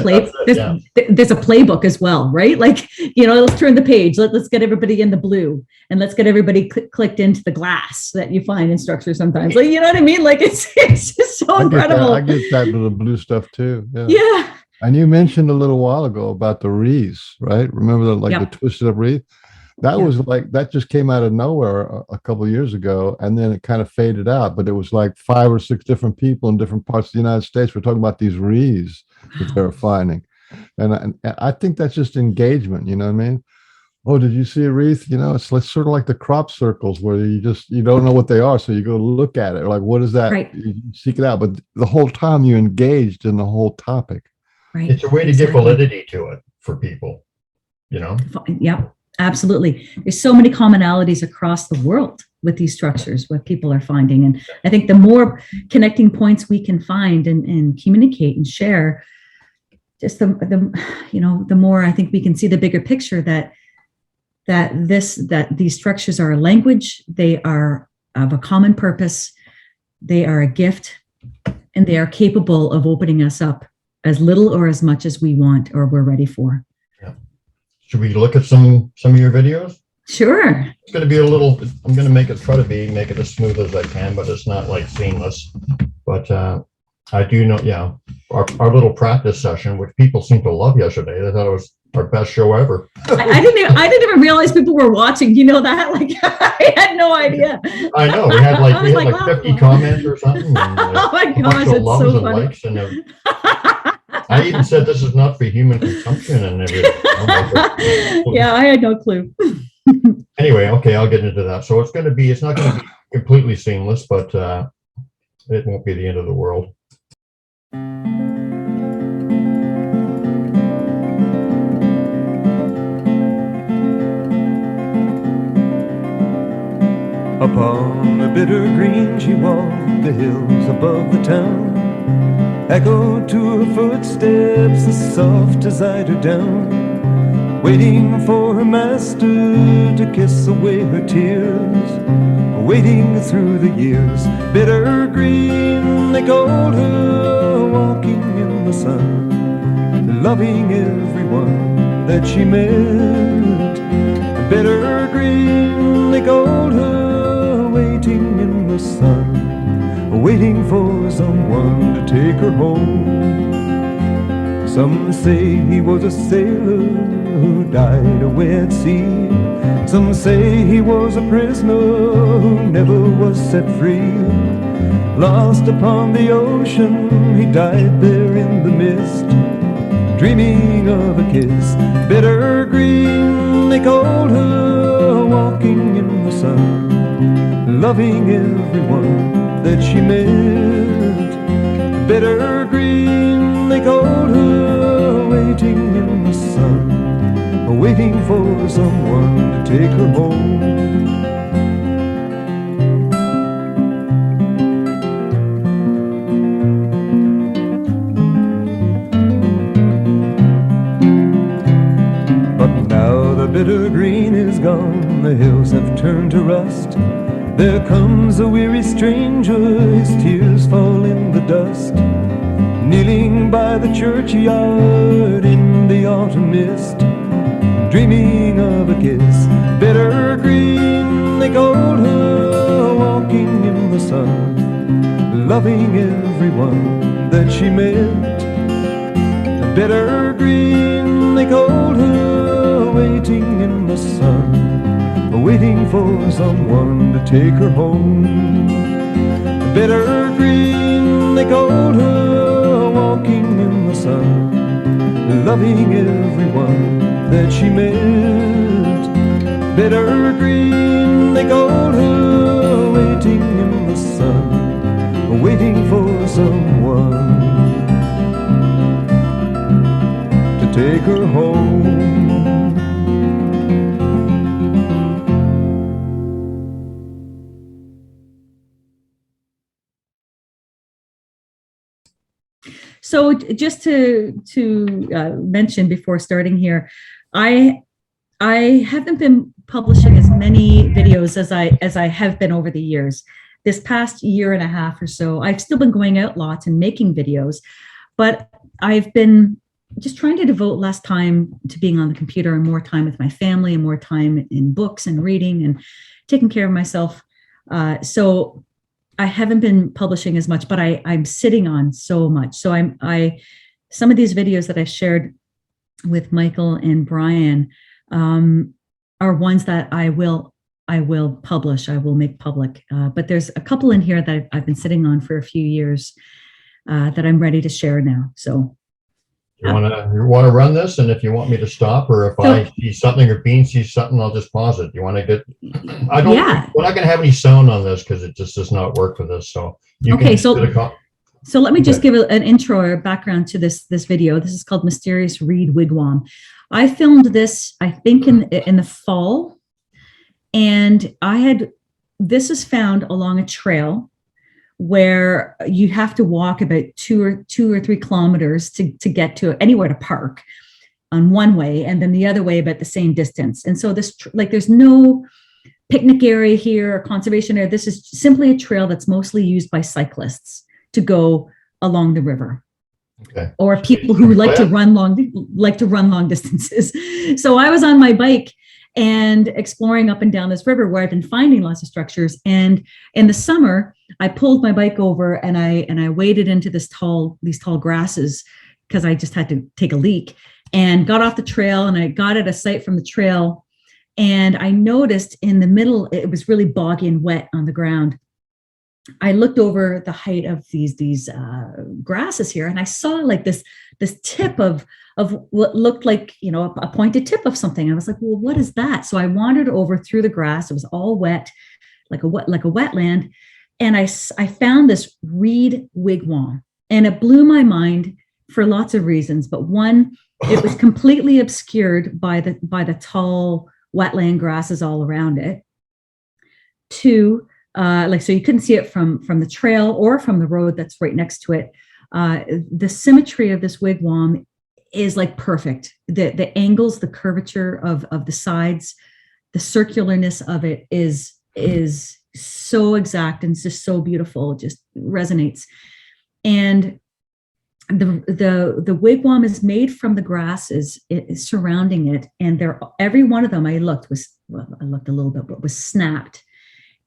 [SPEAKER 5] playbook as well, right? Like, you know, let's turn the page. Let's get everybody in the blue, and let's get everybody clicked into the glass that you find in structure sometimes. Like, you know what I mean? Like it's just so incredible.
[SPEAKER 7] I get that with the blue stuff too.
[SPEAKER 5] Yeah.
[SPEAKER 7] And you mentioned a little while ago about the wreaths, right? Remember the twisted up wreath? That was like, that just came out of nowhere a couple of years ago, and then it kind of faded out. But it was like 5 or 6 different people in different parts of the United States were talking about these wreaths that they're finding. And I think that's just engagement, you know what I mean? Oh, did you see a wreath? You know, it's like, sort of like the crop circles where you don't know what they are. So you go look at it. Like, what is that?
[SPEAKER 5] Right.
[SPEAKER 7] You seek it out. But the whole time you engaged in the whole topic.
[SPEAKER 5] Right.
[SPEAKER 6] It's a way to give validity to it for people, you know?
[SPEAKER 5] Yep. Absolutely. There's so many commonalities across the world with these structures, what people are finding. And I think the more connecting points we can find and communicate and share, just the more I think we can see the bigger picture that these structures are a language, they are of a common purpose, they are a gift, and they are capable of opening us up as little or as much as we want or we're ready for.
[SPEAKER 6] Should we look at some of your videos?
[SPEAKER 5] Sure.
[SPEAKER 6] It's going to be a little, I'm going to make it as smooth as I can, but it's not like seamless. But I do know, our little practice session, which people seem to love yesterday. They thought it was our best show ever.
[SPEAKER 5] I didn't even realize people were watching. Do you know that? Like, I had no idea.
[SPEAKER 6] I know. We had like 50 comments or something. And,
[SPEAKER 5] oh my gosh, it's so funny.
[SPEAKER 6] Likes and I even said this is not for human consumption and everything.
[SPEAKER 5] Yeah, I had no clue.
[SPEAKER 6] Anyway, okay, I'll get into that. So it's not going to be completely seamless, but it won't be the end of the world.
[SPEAKER 4] Upon the bitter green she walked, the hills above the town echoed to her footsteps as soft as eider down, waiting for her master to kiss away her tears, waiting through the years. Bitter green, they called her, walking in the sun, loving everyone that she met. Bitter green, they called her, waiting in the sun, waiting for someone to take her home. Some say he was a sailor who died away at sea. Some say he was a prisoner who never was set free. Lost upon the ocean, he died there in the mist, dreaming of a kiss. Bitter green, they called her, walking in the sun, loving everyone that she met. Bitter green, they called her, waiting in the sun, waiting for someone to take her home. But now the bitter green is gone, the hills have turned to rust. There comes a weary stranger, his tears fall in the dust, kneeling by the churchyard in the autumn mist, dreaming of a kiss. Bitter green, they called her, walking in the sun, loving everyone that she met. Bitter green, they called her, waiting in the sun, waiting for someone to take her home. Bitter green, they called her, walking in the sun, loving everyone that she met. Bitter green, they called her, waiting in the sun, waiting for someone to take her home.
[SPEAKER 5] So just to mention before starting here, I haven't been publishing as many videos as I have been over the years. This past year and a half or so, I've still been going out lots and making videos, but I've been just trying to devote less time to being on the computer and more time with my family and more time in books and reading and taking care of myself. So I haven't been publishing as much, but I'm sitting on so much. So some of these videos that I shared with Michael and Brian are ones that I will publish, I will make public. But there's a couple in here that I've been sitting on for a few years that I'm ready to share now. So
[SPEAKER 6] you want to run this, and if you want me to stop, or if I see something or Bean sees something, I'll just pause it. You want to get? I don't. Yeah. We're not going to have any sound on this because it just does not work for this. So
[SPEAKER 5] so let me just give an intro or background to this video. This is called Mysterious Reed Wigwam. I filmed this, I think, in the fall, and this is found along a trail where you have to walk about 2 or 3 kilometers to get to anywhere to park on one way, and then the other way about the same distance. And so there's no picnic area here or conservation area. This is simply a trail that's mostly used by cyclists to go along the river. Okay. Or people who like to run long distances. So I was on my bike and exploring up and down this river where I've been finding lots of structures. And in the summer, I pulled my bike over and I waded into these tall grasses because I just had to take a leak, and got off the trail, and I got at a site from the trail, and I noticed in the middle, it was really boggy and wet on the ground. I looked over the height of these grasses here, and I saw like this tip of what looked like, a pointed tip of something. I was like, well, what is that? So I wandered over through the grass. It was all wet, like a wetland. And I found this reed wigwam, and it blew my mind for lots of reasons. But one, it was completely obscured by the tall wetland grasses all around it. Two, so you couldn't see it from the trail or from the road that's right next to it. The symmetry of this wigwam is like perfect. The angles, the curvature of the sides, the circularness of it is so exact and just so beautiful. It just resonates. And the wigwam is made from the grasses surrounding it, and every one of them I looked a little bit, but was snapped.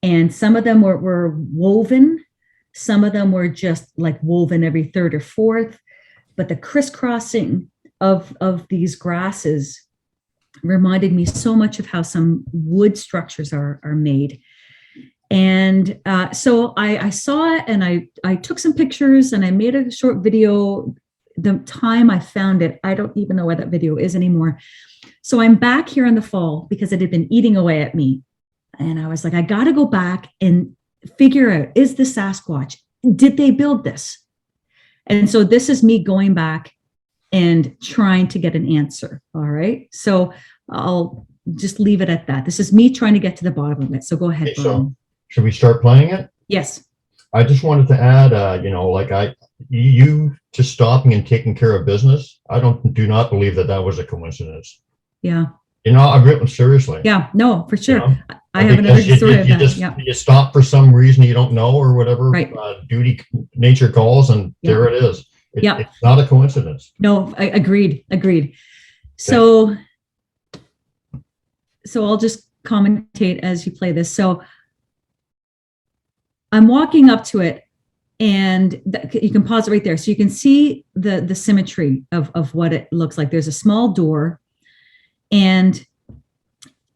[SPEAKER 5] And some of them were woven, some of them were just like woven every third or fourth, but the crisscrossing of these grasses reminded me so much of how some wood structures are made. And so I saw it, and I took some pictures, and I made a short video. The time I found it, I don't even know where that video is anymore. So I'm back here in the fall because it had been eating away at me. And I was like, I got to go back and figure out, is this Sasquatch? Did they build this? And so this is me going back and trying to get an answer. All right. So I'll just leave it at that. This is me trying to get to the bottom of it. So go ahead.
[SPEAKER 6] Okay, so should we start playing it?
[SPEAKER 5] Yes.
[SPEAKER 6] I just wanted to add, you just stopping and taking care of business. I do not believe that was a coincidence.
[SPEAKER 5] Yeah.
[SPEAKER 6] I've written seriously.
[SPEAKER 5] Yeah, no, for sure. I haven't heard the story of that.
[SPEAKER 6] You stop for some reason you don't know or whatever. Right. Duty, nature calls, and there it is. It's not a coincidence.
[SPEAKER 5] No, I agreed. So I'll just commentate as you play this. So I'm walking up to it, And you can pause it right there. So you can see the symmetry of what it looks like. There's a small door, and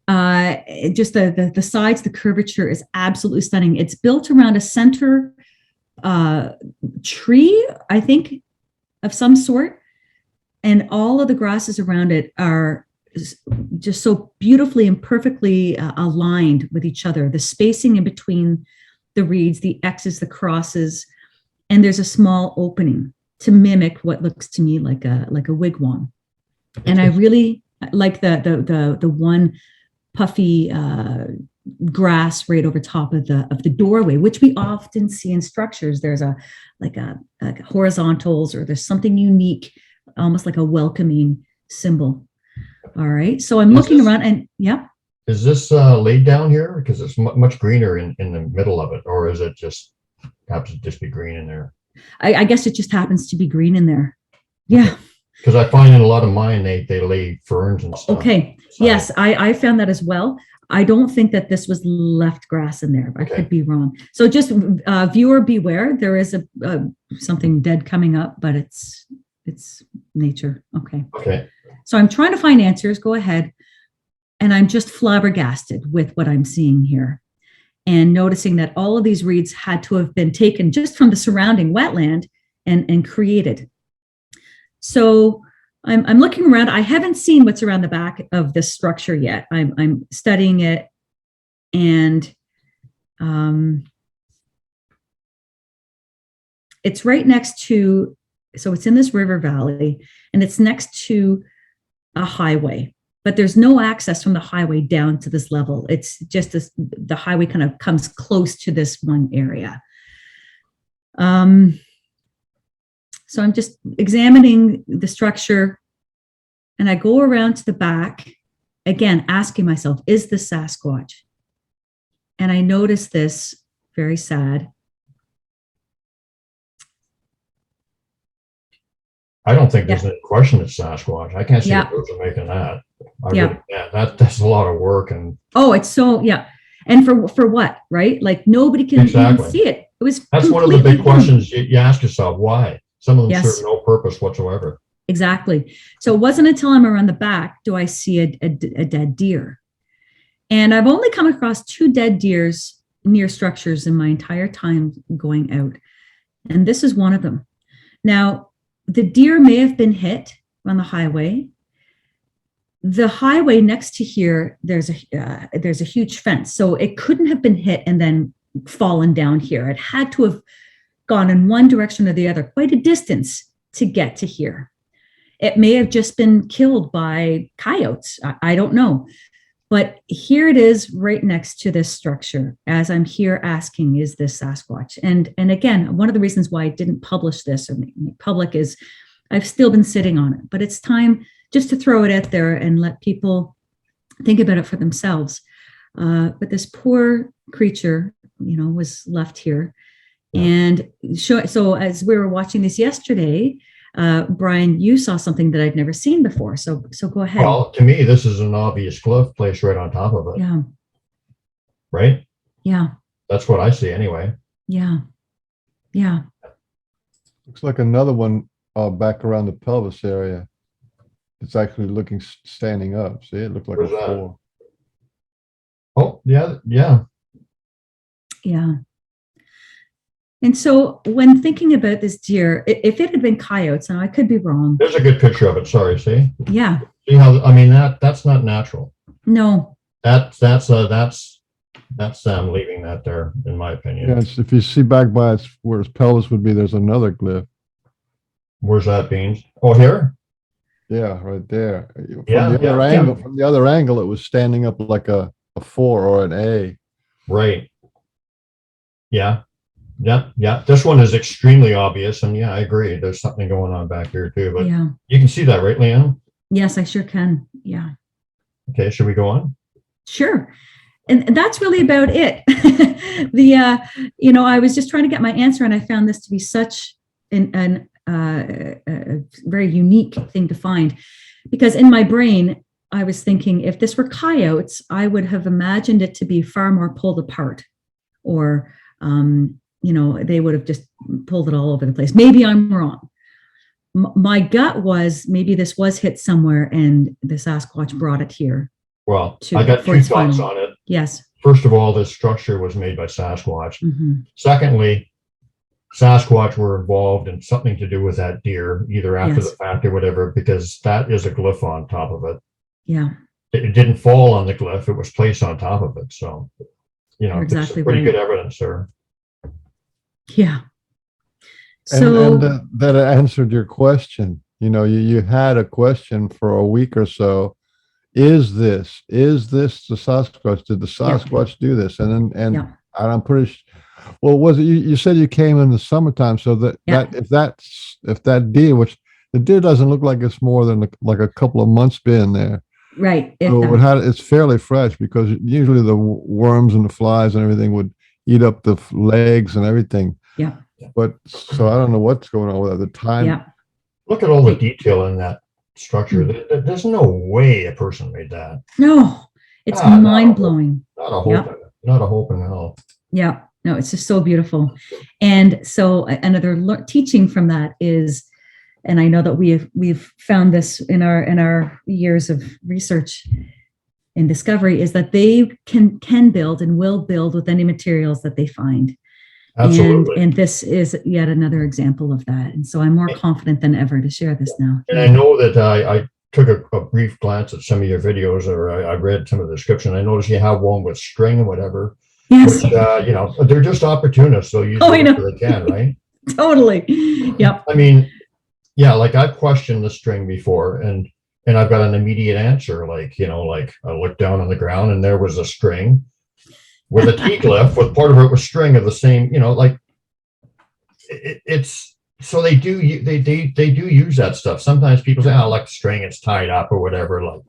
[SPEAKER 5] just the sides, the curvature is absolutely stunning. It's built around a center tree, I think, of some sort. And all of the grasses around it are just so beautifully and perfectly aligned with each other. The spacing in between the reeds, the X's, the crosses, and there's a small opening to mimic what looks to me like a wigwam. And I really like the one puffy grass right over top of the doorway, which we often see in structures. There's like horizontals, or there's something unique, almost like a welcoming symbol. All right, so I'm looking around, and yeah.
[SPEAKER 6] Is this laid down here? Because it's much greener in the middle of it, or is it just happens to just be green in there?
[SPEAKER 5] I guess it just happens to be green in there. Yeah.
[SPEAKER 6] Because I find in a lot of mine, they lay ferns and stuff.
[SPEAKER 5] Okay. So. Yes, I found that as well. I don't think that this was left grass in there. I could be wrong. So just viewer beware. There is something dead coming up, but it's nature. Okay.
[SPEAKER 6] Okay.
[SPEAKER 5] So I'm trying to find answers. Go ahead. And I'm just flabbergasted with what I'm seeing here, and noticing that all of these reeds had to have been taken just from the surrounding wetland and created. So I'm looking around. I haven't seen what's around the back of this structure yet. I'm studying it, and it's right next to, so it's in this river valley, and it's next to a highway. But there's no access from the highway down to this level. It's just this, the highway kind of comes close to this one area. So I'm just examining the structure, and I go around to the back, again, asking myself, is this Sasquatch? And I notice this, very sad.
[SPEAKER 6] I don't think there's any question it's Sasquatch. I can't see the person making that. Really, that's a lot of work. And
[SPEAKER 5] it's so, and for what, right? Like nobody can even see it. It was
[SPEAKER 6] that's one of the big questions you ask yourself. Why? Some of them serve no purpose whatsoever.
[SPEAKER 5] Exactly. So it wasn't until I'm around the back do I see a dead deer. And I've only come across 2 dead deers near structures in my entire time going out, and this is one of them. Now, the deer may have been hit on the highway. The highway next to here, there's a huge fence, so it couldn't have been hit and then fallen down here. It had to have gone in one direction or the other, quite a distance to get to here. It may have just been killed by coyotes. I don't know. But here it is right next to this structure as I'm here asking, is this Sasquatch? And again, one of the reasons why I didn't publish this or make public is I've still been sitting on it, but it's time just to throw it out there and let people think about it for themselves. But this poor creature, was left here. And so as we were watching this yesterday, Brian, you saw something that I'd never seen before. So go ahead.
[SPEAKER 6] Well, to me, this is an obvious cliff placed right on top of it.
[SPEAKER 5] Yeah.
[SPEAKER 6] Right?
[SPEAKER 5] Yeah.
[SPEAKER 6] That's what I see anyway.
[SPEAKER 5] Yeah. Yeah.
[SPEAKER 7] Looks like another one back around the pelvis area. It's actually looking standing up. See, it looked like a 4.
[SPEAKER 6] Oh, yeah. Yeah.
[SPEAKER 5] Yeah. And so when thinking about this deer, if it had been coyotes, now I could be wrong.
[SPEAKER 6] There's a good picture of it. Sorry, see?
[SPEAKER 5] Yeah.
[SPEAKER 6] See how, that's not natural.
[SPEAKER 5] No.
[SPEAKER 6] That's them leaving that there, in my opinion.
[SPEAKER 7] Yes, if you see back by where its pelvis would be, there's another glyph.
[SPEAKER 6] Where's that, Beans? Oh, here?
[SPEAKER 7] Yeah, right there. From the other angle, it was standing up like a 4 or an A.
[SPEAKER 6] Right. Yeah. Yeah. This one is extremely obvious, and I agree. There's something going on back here too. But you can see that, right, Leeann?
[SPEAKER 5] Yes, I sure can. Yeah.
[SPEAKER 6] Okay, should we go on?
[SPEAKER 5] Sure. And that's really about it. I was just trying to get my answer, and I found this to be such a very unique thing to find, because in my brain, I was thinking if this were coyotes, I would have imagined it to be far more pulled apart, or they would have just pulled it all over the place. Maybe I'm wrong. My gut was maybe this was hit somewhere and the Sasquatch brought it here.
[SPEAKER 6] Well, I got two thoughts on it.
[SPEAKER 5] Yes.
[SPEAKER 6] First of all, this structure was made by Sasquatch.
[SPEAKER 5] Mm-hmm.
[SPEAKER 6] Secondly, Sasquatch were involved in something to do with that deer, either after
[SPEAKER 5] Yes.
[SPEAKER 6] the fact or whatever, because that is a glyph on top of it.
[SPEAKER 5] Yeah.
[SPEAKER 6] It didn't fall on the glyph, it was placed on top of it. So,
[SPEAKER 5] You're
[SPEAKER 6] it's
[SPEAKER 5] exactly
[SPEAKER 6] pretty
[SPEAKER 5] right.
[SPEAKER 6] good evidence there.
[SPEAKER 5] Yeah.
[SPEAKER 7] And,
[SPEAKER 5] So
[SPEAKER 7] that answered your question. You had a question for a week or so. Is this the Sasquatch? Did the Sasquatch do this? And I'm pretty well, was it you said you came in the summertime, so that if that deer, which the deer doesn't look like it's more than like a couple of months been there.
[SPEAKER 5] right.
[SPEAKER 7] So it's fairly fresh, because usually the worms and the flies and everything would eat up the legs and everything.
[SPEAKER 5] Yeah.
[SPEAKER 7] But so I don't know what's going on with it. The time.
[SPEAKER 5] Yeah.
[SPEAKER 6] Look at all the detail in that structure. There's no way a person made that.
[SPEAKER 5] No, it's mind blowing.
[SPEAKER 6] Not a hope in hell.
[SPEAKER 5] Yeah. No, it's just so beautiful. And so another teaching from that is, and I know that we've found this in our years of research and discovery, is that they can build and will build with any materials that they find.
[SPEAKER 6] Absolutely.
[SPEAKER 5] And this is yet another example of that. And so I'm more confident than ever to share this now.
[SPEAKER 6] And I know that I took a brief glance at some of your videos, or I read some of the description. I noticed you have one with string and whatever.
[SPEAKER 5] Yes.
[SPEAKER 6] Which, they're just opportunists, so use whatever they can, right?
[SPEAKER 5] Totally. Yep.
[SPEAKER 6] I mean, yeah, like I've questioned the string before, and I've got an immediate answer. Like I looked down on the ground and there was a string with a T-glyph, with part of it was string of the same, it's so they do use that stuff. Sometimes people say, "Oh, like string, it's tied up or whatever." Like,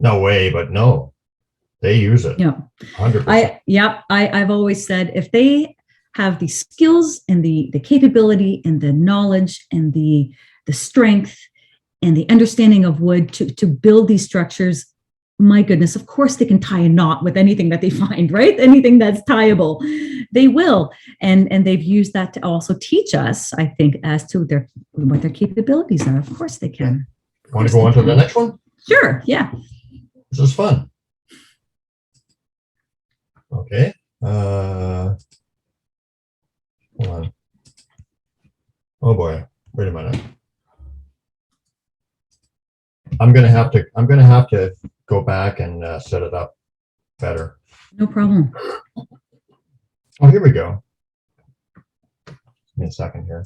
[SPEAKER 6] no way, but no, they use it.
[SPEAKER 5] Yeah.
[SPEAKER 6] 100%.
[SPEAKER 5] I've always said, if they have the skills and the capability and the knowledge and the strength and the understanding of wood to build these structures, my goodness, of course they can tie a knot with anything that they find, right? Anything that's tieable, they will. And they've used that to also teach us, I think, as to what their capabilities are. Of course they can.
[SPEAKER 6] Want to go on to the next one?
[SPEAKER 5] Sure. Yeah.
[SPEAKER 6] This is fun. Okay. Hold on. Oh boy. Wait a minute. I'm gonna have to go back and set it up better.
[SPEAKER 5] No problem.
[SPEAKER 6] Oh, here we go. Give me a second here.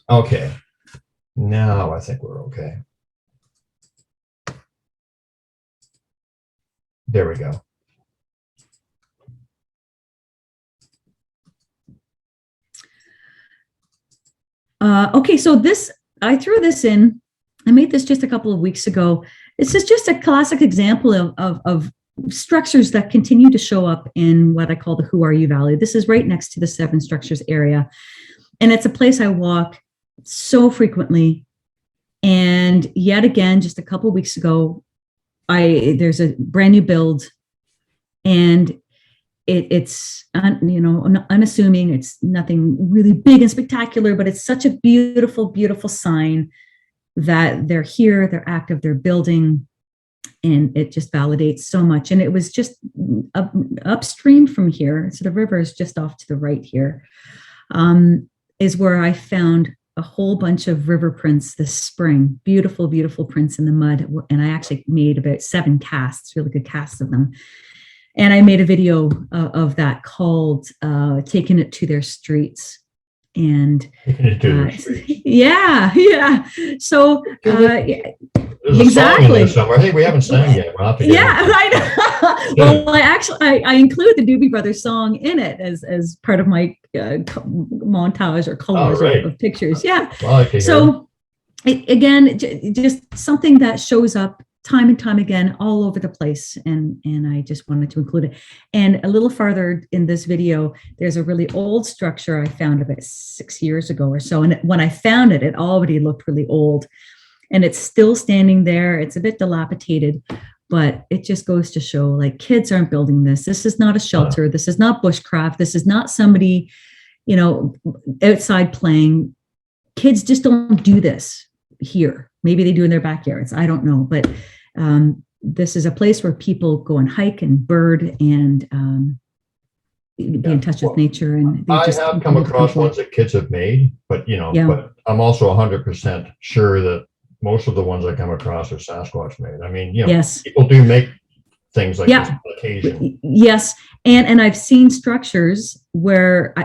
[SPEAKER 6] Okay. Now I think we're okay. There we go.
[SPEAKER 5] Okay, so I threw this in. I made this just a couple of weeks ago. This is just a classic example of structures that continue to show up in what I call the Who Are You Valley. This is right next to the Seven Structures area. And it's a place I walk so frequently. And yet again, just a couple of weeks ago, there's a brand new build, and it's unassuming. It's nothing really big and spectacular, but it's such a beautiful, beautiful sign that they're here, they're active, they're building, and it just validates so much. And it was just upstream from here, so the river is just off to the right here, is where I found a whole bunch of river prints this spring. Beautiful, beautiful prints in the mud. And I actually made about 7 casts, really good casts of them. And I made a video of that called Taking It to Their Streets. And yeah. So
[SPEAKER 6] there's
[SPEAKER 5] exactly.
[SPEAKER 6] A song in there somewhere. Hey, we haven't sang yet. We'll have to
[SPEAKER 5] I know. Well, I include the Doobie Brothers song in it as part of my montage or collage of pictures. Yeah.
[SPEAKER 6] Well,
[SPEAKER 5] so again, just something that shows up time and time again all over the place, and I just wanted to include it. And a little farther in this video, there's a really old structure I found about 6 years ago or so. And when I found it, it already looked really old, and it's still standing there. It's a bit dilapidated, but it just goes to show, like, kids aren't building this. This is not a shelter. This is not bushcraft. This is not somebody, outside playing. Kids just don't do this here. Maybe they do in their backyards. I don't know. But this is a place where people go and hike and bird and be in touch with nature. And
[SPEAKER 6] I have come across ones that kids have made, but but I'm also 100% sure that most of the ones I come across are Sasquatch made. I mean,
[SPEAKER 5] yes,
[SPEAKER 6] people do make things like this on occasion.
[SPEAKER 5] Yes, and I've seen structures where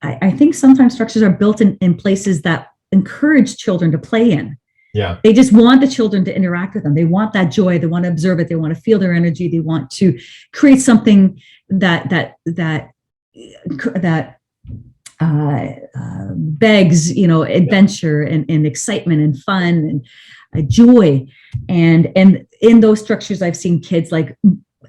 [SPEAKER 5] I think sometimes structures are built in places that encourage children to play in.
[SPEAKER 6] Yeah,
[SPEAKER 5] they just want the children to interact with them. They want that joy. They want to observe it. They want to feel their energy. They want to create something that begs, adventure and excitement and fun and joy. And in those structures, I've seen kids like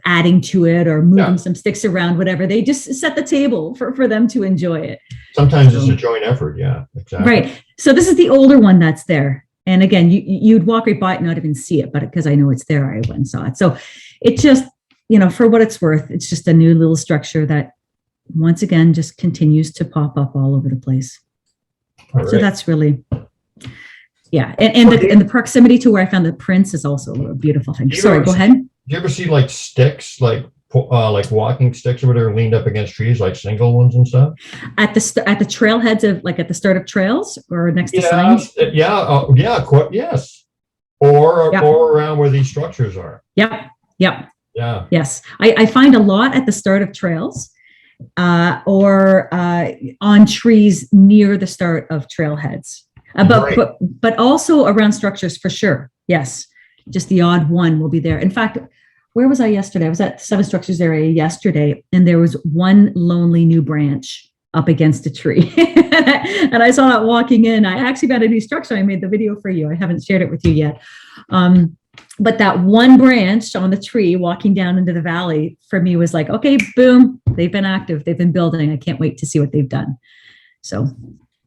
[SPEAKER 5] adding to it or moving some sticks around, whatever. They just set the table for them to enjoy it.
[SPEAKER 6] Sometimes it's a joint effort. Yeah, exactly.
[SPEAKER 5] Right. So this is the older one that's there. And again, you'd walk right by it and not even see it, but because I know it's there, I went and saw it. So it just, for what it's worth, it's just a new little structure that once again just continues to pop up all over the place. Right. So that's really, and the proximity to where I found the prints is also a beautiful thing. Sorry, go ahead.
[SPEAKER 6] Do you ever see like sticks, like walking sticks or whatever, leaned up against trees, like single ones and stuff?
[SPEAKER 5] At the trailheads of, like, at the start of trails or next to signs?
[SPEAKER 6] Yes. Or around where these structures are.
[SPEAKER 5] Yep.
[SPEAKER 6] Yeah.
[SPEAKER 5] Yes. I find a lot at the start of trails or on trees near the start of trailheads. But also around structures for sure. Yes. Just the odd one will be there. In fact, where was I yesterday? I was at Seven Structures area yesterday, and there was one lonely new branch up against a tree. And I saw it walking in. I actually got a new structure. I made the video for you. I haven't shared it with you yet. But that one branch on the tree walking down into the valley for me was like, okay, boom, they've been active. They've been building. I can't wait to see what they've done. So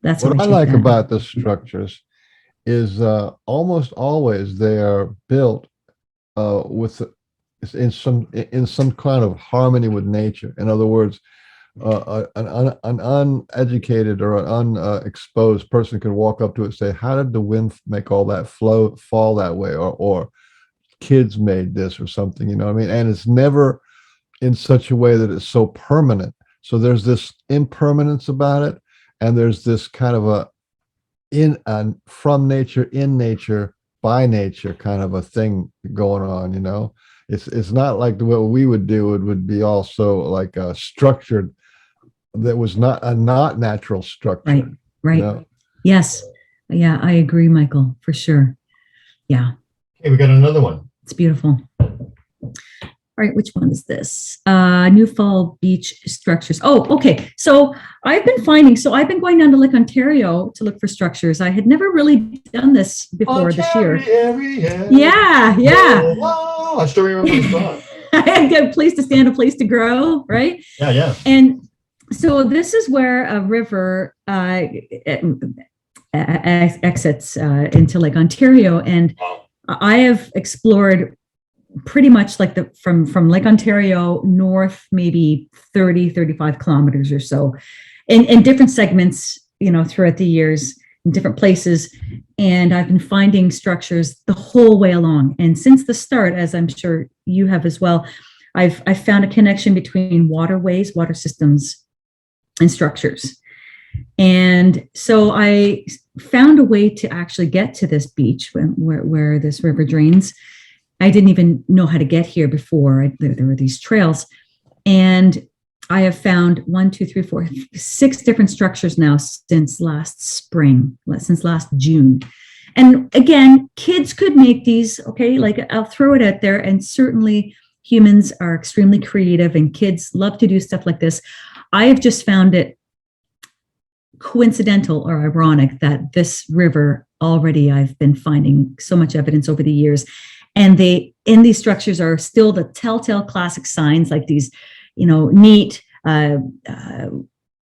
[SPEAKER 5] that's
[SPEAKER 7] what I like about the structures is almost always they are built in some kind of harmony with nature. In other words, an uneducated or an unexposed person could walk up to it and say, how did the wind make all that fall that way? Or kids made this or something, what I mean? And it's never in such a way that it's so permanent. So there's this impermanence about it. And there's this kind of from nature, in nature, by nature kind of a thing going on, It's not like what we would do. It would be also like structured that was not natural structure.
[SPEAKER 5] Right. Yes. Yeah, I agree, Michael, for sure. Yeah.
[SPEAKER 6] Okay, we got another one.
[SPEAKER 5] It's beautiful. All right, which one is this? New Fall Beach structures. Oh, okay. So I've been going down to Lake Ontario to look for structures. I had never really done this before this year. Yeah.
[SPEAKER 6] Oh, I still remember the song.
[SPEAKER 5] I had a place to stand, a place to grow, right?
[SPEAKER 6] Yeah.
[SPEAKER 5] And so this is where a river exits into Lake Ontario, and I have explored pretty much like from Lake Ontario north, maybe 35 kilometers or so in different segments, throughout the years in different places. And I've been finding structures the whole way along. And since the start, as I'm sure you have as well, I've found a connection between waterways, water systems, and structures. And so I found a way to actually get to this beach where this river drains. I didn't even know how to get here before. There were these trails. And I have found 6 different structures now since last spring, since last June. And again, kids could make these, okay? Like, I'll throw it out there. And certainly humans are extremely creative and kids love to do stuff like this. I have just found it coincidental or ironic that this river already, I've been finding so much evidence over the years. And in these structures are still the telltale classic signs, like these, neat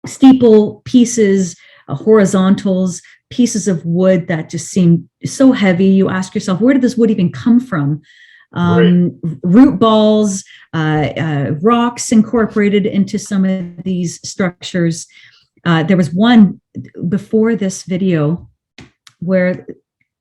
[SPEAKER 5] steeple pieces, horizontals, pieces of wood that just seem so heavy. You ask yourself, where did this wood even come from? root balls, rocks incorporated into some of these structures. There was one before this video where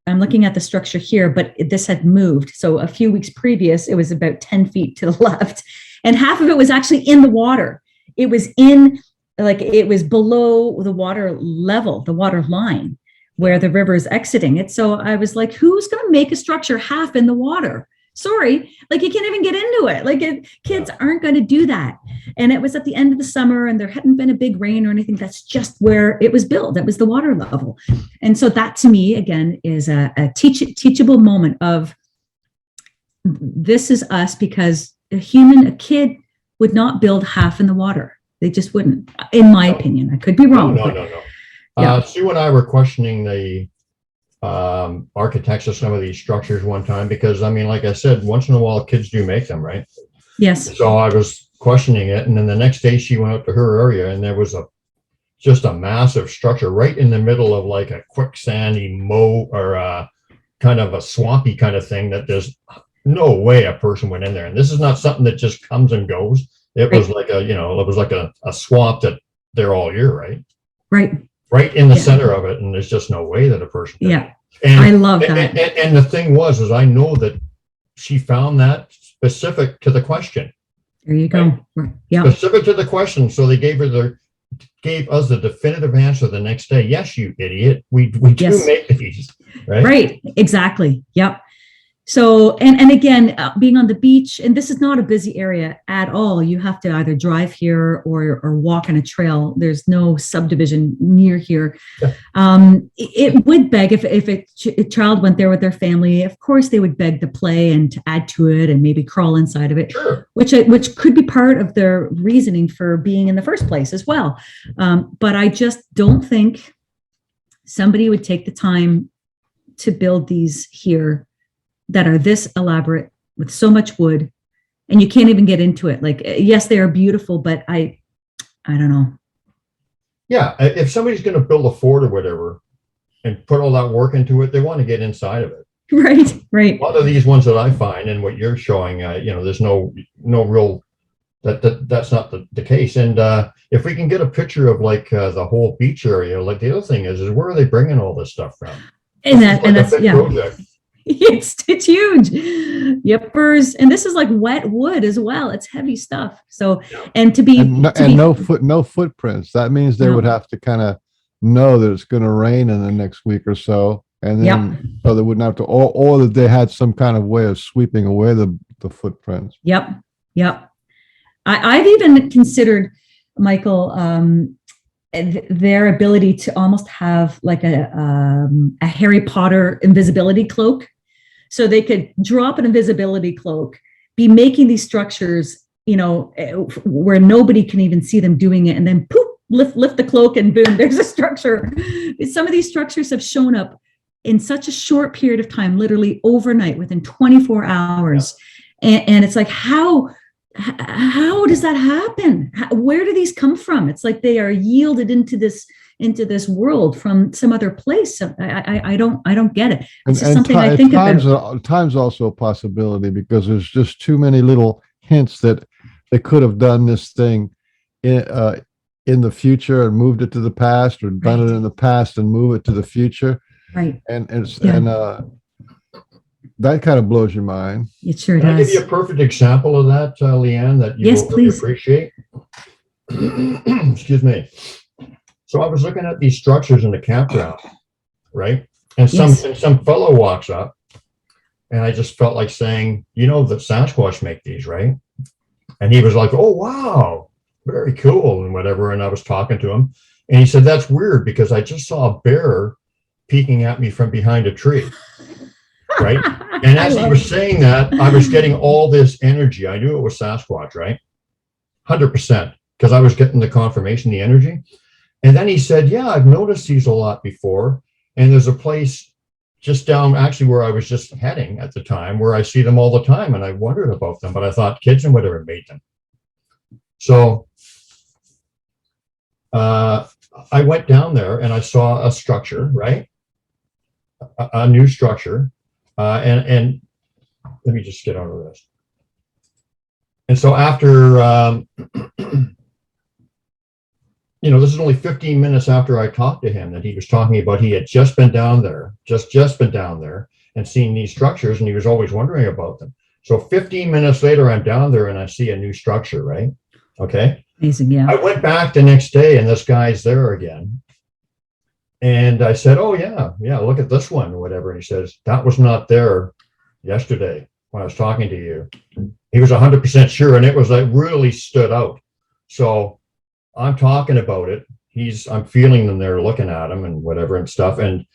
[SPEAKER 5] I'm looking at the structure here, but this had moved. So a few weeks previous, it was about 10 feet to the left, and half of it was actually in the water. It was it was below the water level, the water line where the river is exiting it. So I was like, who's going to make a structure half in the water? Sorry, like you can't even get into it. Kids aren't going to do that. And it was at the end of the summer and there hadn't been a big rain or anything. That's just where it was built. That was the water level. And so that to me, again, is a teachable moment of this is us, because a kid would not build half in the water. They just wouldn't, in my opinion. I could be wrong.
[SPEAKER 6] No. Yeah. Sue and I were questioning the architects of some of these structures one time, because I mean, like I said, once in a while kids do make them, right?
[SPEAKER 5] Yes.
[SPEAKER 6] So I was questioning it, and then the next day she went out to her area and there was just a massive structure right in the middle of like a quicksandy or kind of a swampy kind of thing that there's no way a person went in there. And this is not something that just comes and goes. It was like a swamp that they're all year, right? Right in the center of it, and there's just no way that a person did.
[SPEAKER 5] Yeah.
[SPEAKER 6] And
[SPEAKER 5] I love that.
[SPEAKER 6] And the thing is I know that she found that specific to the question.
[SPEAKER 5] There you go.
[SPEAKER 6] Right? Yeah. Specific to the question. So they gave us the definitive answer the next day. Yes, you idiot. We do make these. Right.
[SPEAKER 5] Exactly. Yep. So, and again, being on the beach, and this is not a busy area at all. You have to either drive here or walk on a trail. There's no subdivision near here. Yeah. It would beg if a child went there with their family, of course they would beg to play and to add to it and maybe crawl inside of it,
[SPEAKER 6] sure.
[SPEAKER 5] which could be part of their reasoning for being in the first place as well. But I just don't think somebody would take the time to build these here that are this elaborate with so much wood, and you can't even get into it. Like, yes, they are beautiful, but I don't know.
[SPEAKER 6] Yeah. If somebody's going to build a fort or whatever and put all that work into it, they want to get inside of it.
[SPEAKER 5] Right.
[SPEAKER 6] A lot of these ones that I find and what you're showing, there's no real, that's not the case. And if we can get a picture of like the whole beach area, like the other thing is where are they bringing all this stuff from?
[SPEAKER 5] That's
[SPEAKER 6] project.
[SPEAKER 5] It's huge. Yepers. And this is like wet wood as well. It's heavy stuff. So, and
[SPEAKER 7] no footprints. That means they would have to kind of know that it's going to rain in the next week or so. And then, so they wouldn't have to, or that they had some kind of way of sweeping away the footprints.
[SPEAKER 5] Yep. I've even considered, Michael, their ability to almost have like a Harry Potter invisibility cloak. So they could drop an invisibility cloak, be making these structures, where nobody can even see them doing it. And then poof, lift the cloak and boom, there's a structure. Some of these structures have shown up in such a short period of time, literally overnight, within 24 hours. And it's like, how does that happen? Where do these come from? It's like they are yielded into this world from some other place. So I don't get it. It's just something I think about.
[SPEAKER 7] Time's also a possibility, because there's just too many little hints that they could have done this thing in the future and moved it to the past, or done it in the past and move it to the future.
[SPEAKER 5] Right.
[SPEAKER 7] And that kind of blows your mind.
[SPEAKER 5] It sure does.
[SPEAKER 6] Can I give you a perfect example of that, Leeann, that you will really appreciate? Excuse me. So I was looking at these structures in the campground, right? And some fellow walks up, and I just felt like saying, the Sasquatch make these, right? And he was like, oh, wow, very cool and whatever. And I was talking to him, and he said, that's weird, because I just saw a bear peeking at me from behind a tree. Right. And as he was saying that, I was getting all this energy. I knew it was Sasquatch, right? 100%, because I was getting the confirmation, the energy. And then he said, yeah, I've noticed these a lot before. And there's a place just down actually where I was just heading at the time where I see them all the time. And I wondered about them, but I thought kids and whatever made them. So I went down there and I saw a structure, right? A new structure. And let me just get out of this. And so after, this is only 15 minutes after I talked to him that he was talking about he had just been down there, just been down there and seen these structures, and he was always wondering about them. So 15 minutes later, I'm down there and I see a new structure, right? Okay.
[SPEAKER 5] Amazing, yeah.
[SPEAKER 6] I went back the next day and this guy's there again. And I said, oh, yeah, look at this one or whatever. And he says, that was not there yesterday when I was talking to you. He was 100% sure, and it was like really stood out. So I'm talking about it. I'm feeling them there, looking at him and whatever and stuff. And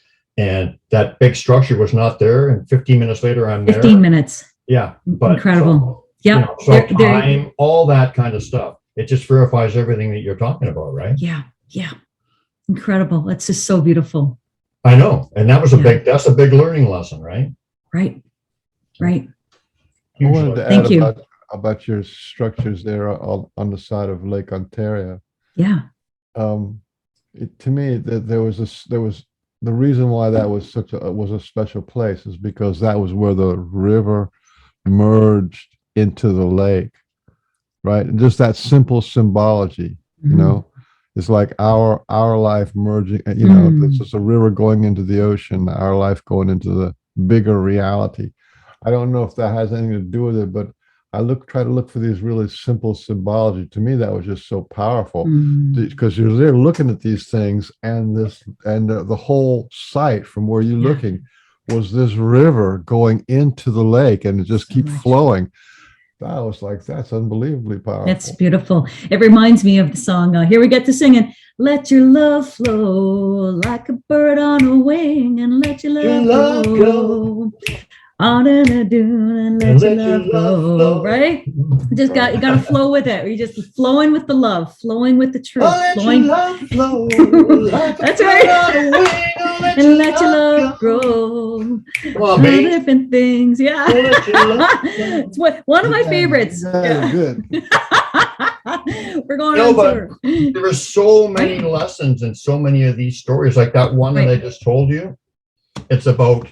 [SPEAKER 6] that big structure was not there. And 15 minutes later, I'm there.
[SPEAKER 5] 15 minutes.
[SPEAKER 6] Yeah. But
[SPEAKER 5] incredible.
[SPEAKER 6] Yeah. So time, all that kind of stuff. It just verifies everything that you're talking about, right?
[SPEAKER 5] Yeah. Yeah. Incredible. That's just so beautiful.
[SPEAKER 6] I know. And that was that's a big learning lesson, right?
[SPEAKER 5] Right. Right.
[SPEAKER 7] I wanted to
[SPEAKER 5] Thank
[SPEAKER 7] add
[SPEAKER 5] you.
[SPEAKER 7] about your structures there on the side of Lake Ontario.
[SPEAKER 5] Yeah.
[SPEAKER 7] To me, there was the reason why that was was a special place is because that was where the river merged into the lake, right? And just that simple symbology, it's like our life merging. It's just a river going into the ocean, our life going into the bigger reality. I don't know if that has anything to do with it, but I try to look for these really simple symbology. To me, that was just so powerful because you're there looking at these things, and the whole site from where you're looking was this river going into the lake, and it just keeps flowing. I was like, that's unbelievably powerful.
[SPEAKER 5] That's beautiful. It reminds me of the song. Here we get to singing. Let your love flow like a bird on a wing, and let your love go. On in the dune and let your love go, right? You got to flow with it. You're just flowing with the love, flowing with the truth, flowing. That's right. And let your love grow. All different things, yeah. It's one of my favorites.
[SPEAKER 7] Yeah. Good.
[SPEAKER 5] We're going on tour.
[SPEAKER 6] There are so many lessons in so many of these stories, like that one that I just told you. It's about.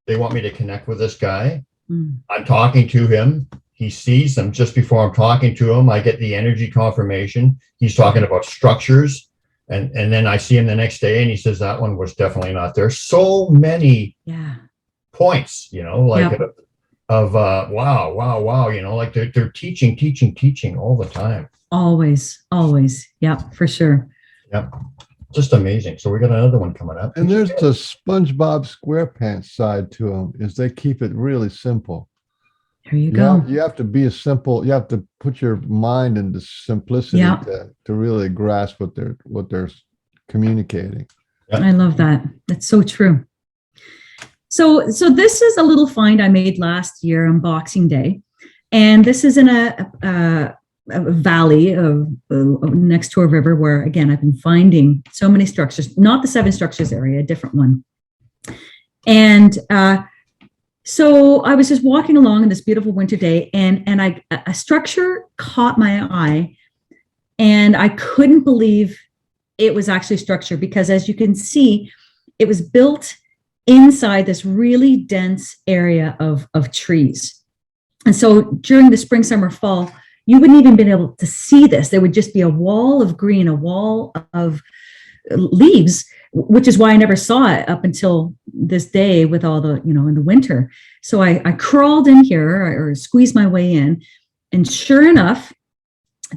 [SPEAKER 6] They want me to connect with this guy. I'm talking to him. He sees them just before I'm talking to him. I get the energy confirmation. He's talking about structures. And then I see him the next day and he says, that one was definitely not there. So many points, wow, like they're teaching all the time.
[SPEAKER 5] Always. Yep, for sure.
[SPEAKER 6] Yep. Just amazing. So we got another one coming up.
[SPEAKER 7] And there's the SpongeBob SquarePants side to them, is they keep it really simple.
[SPEAKER 5] There you go.
[SPEAKER 7] You have to be simple. You have to put your mind into simplicity to really grasp what they're communicating.
[SPEAKER 5] Yep. I love that. That's so true. So this is a little find I made last year on Boxing Day, and this is in a valley of next to a river where, again, I've been finding so many structures, not the 7 structures area, a different one. And so I was just walking along on this beautiful winter day, and a structure caught my eye, and I couldn't believe it was actually a structure, because as you can see, it was built inside this really dense area of trees. And so during the spring, summer, fall, you wouldn't even been able to see this. There would just be a wall of green, a wall of leaves, which is why I never saw it up until this day with all the, in the winter. So I crawled in here or squeezed my way in, and sure enough,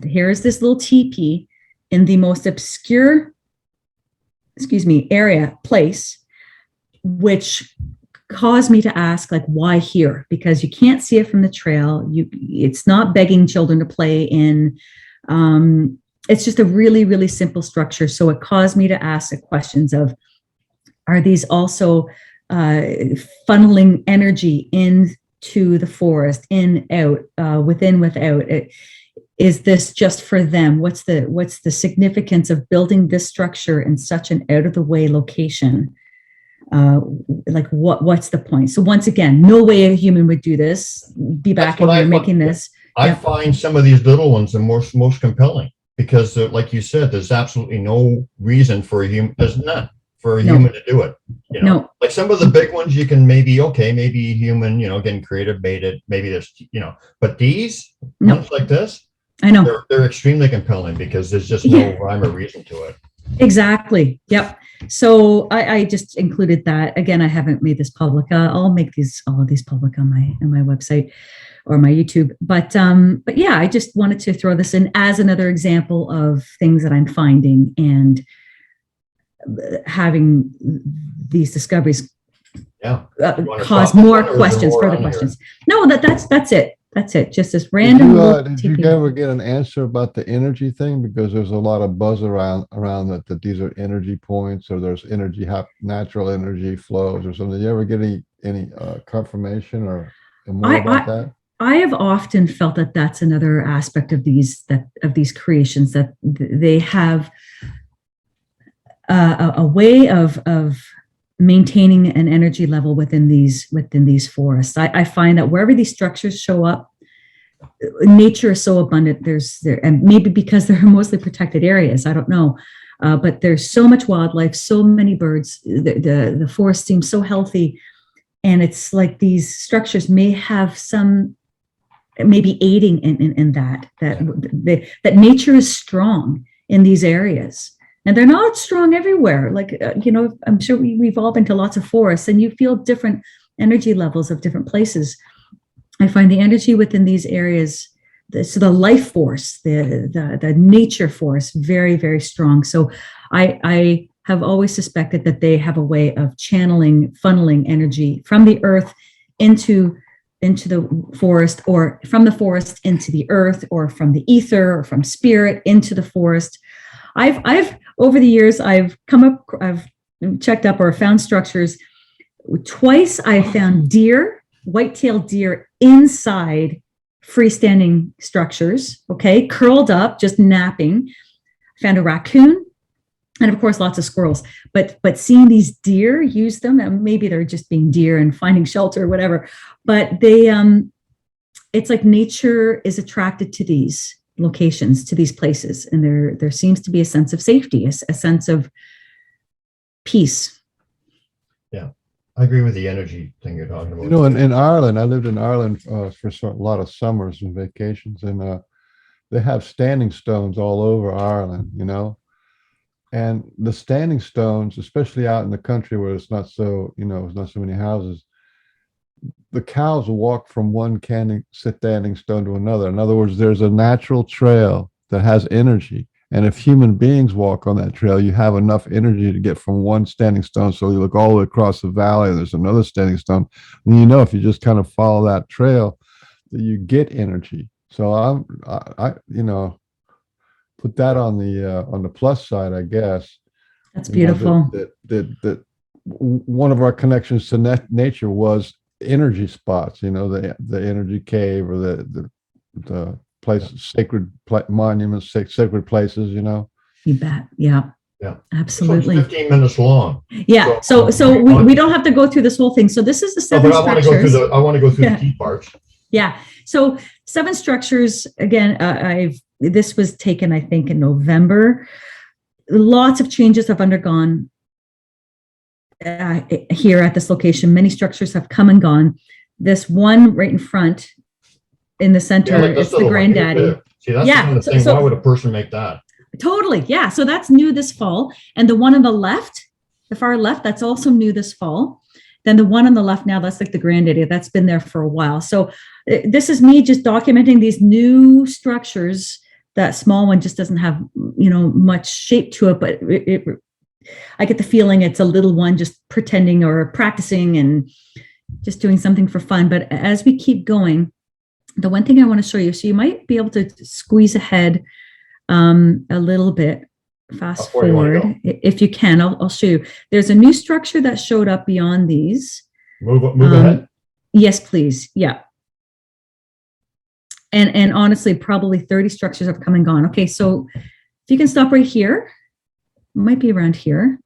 [SPEAKER 5] here's this little teepee in the most obscure, place, which caused me to ask, like, why here? Because you can't see it from the trail. It's not begging children to play in. It's just a really, really simple structure. So it caused me to ask the questions of, are these also funneling energy into the forest, in, out, within, without? Is this just for them? What's the significance of building this structure in such an out of the way location? Like what's the point? So once again, no way a human would do this, be back in here making this.
[SPEAKER 6] I find some of these little ones the most compelling, because like you said, there's absolutely no reason for a human, there's none for a
[SPEAKER 5] No.
[SPEAKER 6] human to do it. You know,
[SPEAKER 5] No.
[SPEAKER 6] like some of the big ones, you can maybe human, getting creative made it. Maybe there's, but these
[SPEAKER 5] No.
[SPEAKER 6] ones like this,
[SPEAKER 5] I know.
[SPEAKER 6] they're extremely compelling because there's just no rhyme or reason to it.
[SPEAKER 5] Exactly. Yep. So I just included that. Again, I haven't made this public. I'll make all of these public on my website or my YouTube. But yeah, I just wanted to throw this in as another example of things that I'm finding and having these discoveries cause more questions, further questions. No, that's it. That's it. Just this random.
[SPEAKER 7] Did you ever get an answer about the energy thing? Because there's a lot of buzz around that these are energy points, or there's natural energy flows or something. Did you ever get any confirmation or more about that? I
[SPEAKER 5] have often felt that that's another aspect of these creations, that they have a way of maintaining an energy level within these forests. I find that wherever these structures show up, nature is so abundant. And maybe because they're mostly protected areas, I don't know, but there's so much wildlife, so many birds. The forest seems so healthy, and it's like these structures may have some, maybe aiding in that nature is strong in these areas. And they're not strong everywhere. Like, I'm sure we've all been to lots of forests, and you feel different energy levels of different places. I find the energy within these areas, so the life force, the nature force, very, very strong. So I have always suspected that they have a way of funneling energy from the earth into the forest, or from the forest into the earth, or from the ether, or from spirit into the forest. I've over the years, I've checked up or found structures. Twice I found white-tailed deer inside freestanding structures, okay, curled up, just napping. Found a raccoon, and of course, lots of squirrels. But seeing these deer use them, and maybe they're just being deer and finding shelter or whatever, but it's like nature is attracted to these locations, to these places, and there seems to be a sense of safety, a sense of peace.
[SPEAKER 6] Yeah, I agree with the energy thing you're talking about.
[SPEAKER 7] In Ireland, I lived in Ireland for a lot of summers and vacations, and they have standing stones all over Ireland, and the standing stones, especially out in the country where it's not so, there's not so many houses, the cows will walk from one standing stone to another. In other words, there's a natural trail that has energy. And if human beings walk on that trail, you have enough energy to get from one standing stone. So you look all the way across the valley, and there's another standing stone. And if you just kind of follow that trail, you get energy. So I put that on the plus side, I guess.
[SPEAKER 5] That's beautiful.
[SPEAKER 7] That one of our connections to nature was energy spots, the energy cave, or the places, sacred monuments, sacred places,
[SPEAKER 5] You bet. Yeah.
[SPEAKER 6] Yeah.
[SPEAKER 5] Absolutely.
[SPEAKER 6] 15 minutes long.
[SPEAKER 5] Yeah. So we don't have to go through this whole thing. So this is the 7 structures.
[SPEAKER 6] I want to go through the key parts.
[SPEAKER 5] Yeah. So 7 structures. Again, this was taken, I think, in November. Lots of changes have undergone here at this location. Many structures have come and gone. This one right in front, in the center, it's the granddaddy.
[SPEAKER 6] See, that's the kind of thing. Why would a person make that?
[SPEAKER 5] Totally, yeah. So that's new this fall. And the one on the left, the far left, that's also new this fall. Then the one on the left now, that's like the granddaddy. That's been there for a while. So this is me just documenting these new structures. That small one just doesn't have, much shape to it, but I get the feeling it's a little one just pretending or practicing and just doing something for fun. But as we keep going, the one thing I want to show you, so you might be able to squeeze ahead a little bit, fast forward if you can. I'll show you. There's a new structure that showed up beyond these.
[SPEAKER 6] Move ahead.
[SPEAKER 5] Yes, please. Yeah. And honestly, probably 30 structures have come and gone. Okay, so if you can stop right here, it might be around here.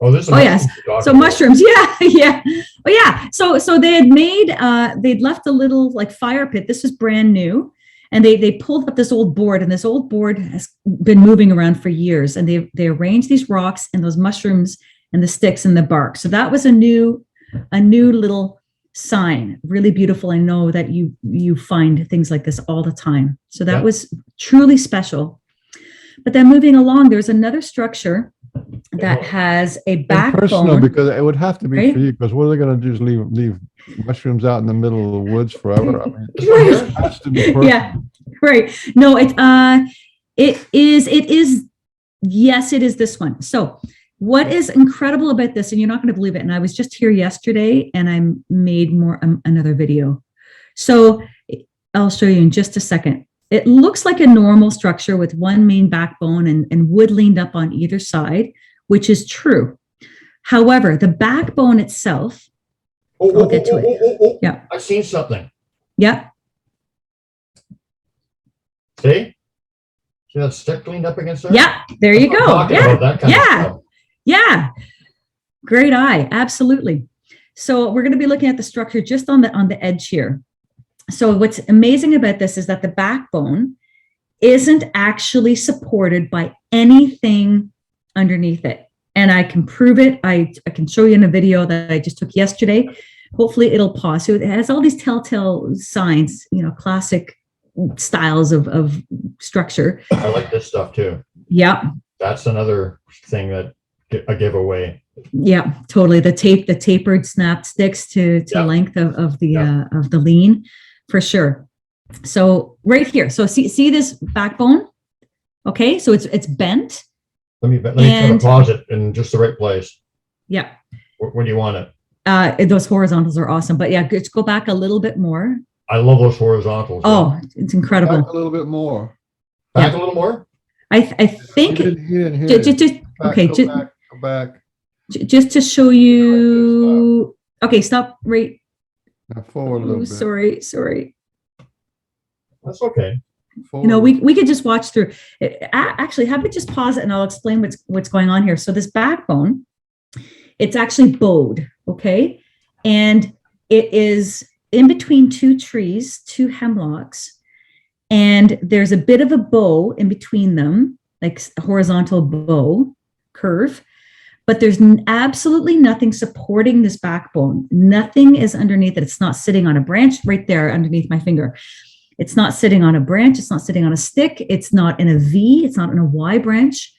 [SPEAKER 6] Oh, this is
[SPEAKER 5] yes. So mushrooms, yeah. Oh yeah. So they had made they'd left a little like fire pit. This was brand new, And they pulled up this old board, and this old board has been moving around for years. And they arranged these rocks and those mushrooms and the sticks and the bark. So that was a new little sign. Really beautiful. I know that you find things like this all the time. So that was truly special. But then moving along, there's another structure that has a backbone.
[SPEAKER 7] Personal, because it would have to be
[SPEAKER 5] right?
[SPEAKER 7] for you, because what are they going to do is leave mushrooms out in the middle of the woods forever? I mean,
[SPEAKER 5] Right.
[SPEAKER 7] it has to be personal.
[SPEAKER 5] Yeah, right. No, it is, yes, it is this one. So what is incredible about this, and you're not going to believe it, and I was just here yesterday and I made another video. So I'll show you in just a second. It looks like a normal structure with one main backbone and wood leaned up on either side, which is true. However, the backbone itself, I'll get to it. Yeah.
[SPEAKER 6] I've seen something.
[SPEAKER 5] Yeah.
[SPEAKER 6] See? See that stick leaned up against there?
[SPEAKER 5] Yeah. There you go.
[SPEAKER 6] Talking about that kind of stuff.
[SPEAKER 5] Yeah. Great eye. Absolutely. So we're going to be looking at the structure just on the edge here. So what's amazing about this is that the backbone isn't actually supported by anything underneath it. And I can prove it. I can show you in a video that I just took yesterday. Hopefully it'll pause. So it has all these telltale signs, classic styles of structure.
[SPEAKER 6] I like this stuff too.
[SPEAKER 5] Yeah.
[SPEAKER 6] That's another thing that I give away.
[SPEAKER 5] Yeah, totally. The tapered snapped sticks to length of the lean, for sure. So right here. So see this backbone? Okay, so it's bent.
[SPEAKER 6] Let me try to pause it in just the right place.
[SPEAKER 5] Yeah.
[SPEAKER 6] Where do you want it?
[SPEAKER 5] Those horizontals are awesome. But yeah, let's go back a little bit more.
[SPEAKER 6] I love those horizontals.
[SPEAKER 5] Oh, it's incredible.
[SPEAKER 7] Back a little bit more.
[SPEAKER 6] Back a little more?
[SPEAKER 5] I think
[SPEAKER 7] You didn't hear
[SPEAKER 5] just
[SPEAKER 7] it.
[SPEAKER 5] okay,
[SPEAKER 7] Go back.
[SPEAKER 5] just to show you. Okay, stop right.
[SPEAKER 7] Now forward a little bit.
[SPEAKER 5] Sorry.
[SPEAKER 6] That's okay.
[SPEAKER 7] Forward.
[SPEAKER 5] We could just watch through. Actually, have me just pause it and I'll explain what's going on here. So this backbone, it's actually bowed, okay? And it is in between two trees, two hemlocks, and there's a bit of a bow in between them, like a horizontal bow curve, but there's absolutely nothing supporting this backbone. Nothing is underneath it. It's not sitting on a branch right there underneath my finger. It's not sitting on a branch. It's not sitting on a stick. It's not in a V. It's not in a Y branch.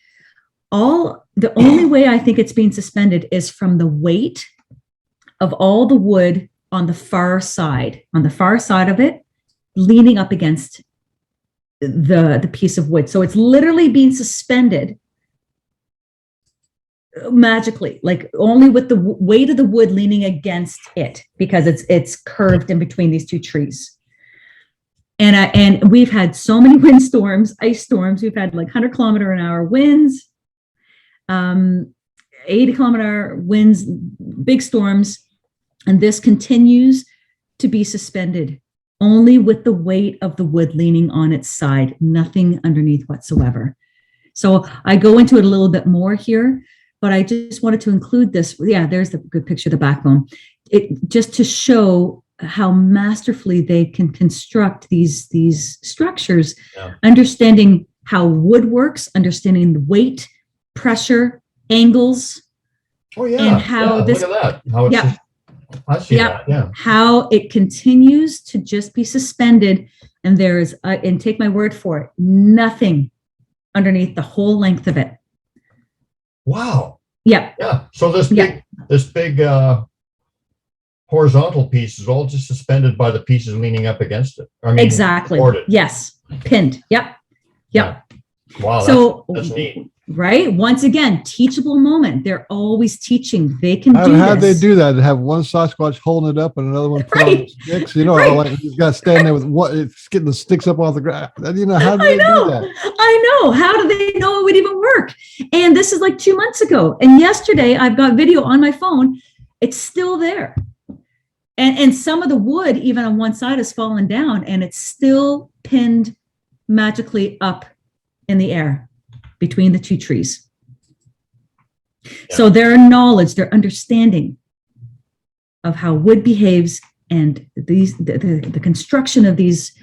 [SPEAKER 5] The only way I think it's being suspended is from the weight of all the wood on the far side of it, leaning up against the piece of wood. So it's literally being suspended magically, like only with the weight of the wood leaning against it, because it's curved in between these two trees. And we've had so many windstorms, ice storms. We've had like 100-kilometer-an-hour winds, 80-kilometer winds, big storms. And this continues to be suspended only with the weight of the wood leaning on its side, nothing underneath whatsoever. So I go into it a little bit more here, but I just wanted to include this. Yeah, there's the good picture of the backbone. It just to show how masterfully they can construct these structures, understanding how wood works, understanding the weight, pressure, angles.
[SPEAKER 6] Oh yeah.
[SPEAKER 5] And how this,
[SPEAKER 6] look at that. How it's just, I see that. Yeah.
[SPEAKER 5] How it continues to just be suspended, and there is, and take my word for it, nothing underneath the whole length of it.
[SPEAKER 6] Wow.
[SPEAKER 5] Yeah.
[SPEAKER 6] Yeah. So this big horizontal piece is all just suspended by the pieces leaning up against it. I mean,
[SPEAKER 5] exactly.
[SPEAKER 6] supported.
[SPEAKER 5] Yes. Pinned. Yep.
[SPEAKER 6] Yeah. Wow.
[SPEAKER 5] So
[SPEAKER 6] that's neat.
[SPEAKER 5] Right. Once again, teachable moment. They're always teaching. They can do
[SPEAKER 7] How
[SPEAKER 5] this.
[SPEAKER 7] they do that? Have one Sasquatch holding it up and another one put on the sticks. Like you've got to stand there with it's getting the sticks up off the ground. How do they do that?
[SPEAKER 5] I know. How do they know it would even work? And this is like 2 months ago. And yesterday, I've got video on my phone. It's still there. And some of the wood, even on one side, has fallen down, and it's still pinned magically up in the air between the two trees. Yeah. So their knowledge, their understanding of how wood behaves, and the construction of these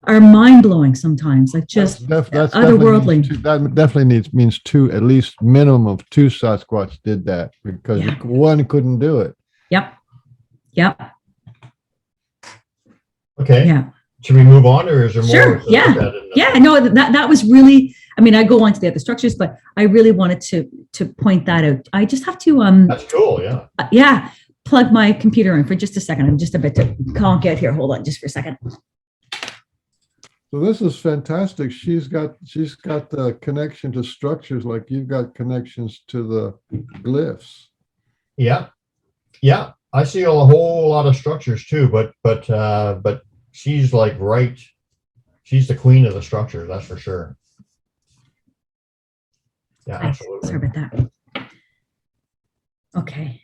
[SPEAKER 5] are mind-blowing sometimes, like just
[SPEAKER 7] That's
[SPEAKER 5] otherworldly.
[SPEAKER 7] that definitely means two, at least minimum of two Sasquatch did that, because
[SPEAKER 5] Yeah.
[SPEAKER 7] one couldn't do it.
[SPEAKER 5] Yep. Yep.
[SPEAKER 6] Okay.
[SPEAKER 5] Yeah.
[SPEAKER 6] Should we move on, or is there
[SPEAKER 5] Sure.
[SPEAKER 6] more?
[SPEAKER 5] Yeah. Yeah. No, that was really, I mean, I go on to the other structures, but I really wanted to point that out. I just have to,
[SPEAKER 6] That's cool. Yeah.
[SPEAKER 5] yeah, plug my computer in for just a second. I'm just a bit to conk out here. Hold on just for a second.
[SPEAKER 7] So this is fantastic. She's got the connection to structures like you've got connections to the glyphs.
[SPEAKER 6] Yeah. Yeah. I see a whole lot of structures too, but she's like she's the queen of the structure, that's for sure. Yeah, absolutely.
[SPEAKER 5] Sorry about that. Okay.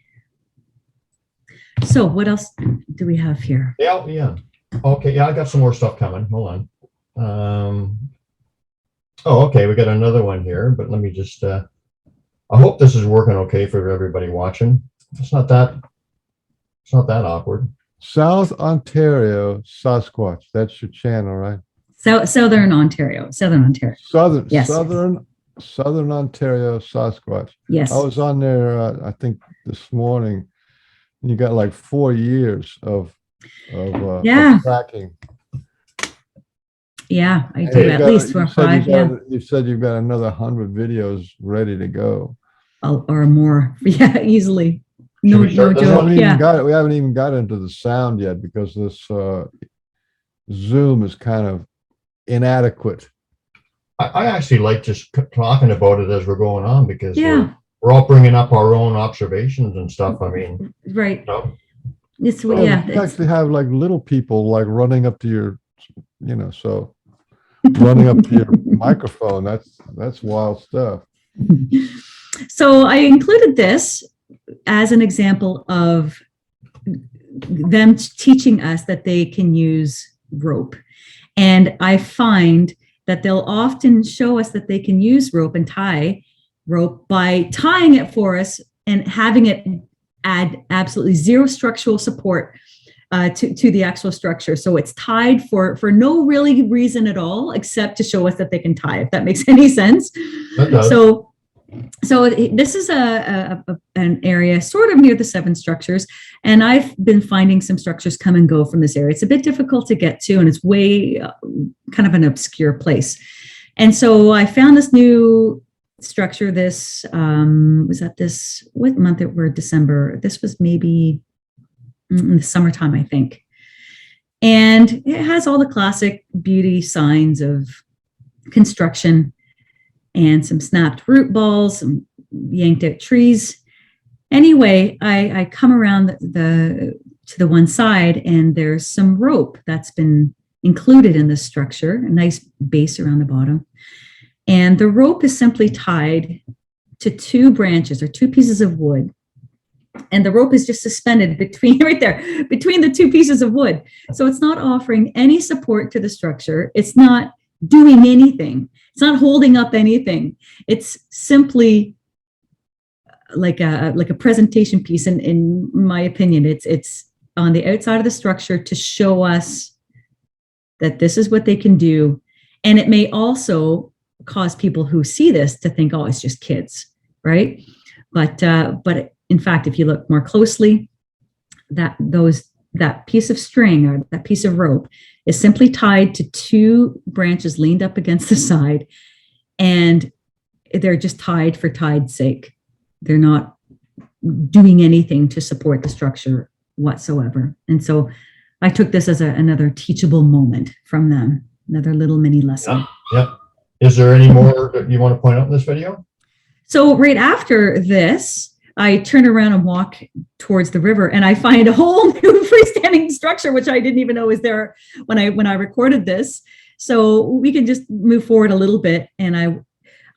[SPEAKER 5] So what else do we have here?
[SPEAKER 6] Yeah, yeah. Okay, yeah, I got some more stuff coming. Hold on. Oh, okay, we got another one here, but let me just I hope this is working okay for everybody watching. It's not that awkward.
[SPEAKER 7] South Ontario Sasquatch. That's your channel, right?
[SPEAKER 5] Southern Ontario. Yes.
[SPEAKER 7] Southern Ontario Sasquatch.
[SPEAKER 5] Yes.
[SPEAKER 7] I was on there, I think this morning. You got like 4 years of tracking.
[SPEAKER 5] Yeah, I do at least 4 or 5. Yeah.
[SPEAKER 7] You said you've got another 100 videos ready to go.
[SPEAKER 5] Or more. Yeah, easily. No
[SPEAKER 7] joke.
[SPEAKER 5] Yeah.
[SPEAKER 7] We haven't even got into the sound yet because this Zoom is kind of inadequate.
[SPEAKER 6] I actually like just talking about it as we're going on, because we're all bringing up our own observations and stuff. I mean,
[SPEAKER 5] right.
[SPEAKER 6] You know?
[SPEAKER 5] It's
[SPEAKER 7] You actually have like little people like running up to your, so running up to your microphone. That's wild stuff.
[SPEAKER 5] So I included this as an example of them teaching us that they can use rope. And I find that they'll often show us that they can use rope and tie rope by tying it for us and having it add absolutely zero structural support to the actual structure. So it's tied for no really reason at all, except to show us that they can tie, if that makes any sense. So this is an area sort of near the 7 structures, and I've been finding some structures come and go from this area. It's a bit difficult to get to, and it's way kind of an obscure place. And so I found this new structure. This what month it were? December. This was maybe in the summertime, I think. And it has all the classic beauty signs of construction, and some snapped root balls, some yanked out trees. Anyway, I come around to the one side, and there's some rope that's been included in this structure, a nice base around the bottom. And the rope is simply tied to 2 branches or 2 pieces of wood. And the rope is just suspended between the 2 pieces of wood. So it's not offering any support to the structure. It's not doing anything. It's not holding up anything. It's simply like a presentation piece. And in my opinion, it's on the outside of the structure to show us that this is what they can do. And it may also cause people who see this to think, oh, it's just kids, right? But in fact, if you look more closely, that piece of string or that piece of rope is simply tied to 2 branches leaned up against the side, and they're just tied for tied's sake. They're not doing anything to support the structure whatsoever. And so I took this as another teachable moment from them, another little mini lesson.
[SPEAKER 6] Yeah. Is there any more that you want to point out in this video?
[SPEAKER 5] So right after this, I turn around and walk towards the river, and I find a whole new freestanding structure, which I didn't even know was there when I recorded this. So we can just move forward a little bit, and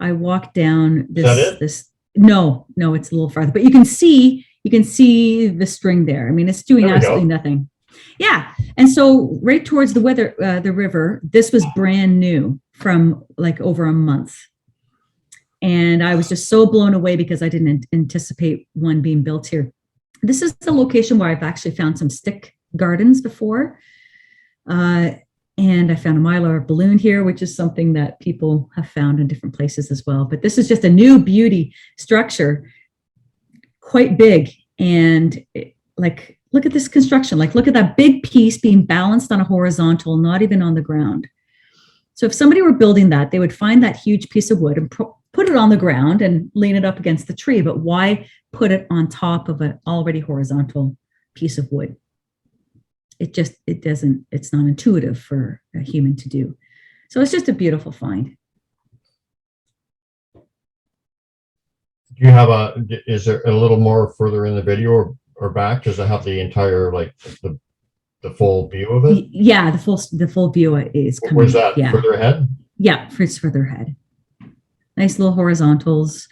[SPEAKER 5] I walk down this.
[SPEAKER 6] Is that it?
[SPEAKER 5] This no, it's a little farther, but you can see the string there. I mean, it's doing absolutely nothing. Yeah, and so right towards the river, this was brand new from like over a month. And I was just so blown away because I didn't anticipate one being built here. This is the location where I've actually found some stick gardens before. And I found a mylar balloon here, which is something that people have found in different places as well. But this is just a new beauty structure, quite big. And like, look at this construction. Like, look at that big piece being balanced on a horizontal, not even on the ground. So if somebody were building that, they would find that huge piece of wood and put it on the ground and lean it up against the tree. But why put it on top of an already horizontal piece of wood? It's not intuitive for a human to do. So it's just a beautiful find.
[SPEAKER 6] Do you have is there a little more further in the video or back? Does it have the entire, like the full view of it?
[SPEAKER 5] Yeah, the full view is coming.
[SPEAKER 6] Where's that?
[SPEAKER 5] Yeah.
[SPEAKER 6] Further ahead?
[SPEAKER 5] Yeah, it's further ahead. Nice little horizontals.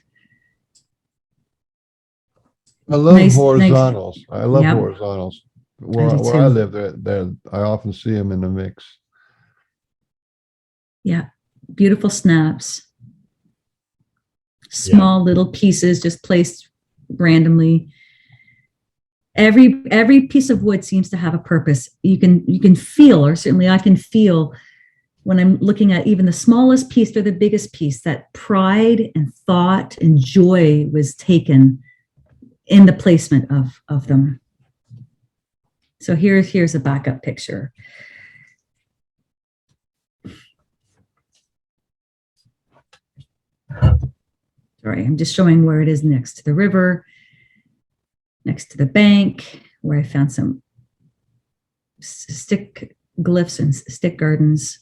[SPEAKER 7] I love
[SPEAKER 5] Nice,
[SPEAKER 7] horizontals.
[SPEAKER 5] nice.
[SPEAKER 7] I love
[SPEAKER 5] Yep.
[SPEAKER 7] horizontals.
[SPEAKER 5] I
[SPEAKER 7] Where
[SPEAKER 5] do
[SPEAKER 7] I
[SPEAKER 5] too.
[SPEAKER 7] live, there I often see them in the mix.
[SPEAKER 5] Yeah, beautiful snaps. Small little pieces just placed randomly. Every piece of wood seems to have a purpose. You can feel, or certainly I can feel when I'm looking at even the smallest piece or the biggest piece, that pride and thought and joy was taken in the placement of them. So here's a backup picture. Sorry, I'm just showing where it is next to the river, next to the bank, where I found some stick glyphs and stick gardens.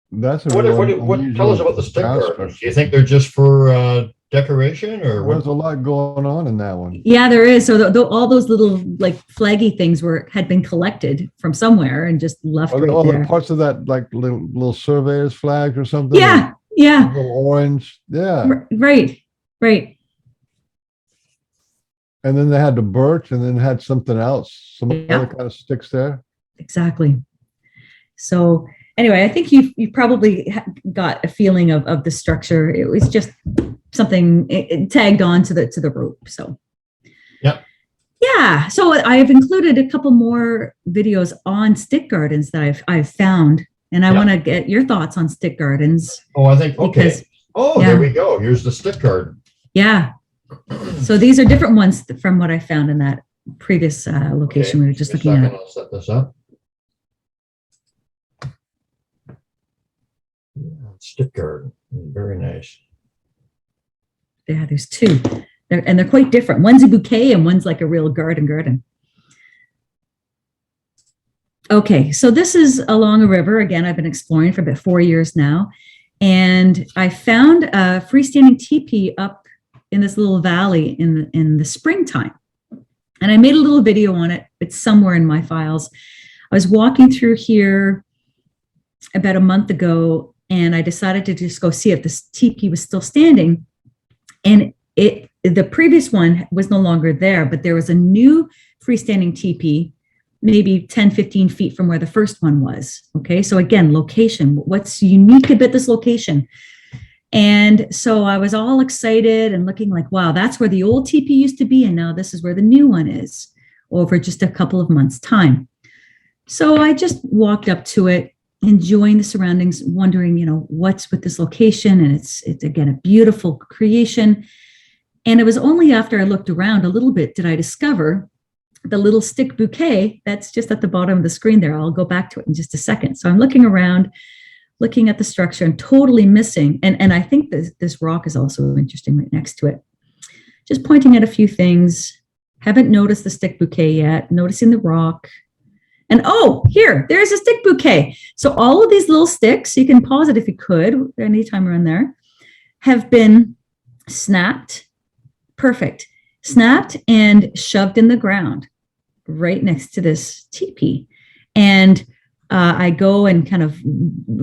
[SPEAKER 7] That's a
[SPEAKER 6] What
[SPEAKER 7] real
[SPEAKER 6] tell us about the stick gardens. Do you think they're just for decoration, or
[SPEAKER 7] There's a lot going on in that one.
[SPEAKER 5] Yeah, there is. So all those little like flaggy things had been collected from somewhere and just left
[SPEAKER 7] Are
[SPEAKER 5] right
[SPEAKER 7] all
[SPEAKER 5] there.
[SPEAKER 7] the parts of that like little surveyor's flags or something?
[SPEAKER 5] Yeah, yeah.
[SPEAKER 7] Little orange. Yeah.
[SPEAKER 5] Right.
[SPEAKER 7] And then they had the birch, and then had something else, some
[SPEAKER 5] Yeah.
[SPEAKER 7] other kind of sticks there.
[SPEAKER 5] Exactly. So anyway, I think you probably got a feeling of the structure. It was just something it tagged on to the rope. So yeah. So I've included a couple more videos on stick gardens that I've found, and I want to get your thoughts on stick gardens.
[SPEAKER 6] Oh, I think okay. There we go. Here's the stick garden.
[SPEAKER 5] Yeah. So these are different ones from what I found in that previous location we were just looking at.
[SPEAKER 6] I'll set this up. Stick garden, very nice.
[SPEAKER 5] Yeah, there's two, and they're quite different. One's a bouquet and one's like a real garden. Okay, so this is along a river. Again, I've been exploring for about 4 years now, and I found a freestanding teepee up in this little valley in the springtime, and I made a little video on it. It's somewhere in my files. I was walking through here about a month ago, and I decided to just go see if this teepee was still standing. And the previous one was no longer there, but there was a new freestanding teepee, maybe 10, 15 feet from where the first one was. Okay, so again, location. What's unique about this location? And so I was all excited and looking like, wow, that's where the old teepee used to be, and now this is where the new one is, over just a couple of months' time. So I just walked up to it, enjoying the surroundings, wondering, what's with this location. And it's again, a beautiful creation. And it was only after I looked around a little bit did I discover the little stick bouquet that's just at the bottom of the screen there. I'll go back to it in just a second. So I'm looking around, looking at the structure, and totally missing. And I think this rock is also interesting right next to it. Just pointing at a few things. Haven't noticed the stick bouquet yet, noticing the rock. And there's a stick bouquet. So all of these little sticks, you can pause it if you could, anytime around there, have been snapped. Perfect. Snapped and shoved in the ground right next to this teepee. And I go and kind of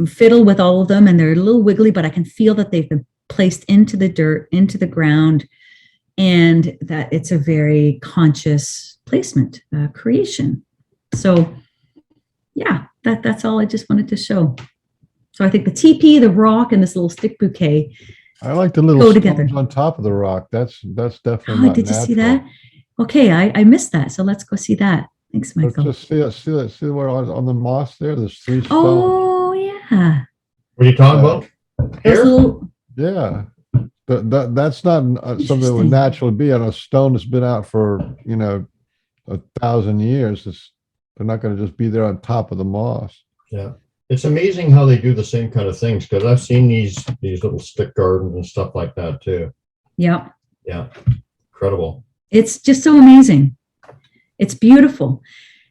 [SPEAKER 5] fiddle with all of them, and they're a little wiggly, but I can feel that they've been placed into the dirt, into the ground, and that it's a very conscious placement, creation. So yeah, that's all I just wanted to show. So I think the teepee, the rock, and this little stick bouquet
[SPEAKER 7] I like the little
[SPEAKER 5] go together
[SPEAKER 7] stones on top of the rock. That's definitely not
[SPEAKER 5] did you see
[SPEAKER 7] natural.
[SPEAKER 5] that? Okay, I missed that. So let's go see that. Thanks,
[SPEAKER 7] Let's
[SPEAKER 5] Michael.
[SPEAKER 7] just see where on the moss there, there's 3 stones.
[SPEAKER 5] Oh, yeah.
[SPEAKER 6] What are you talking about?
[SPEAKER 5] Those
[SPEAKER 6] Here?
[SPEAKER 5] little,
[SPEAKER 7] Yeah. That's not something that would
[SPEAKER 5] Interesting.
[SPEAKER 7] naturally be on a stone that's been out for, 1,000 years. They're not going to just be there on top of the moss.
[SPEAKER 6] Yeah. It's amazing how they do the same kind of things, because I've seen these little stick gardens and stuff like that too.
[SPEAKER 5] yeah.
[SPEAKER 6] Yeah. Incredible.
[SPEAKER 5] It's just so amazing. It's beautiful.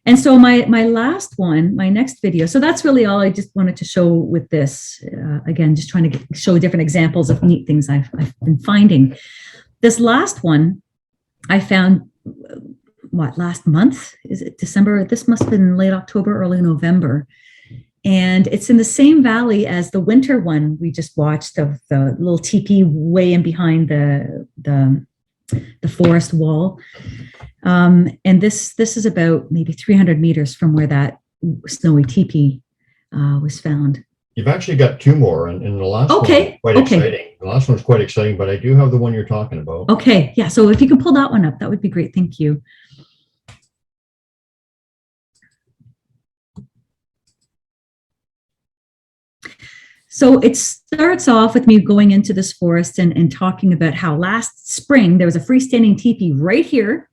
[SPEAKER 5] And so my last one, my next video, so that's really all I just wanted to show with this. Again, just trying to show different examples of neat things I've been finding. This last one I found, last month? Is it December? This must have been late October, early November. And it's in the same valley as the winter one we just watched, of the little teepee way in behind the forest wall. And this is about maybe 300 meters from where that snowy teepee was found.
[SPEAKER 6] You've actually got 2 more, and the last
[SPEAKER 5] Okay,
[SPEAKER 6] one was quite exciting. The last one's quite exciting, but I do have the one you're talking about.
[SPEAKER 5] Okay, yeah. So if you can pull that one up, that would be great. Thank you. So it starts off with me going into this forest and talking about how last spring there was a freestanding teepee right here,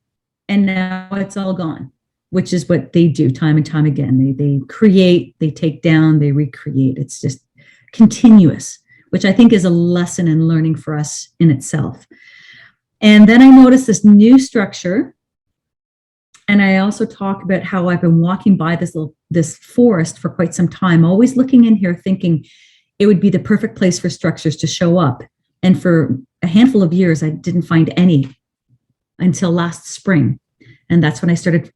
[SPEAKER 5] and now it's all gone, which is what they do time and time again. They create, they take down, they recreate. It's just continuous, which I think is a lesson in learning for us in itself. And then I noticed this new structure. And I also talk about how I've been walking by this forest for quite some time, always looking in here thinking it would be the perfect place for structures to show up. And for a handful of years, I didn't find any until last spring. And that's when I started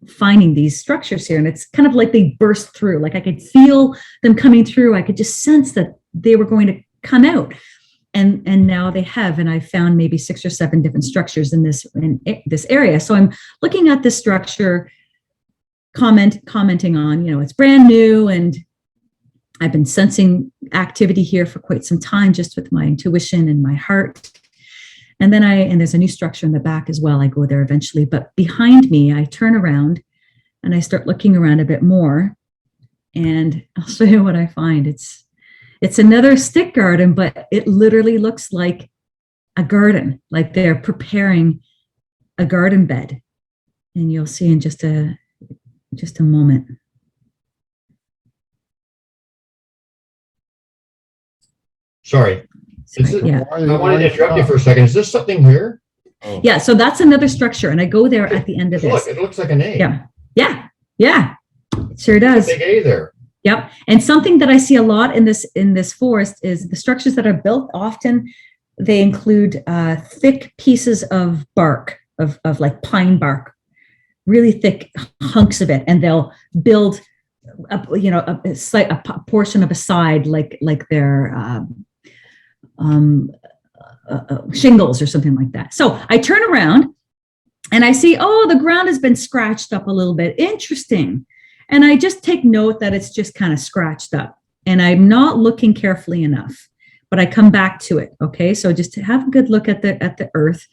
[SPEAKER 5] finding these structures here. And it's kind of like they burst through, like I could feel them coming through. I could just sense that they were going to come out. And now they have, and I found maybe 6 or 7 different structures in this area. So I'm looking at this structure, commenting on, it's brand new, and I've been sensing activity here for quite some time, just with my intuition and my heart. And then there's a new structure in the back as well. I go there eventually, but behind me, I turn around and I start looking around a bit more, and I'll show you what I find. It's another stick garden, but it literally looks like a garden, like they're preparing a garden bed. And you'll see in just a moment.
[SPEAKER 6] Sorry.
[SPEAKER 5] Yeah.
[SPEAKER 6] I wanted to interrupt you for a second. Is this something here?
[SPEAKER 7] Oh.
[SPEAKER 5] Yeah. So that's another structure. And I go there at the end of this.
[SPEAKER 6] Look, it looks like an A.
[SPEAKER 5] Yeah. Yeah. Yeah. It sure does.
[SPEAKER 6] Big A there.
[SPEAKER 5] Yep. And something that I see a lot in this forest is the structures that are built. Often they include thick pieces of bark, of like pine bark, really thick hunks of it, and they'll build a portion of a side like their shingles or something like that. So I turn around and I see, the ground has been scratched up a little bit. Interesting. And I just take note that it's just kind of scratched up, and I'm not looking carefully enough, but I come back to it. Okay. So just to have a good look at the earth,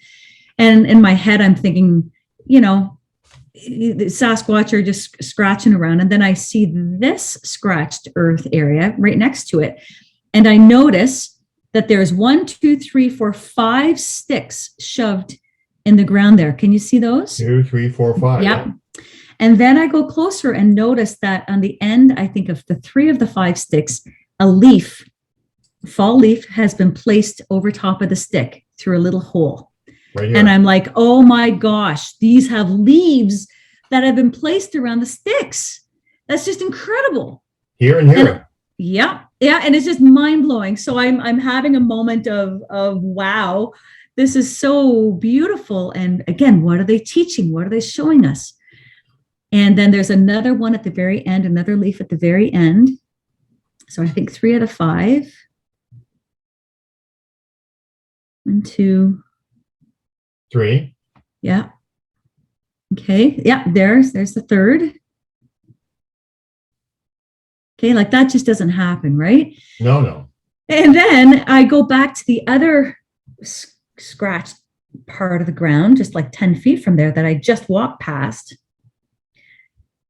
[SPEAKER 5] and in my head, I'm thinking, the Sasquatch are just scratching around. And then I see this scratched earth area right next to it. And I notice that there's 1, 2, 3, 4, 5 sticks shoved in the ground there. Can you see those?
[SPEAKER 6] 2, 3, 4, 5.
[SPEAKER 5] Yep. And then I go closer and notice that on the end, I think of the 3 of the 5 sticks, a fall leaf has been placed over top of the stick through a little hole.
[SPEAKER 6] Right here.
[SPEAKER 5] And I'm like, oh my gosh, these have leaves that have been placed around the sticks. That's just incredible.
[SPEAKER 6] Here and here.
[SPEAKER 5] And, yeah. And it's just mind blowing. So I'm having a moment of wow, this is so beautiful. And again, what are they teaching? What are they showing us? And then there's another one at the very end, another leaf at the very end. So I think 3 out of 5. 1, 2,
[SPEAKER 6] 3.
[SPEAKER 5] Yeah. Okay. Yeah. There's the 3rd. Okay. Like that just doesn't happen, right?
[SPEAKER 6] No.
[SPEAKER 5] And then I go back to the other scratched part of the ground, just like 10 feet from there that I just walked past.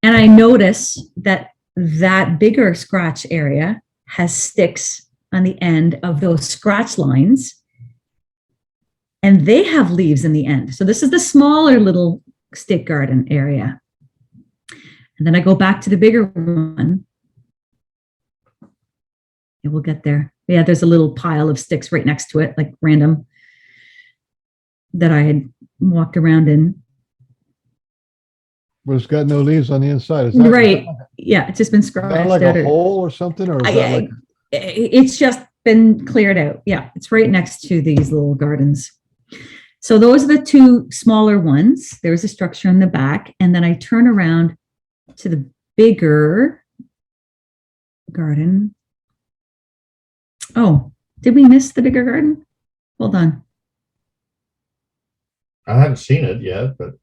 [SPEAKER 5] And I notice that that bigger scratch area has sticks on the end of those scratch lines, and they have leaves in the end. So this is the smaller little stick garden area. And then I go back to the bigger one. And we'll get there. Yeah, there's a little pile of sticks right next to it, like random, that I had walked around in.
[SPEAKER 7] But it's got no leaves on the inside. Is that
[SPEAKER 5] Right. Yeah, it's just been
[SPEAKER 7] is that
[SPEAKER 5] scratched
[SPEAKER 7] like
[SPEAKER 5] out.
[SPEAKER 7] a hole or something? Or is that like
[SPEAKER 5] It's just been cleared out. Yeah, it's right next to these little gardens. So those are the two smaller ones. There's a structure in the back. And then I turn around to the bigger garden. Oh, did we miss the bigger garden? Hold on.
[SPEAKER 6] I haven't seen it yet, but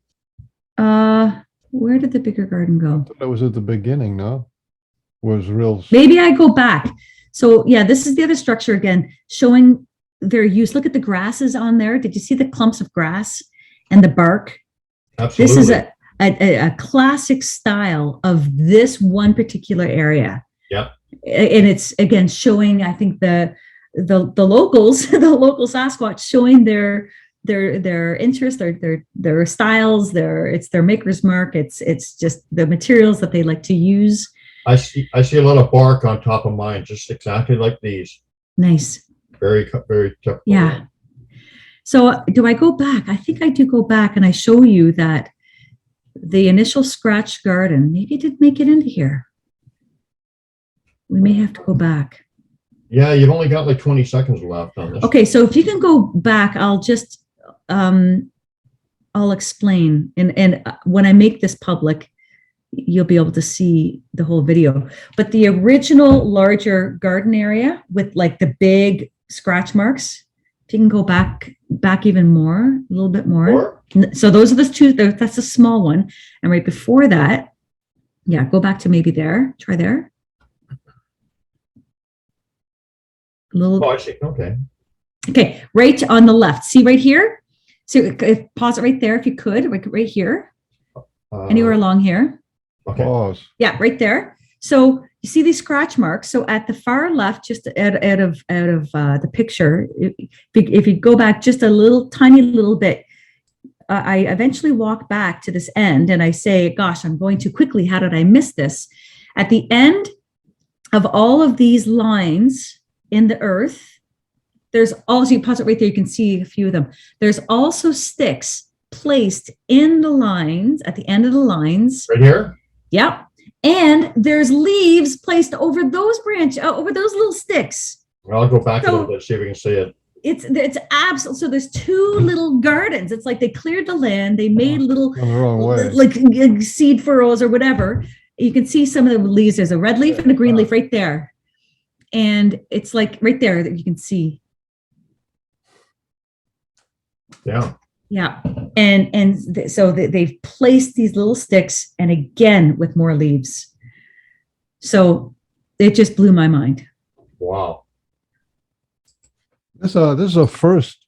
[SPEAKER 5] Where did the bigger garden go?
[SPEAKER 7] that was at the beginning, no? Was real.
[SPEAKER 5] Maybe I go back. So yeah, this is the other structure again, showing their use. Look at the grasses on there. Did you see the clumps of grass and the bark?
[SPEAKER 6] absolutely.
[SPEAKER 5] This is a classic style of this one particular area.
[SPEAKER 6] Yep.
[SPEAKER 5] And it's again showing, I think the locals, the local Sasquatch, showing their interest, their styles, it's their maker's mark. It's just the materials that they like to use.
[SPEAKER 6] I see a lot of bark on top of mine, just exactly like these.
[SPEAKER 5] Nice.
[SPEAKER 6] Very typical.
[SPEAKER 5] Yeah. So do I go back? I think I do go back and I show you that the initial scratch garden maybe did make it into here. We may have to go back.
[SPEAKER 6] Yeah, you've only got like 20 seconds left on this.
[SPEAKER 5] Okay, so if you can go back, I'll just I'll explain. And when I make this public, you'll be able to see the whole video. But the original larger garden area with like the big scratch marks, if you can go back even more, a little bit more. So those are the two, that's a small one. And right before that, yeah, go back to maybe there, try there. A little.
[SPEAKER 6] Oh, I see. Okay.
[SPEAKER 5] Okay, right on the left. See right here? So pause it right there if you could, right here. Anywhere along here.
[SPEAKER 6] Okay.
[SPEAKER 7] Pause.
[SPEAKER 5] Yeah, right there. So you see these scratch marks. So at the far left, just out of the picture, if you go back just a little tiny little bit, I eventually walk back to this end and I say, gosh, I'm going too quickly. How did I miss this? At the end of all of these lines in the earth, there's also, you pause it right there, you can see a few of them. There's also sticks placed in the lines, at the end of the lines.
[SPEAKER 6] Right here?
[SPEAKER 5] Yep. And there's leaves placed over those over those little sticks.
[SPEAKER 6] Well, I'll go back a little bit, see if we can see it.
[SPEAKER 5] It's absolute. So there's two little gardens. It's like they cleared the land. They made little
[SPEAKER 7] Going the wrong way.
[SPEAKER 5] like seed furrows or whatever. You can see some of the leaves. There's a red leaf and a green leaf right there. And it's like right there that you can see.
[SPEAKER 6] Yeah.
[SPEAKER 5] Yeah. So they've placed these little sticks and again with more leaves. So it just blew my mind.
[SPEAKER 6] Wow.
[SPEAKER 7] This is a first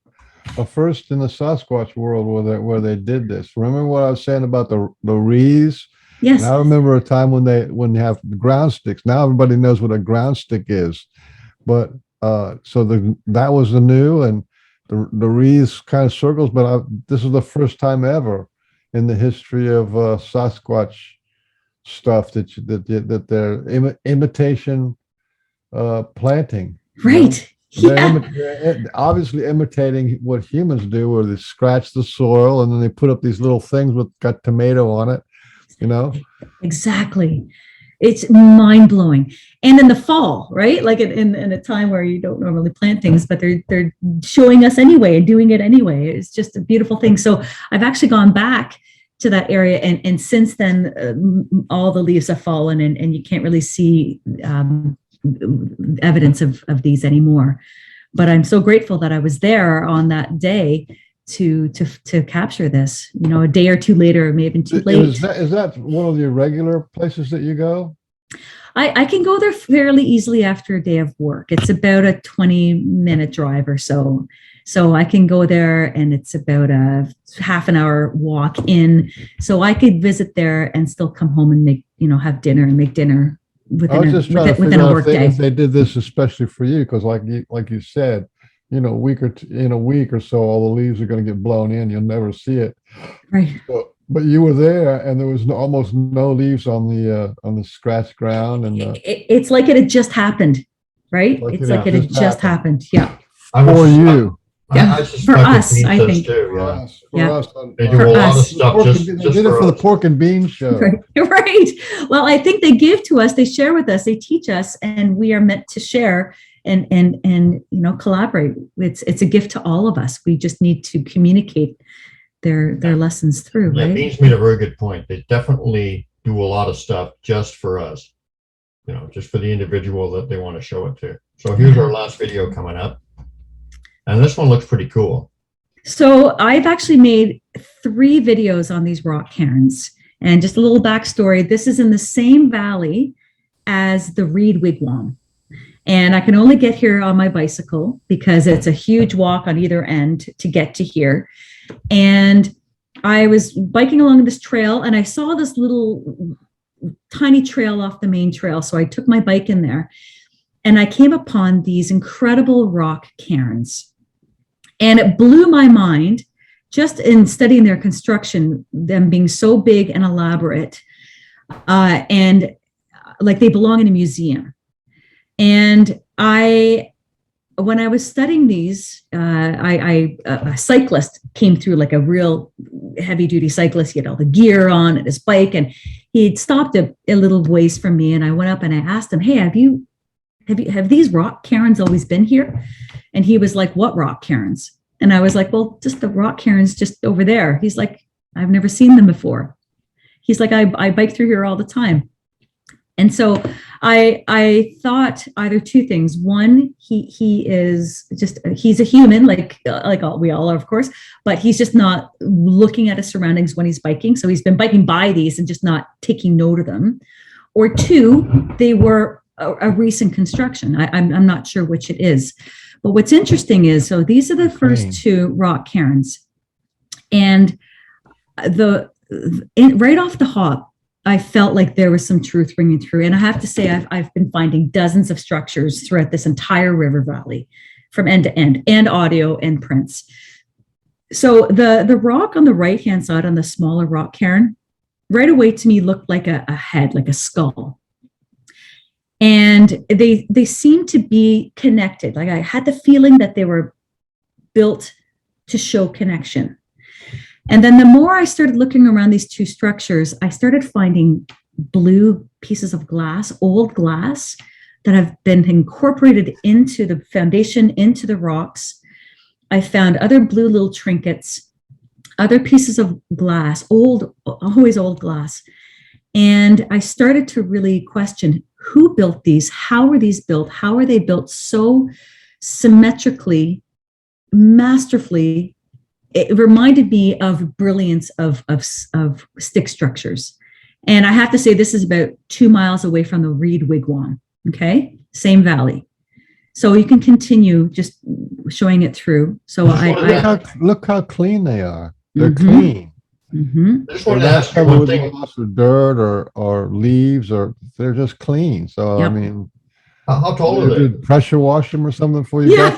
[SPEAKER 7] in the Sasquatch world where they did this. Remember what I was saying about the wreaths?
[SPEAKER 5] Yes.
[SPEAKER 7] And I remember a time when they have the ground sticks. Now everybody knows what a ground stick is, but that was the new, and the wreaths kind of circles. But this is the first time ever in the history of Sasquatch stuff that they're imitation planting.
[SPEAKER 5] Right.
[SPEAKER 7] They're obviously imitating what humans do, where they scratch the soil and then they put up these little things got tomato on it,
[SPEAKER 5] Exactly. It's mind blowing. And in the fall, right? Like in a time where you don't normally plant things, but they're showing us anyway and doing it anyway. It's just a beautiful thing. So I've actually gone back to that area, and since then, all the leaves have fallen, and you can't really see evidence of these anymore. But I'm so grateful that I was there on that day to capture this. A day or two later, it may have been too late.
[SPEAKER 7] Is that one of your regular places that you go?
[SPEAKER 5] I can go there fairly easily after a day of work. It's about a 20-minute drive or so. So I can go there, and it's about a half an hour walk in. So I could visit there and still come home and make have dinner and make dinner
[SPEAKER 7] I was just trying to
[SPEAKER 5] within
[SPEAKER 7] figure
[SPEAKER 5] a
[SPEAKER 7] out
[SPEAKER 5] work
[SPEAKER 7] if
[SPEAKER 5] day.
[SPEAKER 7] they did this especially for you, because like you said, in a week or so, all the leaves are going to get blown in. You'll never see it.
[SPEAKER 5] Right.
[SPEAKER 7] But you were there, and there was almost no leaves on the scratch ground, and
[SPEAKER 5] It's like it had just happened, right?
[SPEAKER 7] Like
[SPEAKER 5] It's
[SPEAKER 7] it
[SPEAKER 5] like it had just happened. Yeah.
[SPEAKER 7] for you.
[SPEAKER 5] Yeah,
[SPEAKER 6] I
[SPEAKER 5] for
[SPEAKER 6] suspect
[SPEAKER 5] us,
[SPEAKER 6] it
[SPEAKER 5] I
[SPEAKER 6] means
[SPEAKER 5] think.
[SPEAKER 6] too,
[SPEAKER 7] For
[SPEAKER 6] yeah.
[SPEAKER 7] us, for
[SPEAKER 5] Yeah.
[SPEAKER 7] us,
[SPEAKER 6] They do
[SPEAKER 5] For
[SPEAKER 6] a lot of
[SPEAKER 5] us.
[SPEAKER 6] stuff
[SPEAKER 7] they
[SPEAKER 6] just
[SPEAKER 7] did it
[SPEAKER 6] for
[SPEAKER 7] for the
[SPEAKER 6] us.
[SPEAKER 7] pork and bean show.
[SPEAKER 5] Right. Well, I think they give to us, they share with us, they teach us, and we are meant to share and collaborate. It's a gift to all of us. We just need to communicate their lessons through,
[SPEAKER 6] Yeah,
[SPEAKER 5] right?
[SPEAKER 6] Beans made a very good point. They definitely do a lot of stuff just for us, just for the individual that they want to show it to. So here's our last video coming up. And this one looks pretty cool.
[SPEAKER 5] So I've actually made 3 videos on these rock cairns. And just a little backstory, this is in the same valley as the Reed Wigwam. And I can only get here on my bicycle because it's a huge walk on either end to get to here. And I was biking along this trail and I saw this little tiny trail off the main trail. So I took my bike in there and I came upon these incredible rock cairns. And it blew my mind just in studying their construction, them being so big and elaborate, and like they belong in a museum. And when I was studying these, a cyclist came through, like a real heavy duty cyclist. He had all the gear on and his bike, and he'd stopped a little ways from me. And I went up and I asked him, "Hey, have these rock cairns always been here?" And he was like, "What rock cairns?" And I was like, "Well, just the rock cairns just over there." He's like, "I've never seen them before." He's like, I bike through here all the time. And so I thought either 2 things. One, he's a human, like we all are, of course, but he's just not looking at his surroundings when he's biking. So he's been biking by these and just not taking note of them. Or 2, they were a recent construction. I'm not sure which it is. But what's interesting is, so these are the first 2 rock cairns. And right off the hop, I felt like there was some truth ringing through. And I have to say, I've been finding dozens of structures throughout this entire river valley from end to end, and audio and prints. So the rock on the right-hand side, on the smaller rock cairn, right away to me looked like a head, like a skull. And they seemed to be connected. Like I had the feeling that they were built to show connection. And then the more I started looking around these 2 structures, I started finding blue pieces of glass, old glass, that have been incorporated into the foundation, into the rocks. I found other blue little trinkets, other pieces of glass, always old glass. And I started to really question, who built these? How were these built? How are they built so symmetrically, masterfully? It reminded me of brilliance of stick structures. And I have to say, this is about 2 miles away from the Reed Wigwam. Okay, same valley. So you can continue just showing it through. So
[SPEAKER 7] Look how clean they are. They're clean.
[SPEAKER 5] Mm-hmm.
[SPEAKER 6] I just wanted to ask you one thing.
[SPEAKER 7] With dirt or leaves, or they're just clean. So
[SPEAKER 5] Yep.
[SPEAKER 7] I mean,
[SPEAKER 6] How tall are they?
[SPEAKER 7] did pressure wash them or something for you?
[SPEAKER 5] Yeah,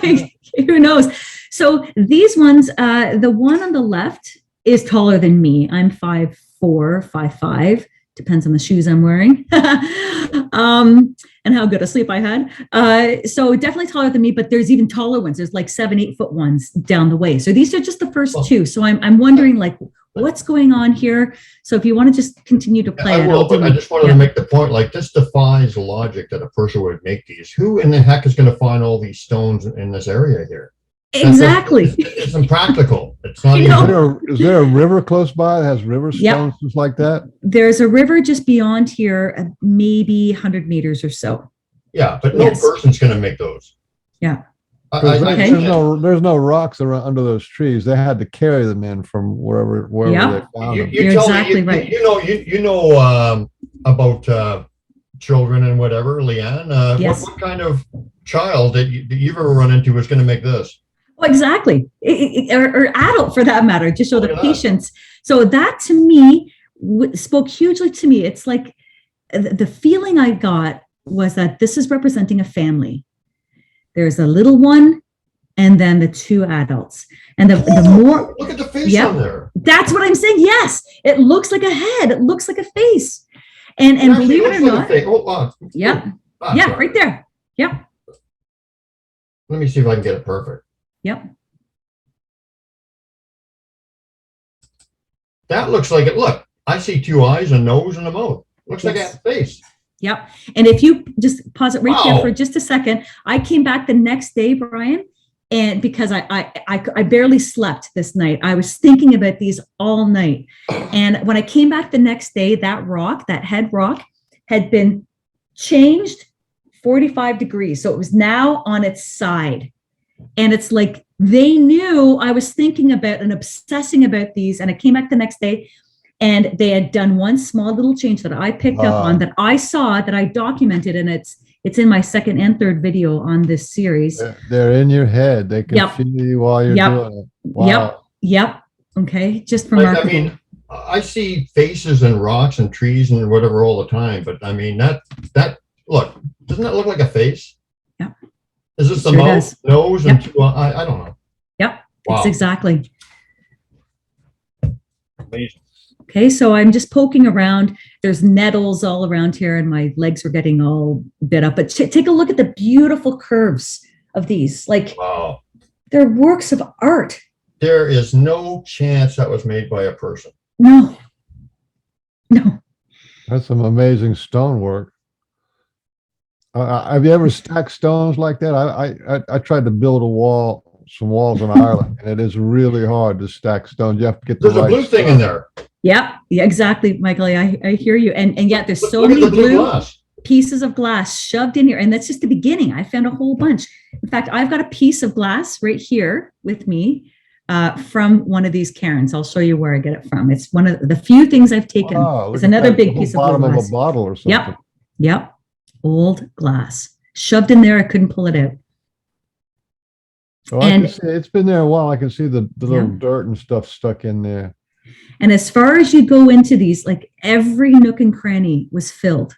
[SPEAKER 5] who knows? So these ones, the one on the left is taller than me. I'm 5'4", 5'5", depends on the shoes I'm wearing, and how good a sleep I had. So definitely taller than me, but there's even taller ones. There's like 7-8 foot ones down the way. So these are just the first 2. So I'm wondering, like, what's going on here? So if you want to just continue to play
[SPEAKER 6] I will, but I just wanted to make the point, like, this defies logic that a person would make these. Who in the heck is going to find all these stones in this area here?
[SPEAKER 5] Exactly.
[SPEAKER 6] It's impractical. It's not
[SPEAKER 5] You know,
[SPEAKER 7] Is there a river close by that has river stones just like that?
[SPEAKER 5] There's a river just beyond here, maybe 100 meters or so.
[SPEAKER 6] Yeah, but no person's going to make those.
[SPEAKER 5] Yeah.
[SPEAKER 7] There's no rocks around under those trees. They had to carry them in from wherever they found them.
[SPEAKER 5] You're exactly right.
[SPEAKER 6] You know about children and whatever, Leanne.
[SPEAKER 5] Yes.
[SPEAKER 6] What kind of child that you've ever run into is going to make this?
[SPEAKER 5] Well, exactly. Or adult for that matter, to show the
[SPEAKER 6] Look at
[SPEAKER 5] patience. So that to me spoke hugely to me. It's like the feeling I got was that this is representing a family. There's a little one and then the two adults. And the more,
[SPEAKER 6] look at the face on there.
[SPEAKER 5] That's what I'm saying. Yes, it looks like a head. It looks like a face. And believe it or not, yeah, right there. Yep.
[SPEAKER 6] Let me see if I can get it perfect.
[SPEAKER 5] Yep.
[SPEAKER 6] That looks like it. Look, I see two eyes, a nose, and a mouth. Looks like a face.
[SPEAKER 5] Yep. And if you just pause it right there for just a second, I came back the next day, Brian, and because I barely slept this night, I was thinking about these all night. And when I came back the next day, that head rock had been changed 45 degrees. So it was now on its side. And it's like they knew I was thinking about and obsessing about these. And I came back the next day and they had done one small little change that I picked up on, that I saw, that I documented, and it's in my second and third video on this series.
[SPEAKER 7] They're in your head. They can feel you while you're doing it. Wow.
[SPEAKER 5] Yep. Okay. Just remarkable.
[SPEAKER 6] I mean, I see faces and rocks and trees and whatever all the time, but I mean, that look, doesn't that look like a face?
[SPEAKER 5] Yep.
[SPEAKER 6] Is this the mouth, nose, and two? I don't know.
[SPEAKER 5] Yep.
[SPEAKER 6] Wow.
[SPEAKER 5] It's exactly.
[SPEAKER 6] Amazing.
[SPEAKER 5] Okay, so I'm just poking around. There's nettles all around here and my legs were getting all bit up. But take a look at the beautiful curves of these. Like,
[SPEAKER 6] wow.
[SPEAKER 5] They're works of art.
[SPEAKER 6] There is no chance that was made by a person.
[SPEAKER 5] No.
[SPEAKER 7] That's some amazing stonework. Have you ever stacked stones like that? I tried to build some walls in Ireland, and it is really hard to stack stones. You have to get the
[SPEAKER 6] right. There's a blue thing in there.
[SPEAKER 5] Yep. Yeah, exactly, Michael. I hear you. And yet there's so many blue pieces of glass shoved in here. And that's just the beginning. I found a whole bunch. In fact, I've got a piece of glass right here with me from one of these cairns. I'll show you where I get it from. It's one of the few things I've taken. It's another big piece of
[SPEAKER 7] bottom
[SPEAKER 5] glass.
[SPEAKER 7] Of a bottle or something.
[SPEAKER 5] Yep. Old glass shoved in there. I couldn't pull it out.
[SPEAKER 7] Oh, I can see, it's been there a while. I can see the little dirt and stuff stuck in there.
[SPEAKER 5] And as far as you go into these, like every nook and cranny was filled.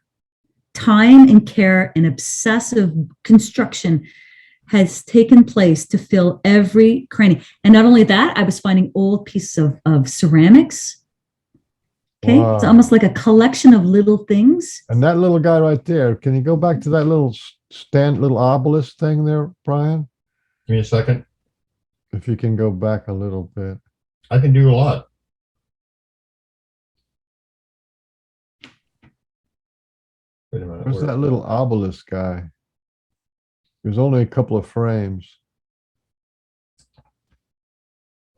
[SPEAKER 5] Time and care and obsessive construction has taken place to fill every cranny. And not only that, I was finding old pieces of ceramics. Okay, wow. It's almost like a collection of little things.
[SPEAKER 7] And that little guy right there, can you go back to that little obelisk thing there, Brian?
[SPEAKER 6] Give me a second.
[SPEAKER 7] If you can go back a little bit.
[SPEAKER 6] I can do a lot. Wait a minute.
[SPEAKER 7] Where's that little obelisk guy? There's only a couple of frames.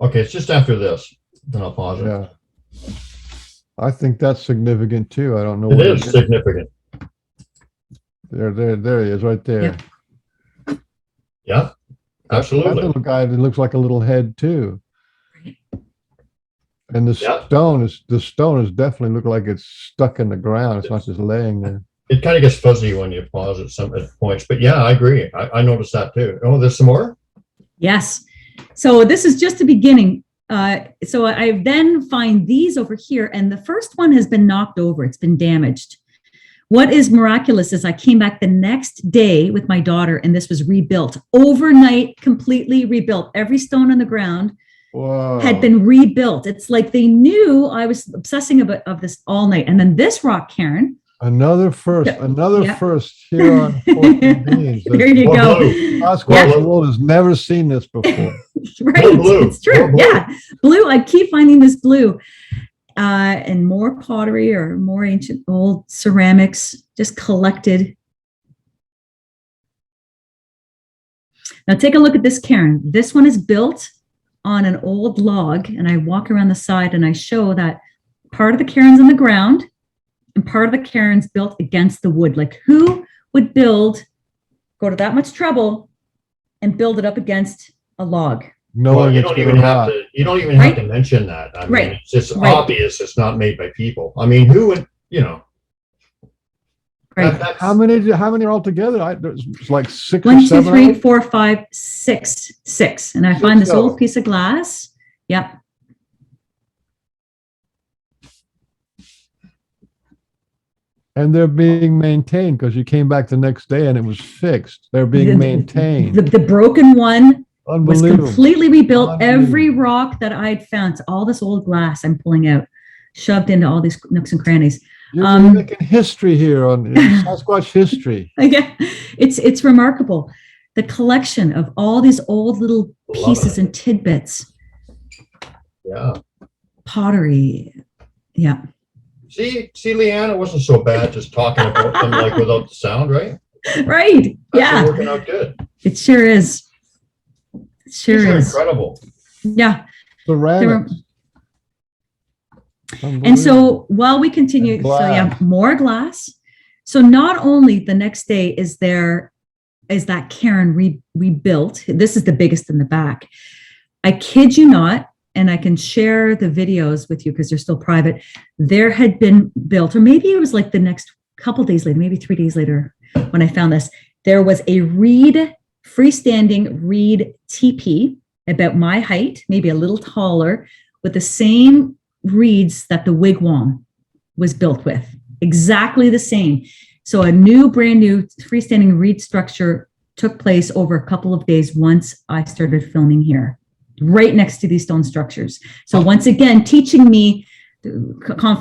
[SPEAKER 6] Okay, it's just after this. Then I'll pause it.
[SPEAKER 7] Yeah. I think that's significant too. I don't know.
[SPEAKER 6] It is significant.
[SPEAKER 7] There he is right there.
[SPEAKER 6] Yeah, absolutely.
[SPEAKER 7] That little guy that looks like a little head too. And the stone is definitely look like it's stuck in the ground. It's not just laying there.
[SPEAKER 6] It kind of gets fuzzy when you pause at some points, but yeah, I agree. I noticed that too. Oh, there's some more?
[SPEAKER 5] Yes. So this is just the beginning. So I then find these over here, and the first one has been knocked over. It's been damaged. What is miraculous is I came back the next day with my daughter, and this was rebuilt overnight, completely rebuilt. Every stone on the ground had been rebuilt. It's like they knew I was obsessing about this all night. And then this rock cairn.
[SPEAKER 7] Another first here on 14 Beans.
[SPEAKER 5] There you go.
[SPEAKER 7] SASQUATCH world has never seen this before.
[SPEAKER 5] Right, it's true. Yeah, blue. I keep finding this blue, and more pottery or more ancient old ceramics just collected. Now take a look at this cairn. This one is built on an old log, and I walk around the side and I show that part of the cairn's on the ground and part of the cairn's built against the wood. Like, who would go to that much trouble and build it up against a log?
[SPEAKER 7] No,
[SPEAKER 6] well, you don't even have to mention that. I mean, it's just obvious it's not made by people. I mean, who would,
[SPEAKER 5] Right.
[SPEAKER 7] How many are all together? There's like 6
[SPEAKER 5] 1,
[SPEAKER 7] or
[SPEAKER 5] 2,
[SPEAKER 7] 7.
[SPEAKER 5] 3, 4, 5, 6. And I find this old piece of glass. Yep.
[SPEAKER 7] And they're being maintained because you came back the next day and it was fixed. They're being maintained.
[SPEAKER 5] The broken one was
[SPEAKER 7] Unbelievable.
[SPEAKER 5] completely rebuilt. Every rock that I'd found, all this old glass I'm pulling out, shoved into all these nooks and crannies.
[SPEAKER 7] You're making history here on Sasquatch history.
[SPEAKER 5] Yeah, it's remarkable. The collection of all these old little pieces and tidbits.
[SPEAKER 6] Yeah.
[SPEAKER 5] Pottery. Yeah.
[SPEAKER 6] See, Leeann, it wasn't so bad just talking about them like without the sound, right?
[SPEAKER 5] Right.
[SPEAKER 6] That's working out good.
[SPEAKER 5] It sure is. It sure
[SPEAKER 6] These are
[SPEAKER 5] is.
[SPEAKER 6] incredible.
[SPEAKER 5] Yeah.
[SPEAKER 7] Ceramics.
[SPEAKER 5] And so while we continue, so yeah, more glass. So not only the next day is that cairn rebuilt. This is the biggest in the back. I kid you not, and I can share the videos with you because they're still private. There had been built, or maybe it was like the next couple days later, maybe 3 days later when I found this, there was a freestanding reed teepee about my height, maybe a little taller, with the same reeds that the wigwam was built with, exactly the same. So a brand new freestanding reed structure took place over a couple of days once I started filming here, right next to these stone structures. So once again, teaching me,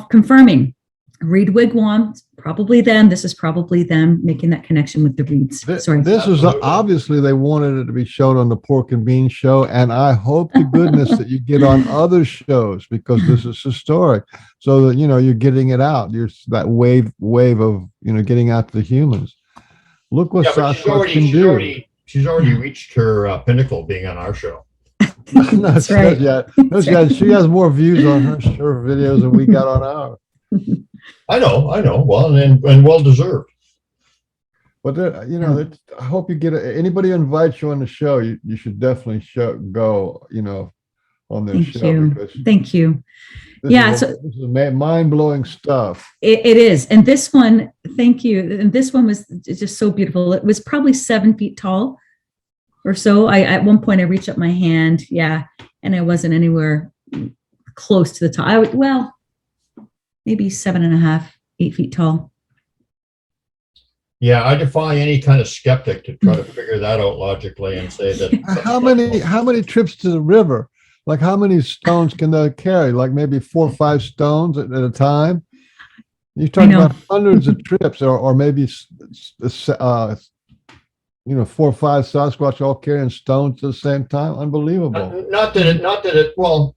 [SPEAKER 5] confirming reed wigwam, probably them. This is probably them making that connection with the reeds. Sorry.
[SPEAKER 7] This is obviously they wanted it to be shown on the Pork and Bean show, and I hope to goodness that you get on other shows because this is historic. So that you're getting it out. You're that wave of getting out to the humans. Look what Sasquatch can do.
[SPEAKER 6] She's already reached her pinnacle being on our show.
[SPEAKER 5] That's right.
[SPEAKER 7] She has more views on her videos than we got on ours.
[SPEAKER 6] I know. Well, and well deserved.
[SPEAKER 7] But I hope you get anybody who invites you on the show. You should definitely go. On their show.
[SPEAKER 5] Thank you.
[SPEAKER 7] This is mind-blowing stuff.
[SPEAKER 5] It is, and this one, thank you. And this one was just so beautiful. It was probably 7 feet tall, or so. At one point I reached up my hand, and I wasn't anywhere close to the top. Maybe 7.5, 8 feet tall.
[SPEAKER 6] Yeah, I defy any kind of skeptic to try to figure that out logically and say that.
[SPEAKER 7] How many trips to the river? Like how many stones can they carry? Like maybe 4 or 5 stones at a time? You're talking about hundreds of trips, or maybe 4 or 5 Sasquatch all carrying stones at the same time. Unbelievable.
[SPEAKER 6] Not that it. Well,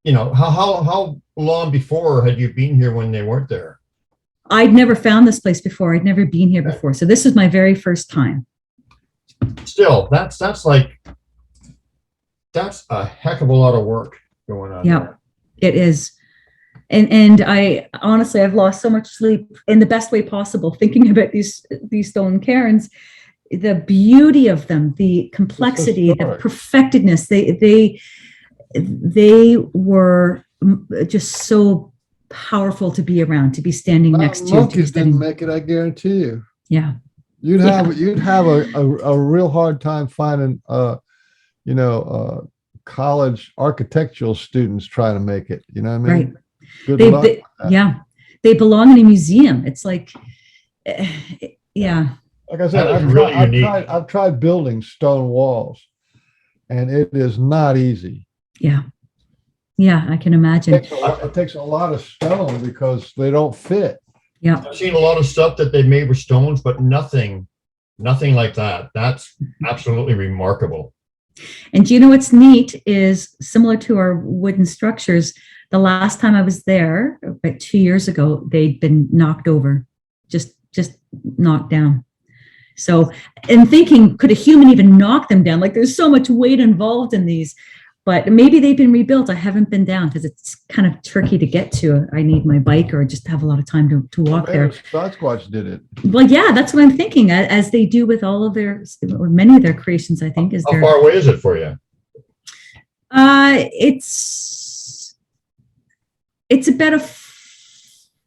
[SPEAKER 6] how long before had you been here when they weren't there?
[SPEAKER 5] I'd never found this place before. I'd never been here before. So this is my very first time.
[SPEAKER 6] Still, that's a heck of a lot of work going on.
[SPEAKER 5] Yeah,
[SPEAKER 6] there.
[SPEAKER 5] It is. And I honestly, I've lost so much sleep in the best way possible thinking about these stone cairns, the beauty of them, the complexity, the perfectedness. They were just so powerful to be around, to be standing next to.
[SPEAKER 7] Monkeys didn't make it, I guarantee you.
[SPEAKER 5] Yeah.
[SPEAKER 7] You'd have a real hard time finding college architectural students trying to make it. You know what I mean? Right. Good luck with that. They belong in a museum. It's like, yeah.
[SPEAKER 6] Like I said,
[SPEAKER 7] I've tried building stone walls, and it is not easy.
[SPEAKER 5] Yeah. Yeah, I can imagine.
[SPEAKER 7] It takes a lot of stone because they don't fit.
[SPEAKER 5] Yeah.
[SPEAKER 6] I've seen a lot of stuff that they made with stones, but nothing like that. That's absolutely remarkable.
[SPEAKER 5] And do you know what's neat is similar to our wooden structures. The last time I was there, about 2 years ago, they'd been knocked over, just knocked down. So, and thinking, could a human even knock them down? Like there's so much weight involved in these. But maybe they've been rebuilt. I haven't been down because it's kind of tricky to get to. I need my bike or just have a lot of time to walk there.
[SPEAKER 7] Sasquatch did it.
[SPEAKER 5] Well, yeah, that's what I'm thinking. As they do with all of their, or many of their creations, I think.
[SPEAKER 6] How far away is it for you?
[SPEAKER 5] It's about a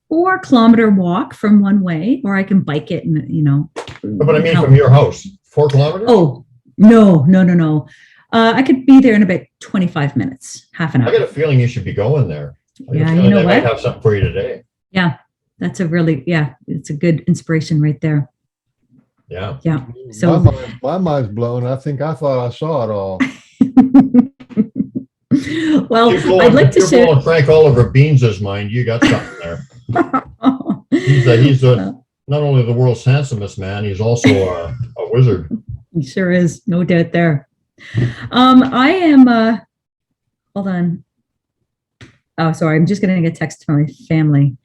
[SPEAKER 5] 4-kilometer walk from one way, or I can bike it and,
[SPEAKER 6] But I mean from your house, 4 kilometers?
[SPEAKER 5] Oh, no. I could be there in about 25 minutes, half an hour.
[SPEAKER 6] I got a feeling you should be going there.
[SPEAKER 5] Yeah, you know what?
[SPEAKER 6] They might have something for you today.
[SPEAKER 5] Yeah, That's a really, it's a good inspiration right there.
[SPEAKER 6] Yeah.
[SPEAKER 5] Yeah. So
[SPEAKER 7] my mind's blown. I think I thought I saw it all.
[SPEAKER 5] well, I'd like to
[SPEAKER 6] you're
[SPEAKER 5] share.
[SPEAKER 6] blowing Frank Oliver Beans' mind. You got something there. He's not only the world's handsomest man, he's also a wizard.
[SPEAKER 5] He sure is, no doubt there. I am, hold on. Oh, sorry, I'm just getting a text from my family.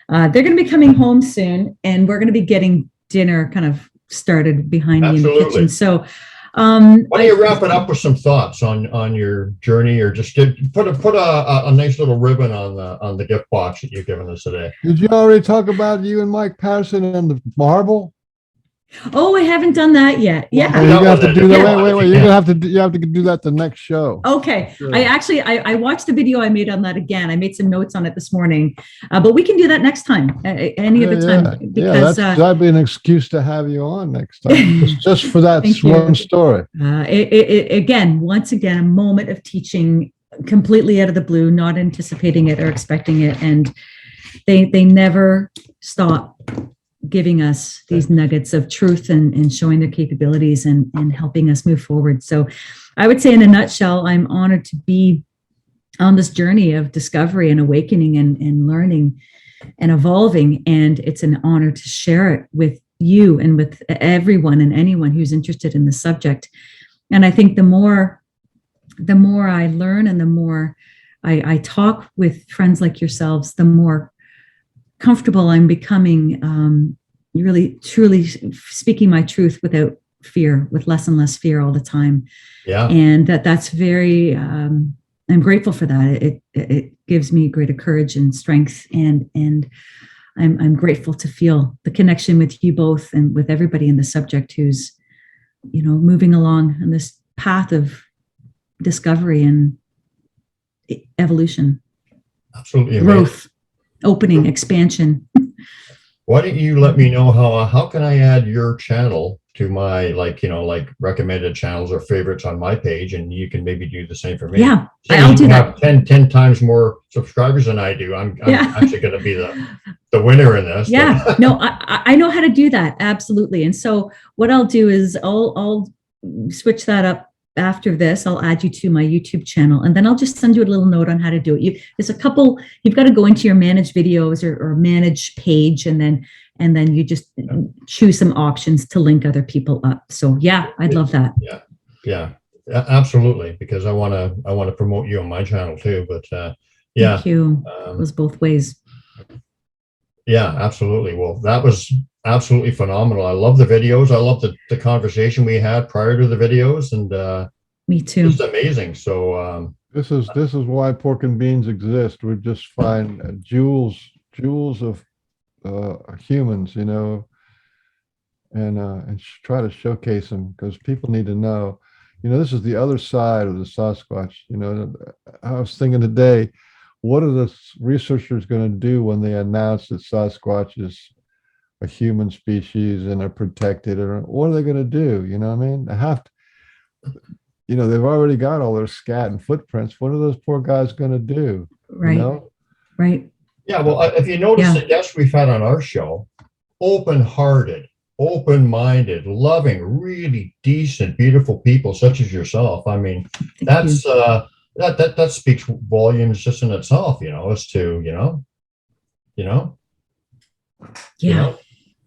[SPEAKER 5] They're going to be coming home soon, and we're going to be getting dinner kind of started behind me in the kitchen. So
[SPEAKER 6] why don't you wrap it up with some thoughts on your journey, or just put a nice little ribbon on the gift box that you've given us today?
[SPEAKER 7] Did you already talk about you and Mike Patterson and the marble?
[SPEAKER 5] Oh, I haven't done that yet. Yeah.
[SPEAKER 7] Well, you have to do that. Wait. You're gonna you have to do that the next show.
[SPEAKER 5] Okay.
[SPEAKER 7] Sure.
[SPEAKER 5] I watched the video I made on that again. I made some notes on it this morning, but we can do that next time, any other time. Because
[SPEAKER 7] that'd be an excuse to have you on next time, just for that one story.
[SPEAKER 5] Once again, a moment of teaching completely out of the blue, not anticipating it or expecting it, and they never stop giving us these nuggets of truth and showing their capabilities and helping us move forward. So I would say in a nutshell, I'm honored to be on this journey of discovery and awakening and learning and evolving. And it's an honor to share it with you and with everyone and anyone who's interested in the subject. And I think the more I learn and the more I talk with friends like yourselves, the more comfortable I'm becoming, really truly speaking my truth without fear, with less and less fear all the time.
[SPEAKER 6] Yeah.
[SPEAKER 5] And that's very, I'm grateful for that. It gives me greater courage and strength, and I'm grateful to feel the connection with you both and with everybody in the subject who's, moving along on this path of discovery and evolution.
[SPEAKER 6] Absolutely.
[SPEAKER 5] Growth. Opening, expansion.
[SPEAKER 6] Why don't you let me know how can I add your channel to my recommended channels or favorites on my page, and you can maybe do the same for me.
[SPEAKER 5] Yeah,
[SPEAKER 6] so
[SPEAKER 5] I'll do that.
[SPEAKER 6] 10 times more subscribers than I do. I'm actually going to be the winner in this.
[SPEAKER 5] Yeah, no, I know how to do that. Absolutely. And so what I'll do is I'll switch that up. After this, I'll add you to my YouTube channel, and then I'll just send you a little note on how to do it. There's a couple, you've got to go into your manage videos or manage page, and then you just choose some options to link other people up. So yeah, I'd love that.
[SPEAKER 6] Yeah, absolutely. Because I want to promote you on my channel too, but
[SPEAKER 5] Thank you. It was both ways.
[SPEAKER 6] Yeah, absolutely. Well, that was absolutely phenomenal. I love the videos. I love the conversation we had prior to the videos, and
[SPEAKER 5] me too.
[SPEAKER 6] It's amazing. So
[SPEAKER 7] this is why Pork and Beans exist. We just find jewels of humans, and try to showcase them, because people need to know. This is the other side of the Sasquatch. I was thinking today, what are the researchers going to do when they announce that Sasquatch is a human species and are protected? Or what are they going to do? You know what I mean? They have to, they've already got all their scat and footprints. What are those poor guys going to do?
[SPEAKER 5] Right. Right.
[SPEAKER 6] Yeah. Well, if you notice, the guests we've had on our show, open-hearted, open-minded, loving, really decent, beautiful people such as yourself. I mean, that speaks volumes just in itself, as to,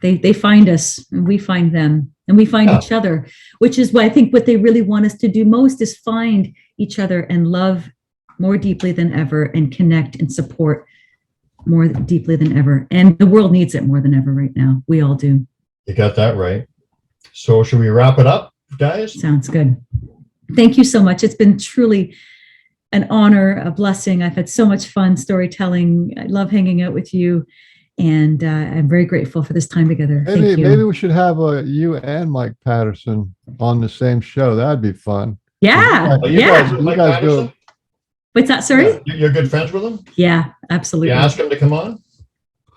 [SPEAKER 5] They find us, and we find them, and we find each other, which is why I think what they really want us to do most is find each other and love more deeply than ever, and connect and support more deeply than ever. And the world needs it more than ever right now. We all do.
[SPEAKER 6] You got that right. So should we wrap it up, guys?
[SPEAKER 5] Sounds good. Thank you so much. It's been truly an honor, a blessing. I've had so much fun storytelling. I love hanging out with you. And I'm very grateful for this time together.
[SPEAKER 7] Maybe we should have you and Mike Patterson on the same show. That'd be fun.
[SPEAKER 5] Yeah.
[SPEAKER 6] You guys go.
[SPEAKER 5] What's that? Sorry?
[SPEAKER 6] Yeah. You're good friends with him?
[SPEAKER 5] Yeah, absolutely.
[SPEAKER 6] You ask him to come on?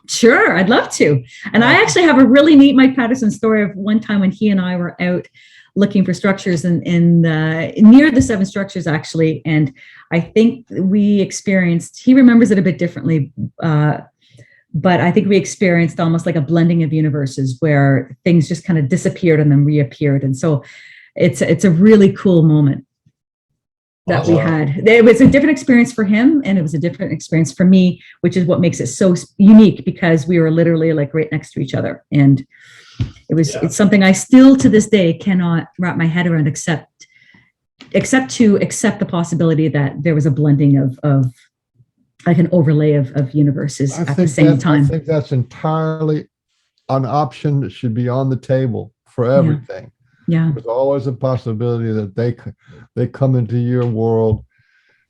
[SPEAKER 5] Sure, I'd love to. And I actually have a really neat Mike Patterson story of one time when he and I were out looking for structures in near the 7 structures, actually. And I think we experienced, he remembers it a bit differently, but I think we experienced almost like a blending of universes where things just kind of disappeared and then reappeared. And so it's a really cool moment that we had. It was a different experience for him, and it was a different experience for me, which is what makes it so unique, because we were literally like right next to each other. And it's something I still to this day cannot wrap my head around, except the possibility that there was a blending of like an overlay of universes at the same time.
[SPEAKER 7] I think that's entirely an option that should be on the table for everything.
[SPEAKER 5] Yeah.
[SPEAKER 7] There's always a possibility that they come into your world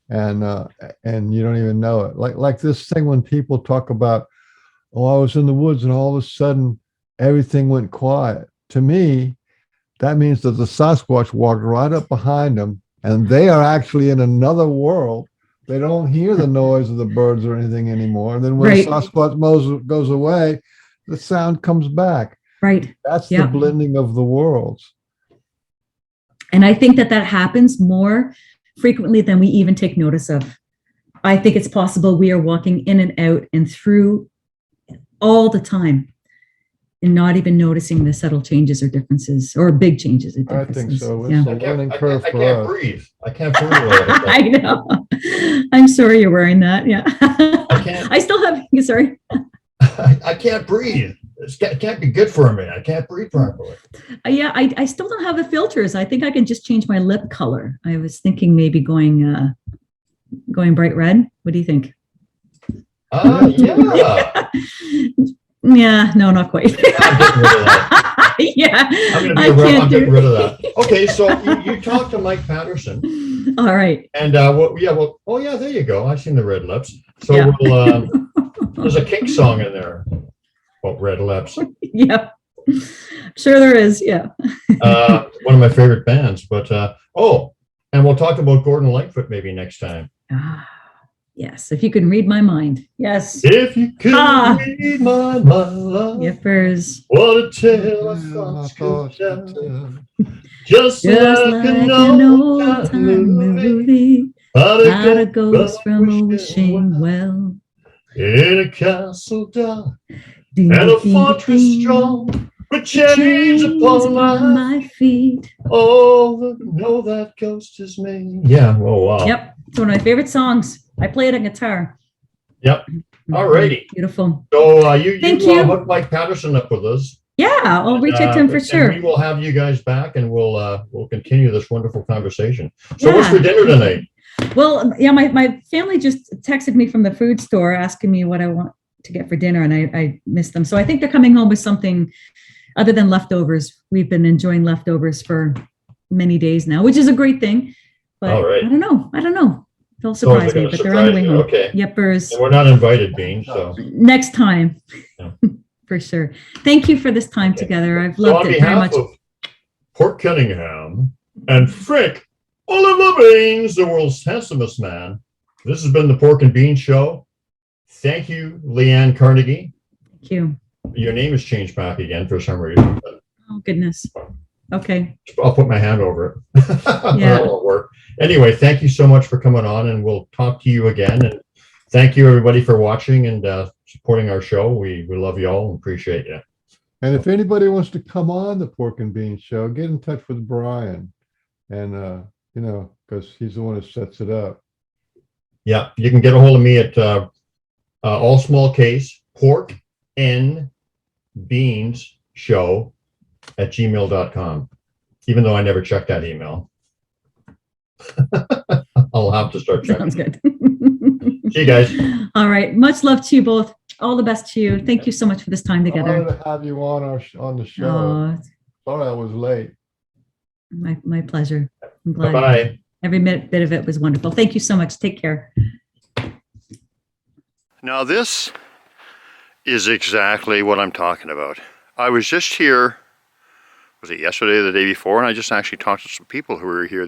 [SPEAKER 7] and you don't even know it. Like this thing when people talk about, oh, I was in the woods and all of a sudden everything went quiet. To me, that means that the Sasquatch walked right up behind them and they are actually in another world. They don't hear the noise of the birds or anything anymore. And then when Sasquatch goes away, the sound comes back.
[SPEAKER 5] Right.
[SPEAKER 7] That's the blending of the worlds.
[SPEAKER 5] And I think that happens more frequently than we even take notice of. I think it's possible we are walking in and out and through all the time and not even noticing the subtle changes or differences, or big changes or differences.
[SPEAKER 7] I think so. It's a learning curve for us.
[SPEAKER 6] Breathe. I can't breathe.
[SPEAKER 5] I know. I'm sorry you're wearing that. Yeah.
[SPEAKER 6] I can't.
[SPEAKER 5] I still have, sorry.
[SPEAKER 6] I can't breathe. It can't be good for me. I can't breathe properly.
[SPEAKER 5] I still don't have the filters. I think I can just change my lip color. I was thinking maybe going bright red. What do you think?
[SPEAKER 6] Yeah.
[SPEAKER 5] Yeah, no, not quite.
[SPEAKER 6] I'm getting rid of that.
[SPEAKER 5] Yeah,
[SPEAKER 6] I'm getting rid of that. Okay, so you talked to Mike Patterson.
[SPEAKER 5] All right.
[SPEAKER 6] And there you go. I've seen the red lips. So there's a Kink song in there. Well, red lips.
[SPEAKER 5] Yeah, sure there is. Yeah.
[SPEAKER 6] One of my favorite bands. But and we'll talk about Gordon Lightfoot maybe next time.
[SPEAKER 5] Yes, if you can read my mind. Yes.
[SPEAKER 6] If you could read my mind.
[SPEAKER 5] Yippers.
[SPEAKER 6] What a tale I thought could tell. Just like an old-time movie. How it goes from a wishing well. In a castle dark and a fortress strong, with chains upon my feet. Oh, no, that ghost is me. Yeah. Oh, wow.
[SPEAKER 5] Yep. It's one of my favorite songs. I play it on guitar.
[SPEAKER 6] Yep. All righty.
[SPEAKER 5] Beautiful.
[SPEAKER 6] So you hook Mike Patterson up with us.
[SPEAKER 5] Yeah, I'll reach out to him for sure.
[SPEAKER 6] We will have you guys back, and we'll continue this wonderful conversation. So what's for dinner tonight?
[SPEAKER 5] Well, yeah, my family just texted me from the food store asking me what I want to get for dinner, and I missed them. So I think they're coming home with something other than leftovers. We've been enjoying leftovers for many days now, which is a great thing. But
[SPEAKER 6] all right.
[SPEAKER 5] I don't know. They'll surprise me, but they're on the way home.
[SPEAKER 6] Okay.
[SPEAKER 5] Yippers.
[SPEAKER 6] And we're not invited, Bean. So
[SPEAKER 5] next time, for sure. Thank you for this time together. I've loved it very much.
[SPEAKER 6] On behalf of Port Cunningham and Frick Oliver Beans, the world's handsomest man, this has been the Pork and Bean Show. Thank you, Leeann Carnegie.
[SPEAKER 5] Thank you.
[SPEAKER 6] Your name has changed back again for some reason.
[SPEAKER 5] Oh, goodness. Okay.
[SPEAKER 6] I'll put my hand over it.
[SPEAKER 5] Yeah.
[SPEAKER 6] That won't work. Anyway, thank you so much for coming on, and we'll talk to you again. And thank you, everybody, for watching and supporting our show. We love you all and appreciate you.
[SPEAKER 7] And if anybody wants to come on the Pork and Bean Show, get in touch with Brian. And, because he's the one that sets it up.
[SPEAKER 6] Yeah, you can get a hold of me at all small case, pork and beans show @gmail.com, even though I never check that email. I'll have to start checking.
[SPEAKER 5] Sounds good.
[SPEAKER 6] See you guys.
[SPEAKER 5] All right. Much love to you both. All the best to you. Thank you so much for this time together.
[SPEAKER 7] I wanted to have you on the show. Sorry I was late.
[SPEAKER 5] My pleasure. I'm glad.
[SPEAKER 6] Bye-bye.
[SPEAKER 5] Every bit of it was wonderful. Thank you so much. Take care.
[SPEAKER 8] Now this is exactly what I'm talking about. I was just here, was it yesterday or the day before, and I just actually talked to some people who were here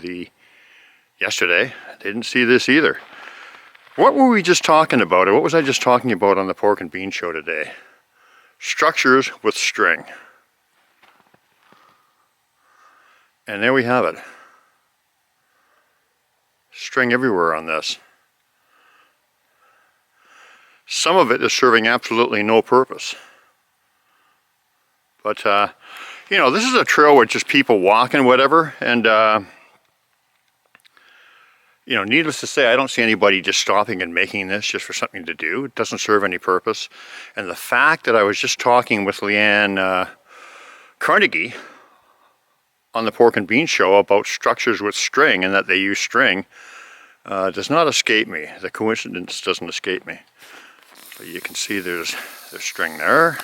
[SPEAKER 8] yesterday. They didn't see this either. What were we just talking about, or what was I just talking about on the Pork and Bean Show today? Structures with string. And there we have it. String everywhere on this. some of it is serving absolutely no purpose. But, you know, this is a trail where just people walking, whatever, and, you know, needless to say, I don't see anybody just stopping and making this just for something to do. It doesn't serve any purpose. And the fact that I was just talking with Leeann Carnegie on the Pork and Bean show about structures with string and that they use string does not escape me. The coincidence doesn't escape me. But you can see there's string there,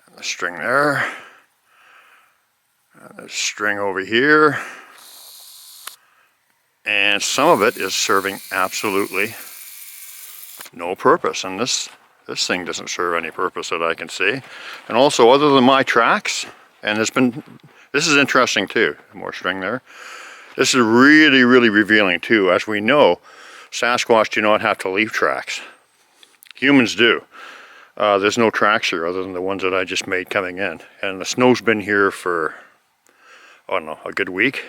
[SPEAKER 8] and the string there, and there's string over here, and some of it is serving absolutely no purpose. And this thing doesn't serve any purpose that I can see. And also, other than my tracks, and this is interesting too, more string there. This is really, really revealing too. As we know, Sasquatch do not have to leave tracks. Humans do. There's no tracks here other than the ones that I just made coming in. And the snow's been here for, I don't know, a good week.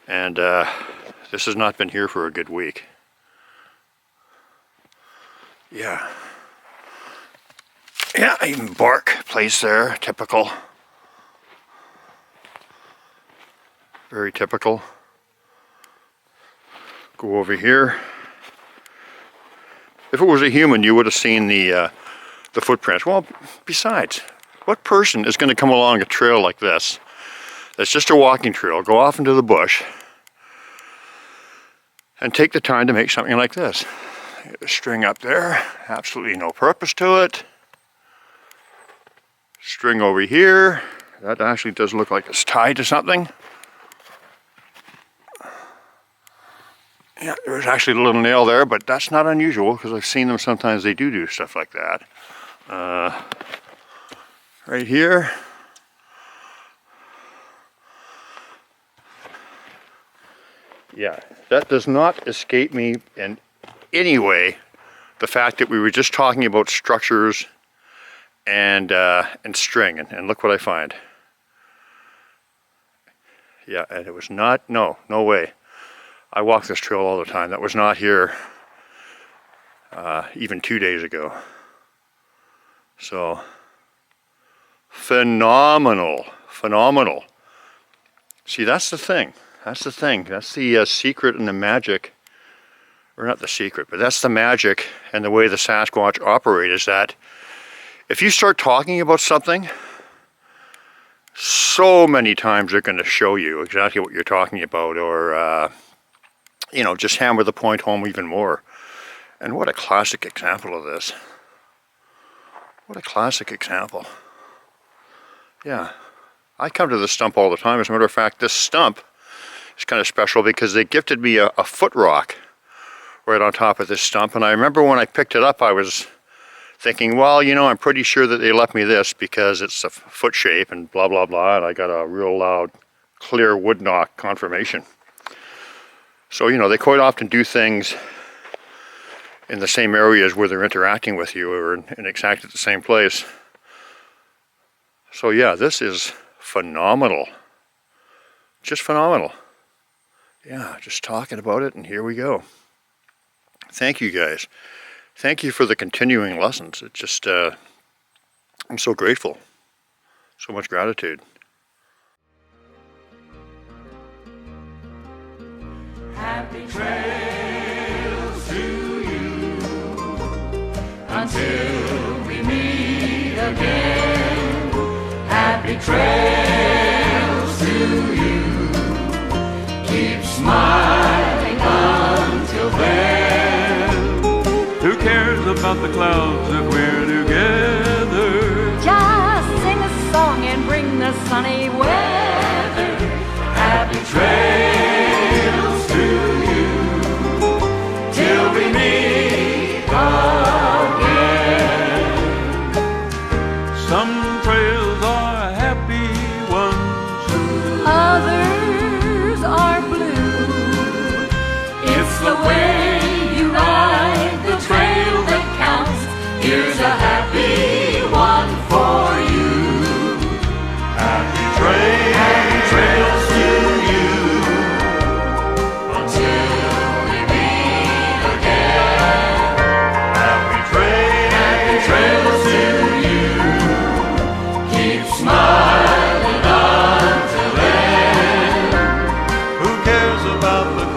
[SPEAKER 8] And this has not been here for a good week. Yeah. Yeah, even bark placed there, typical. Very typical. Go over here. If it was a human, you would have seen the footprints. Well, besides, what person is going to come along a trail like this, that's just a walking trail, go off into the bush, and take the time to make something like this? A string up there, absolutely no purpose to it. String over here, that actually does look like it's tied to something. Yeah, there's actually a little nail there, but that's not unusual because I've seen them sometimes. They do stuff like that. Right here. Yeah, that does not escape me in any way. The fact that we were just talking about structures and string, and look what I find. Yeah, and it was not, no way. I walk this trail all the time. That was not here even 2 days ago. So, phenomenal. See, that's the thing. That's the secret and the magic, or not the secret, but that's the magic and the way the Sasquatch operate is that if you start talking about something, so many times they're going to show you exactly what you're talking about, or you know, just hammer the point home even more. And what a classic example of this. What a classic example. Yeah, I come to this stump all the time. As a matter of fact, this stump is kind of special because they gifted me a foot rock right on top of this stump. And I remember when I picked it up, I was thinking, well, you know, I'm pretty sure that they left me this because it's a foot shape and blah, blah, blah. And I got a real loud, clear wood knock confirmation. So, you know, they quite often do things in the same areas where they're interacting with you or in exactly the same place. So yeah, this is phenomenal. Just phenomenal. Yeah, just talking about it, and here we go. Thank you guys. Thank you for the continuing lessons. It just, I'm so grateful. So much gratitude.
[SPEAKER 3] Happy trails to you until we meet again. Happy trails to you. Keep smiling until then.
[SPEAKER 9] Who cares about the clouds if we're together?
[SPEAKER 10] Just sing a song and bring the sunny weather.
[SPEAKER 3] Happy trails to you till we meet again.
[SPEAKER 9] Some trails are happy ones,
[SPEAKER 10] Others are blue.
[SPEAKER 3] It's the way you ride the trail that counts. Here's a happy one for you. Happy trails to you.
[SPEAKER 9] about the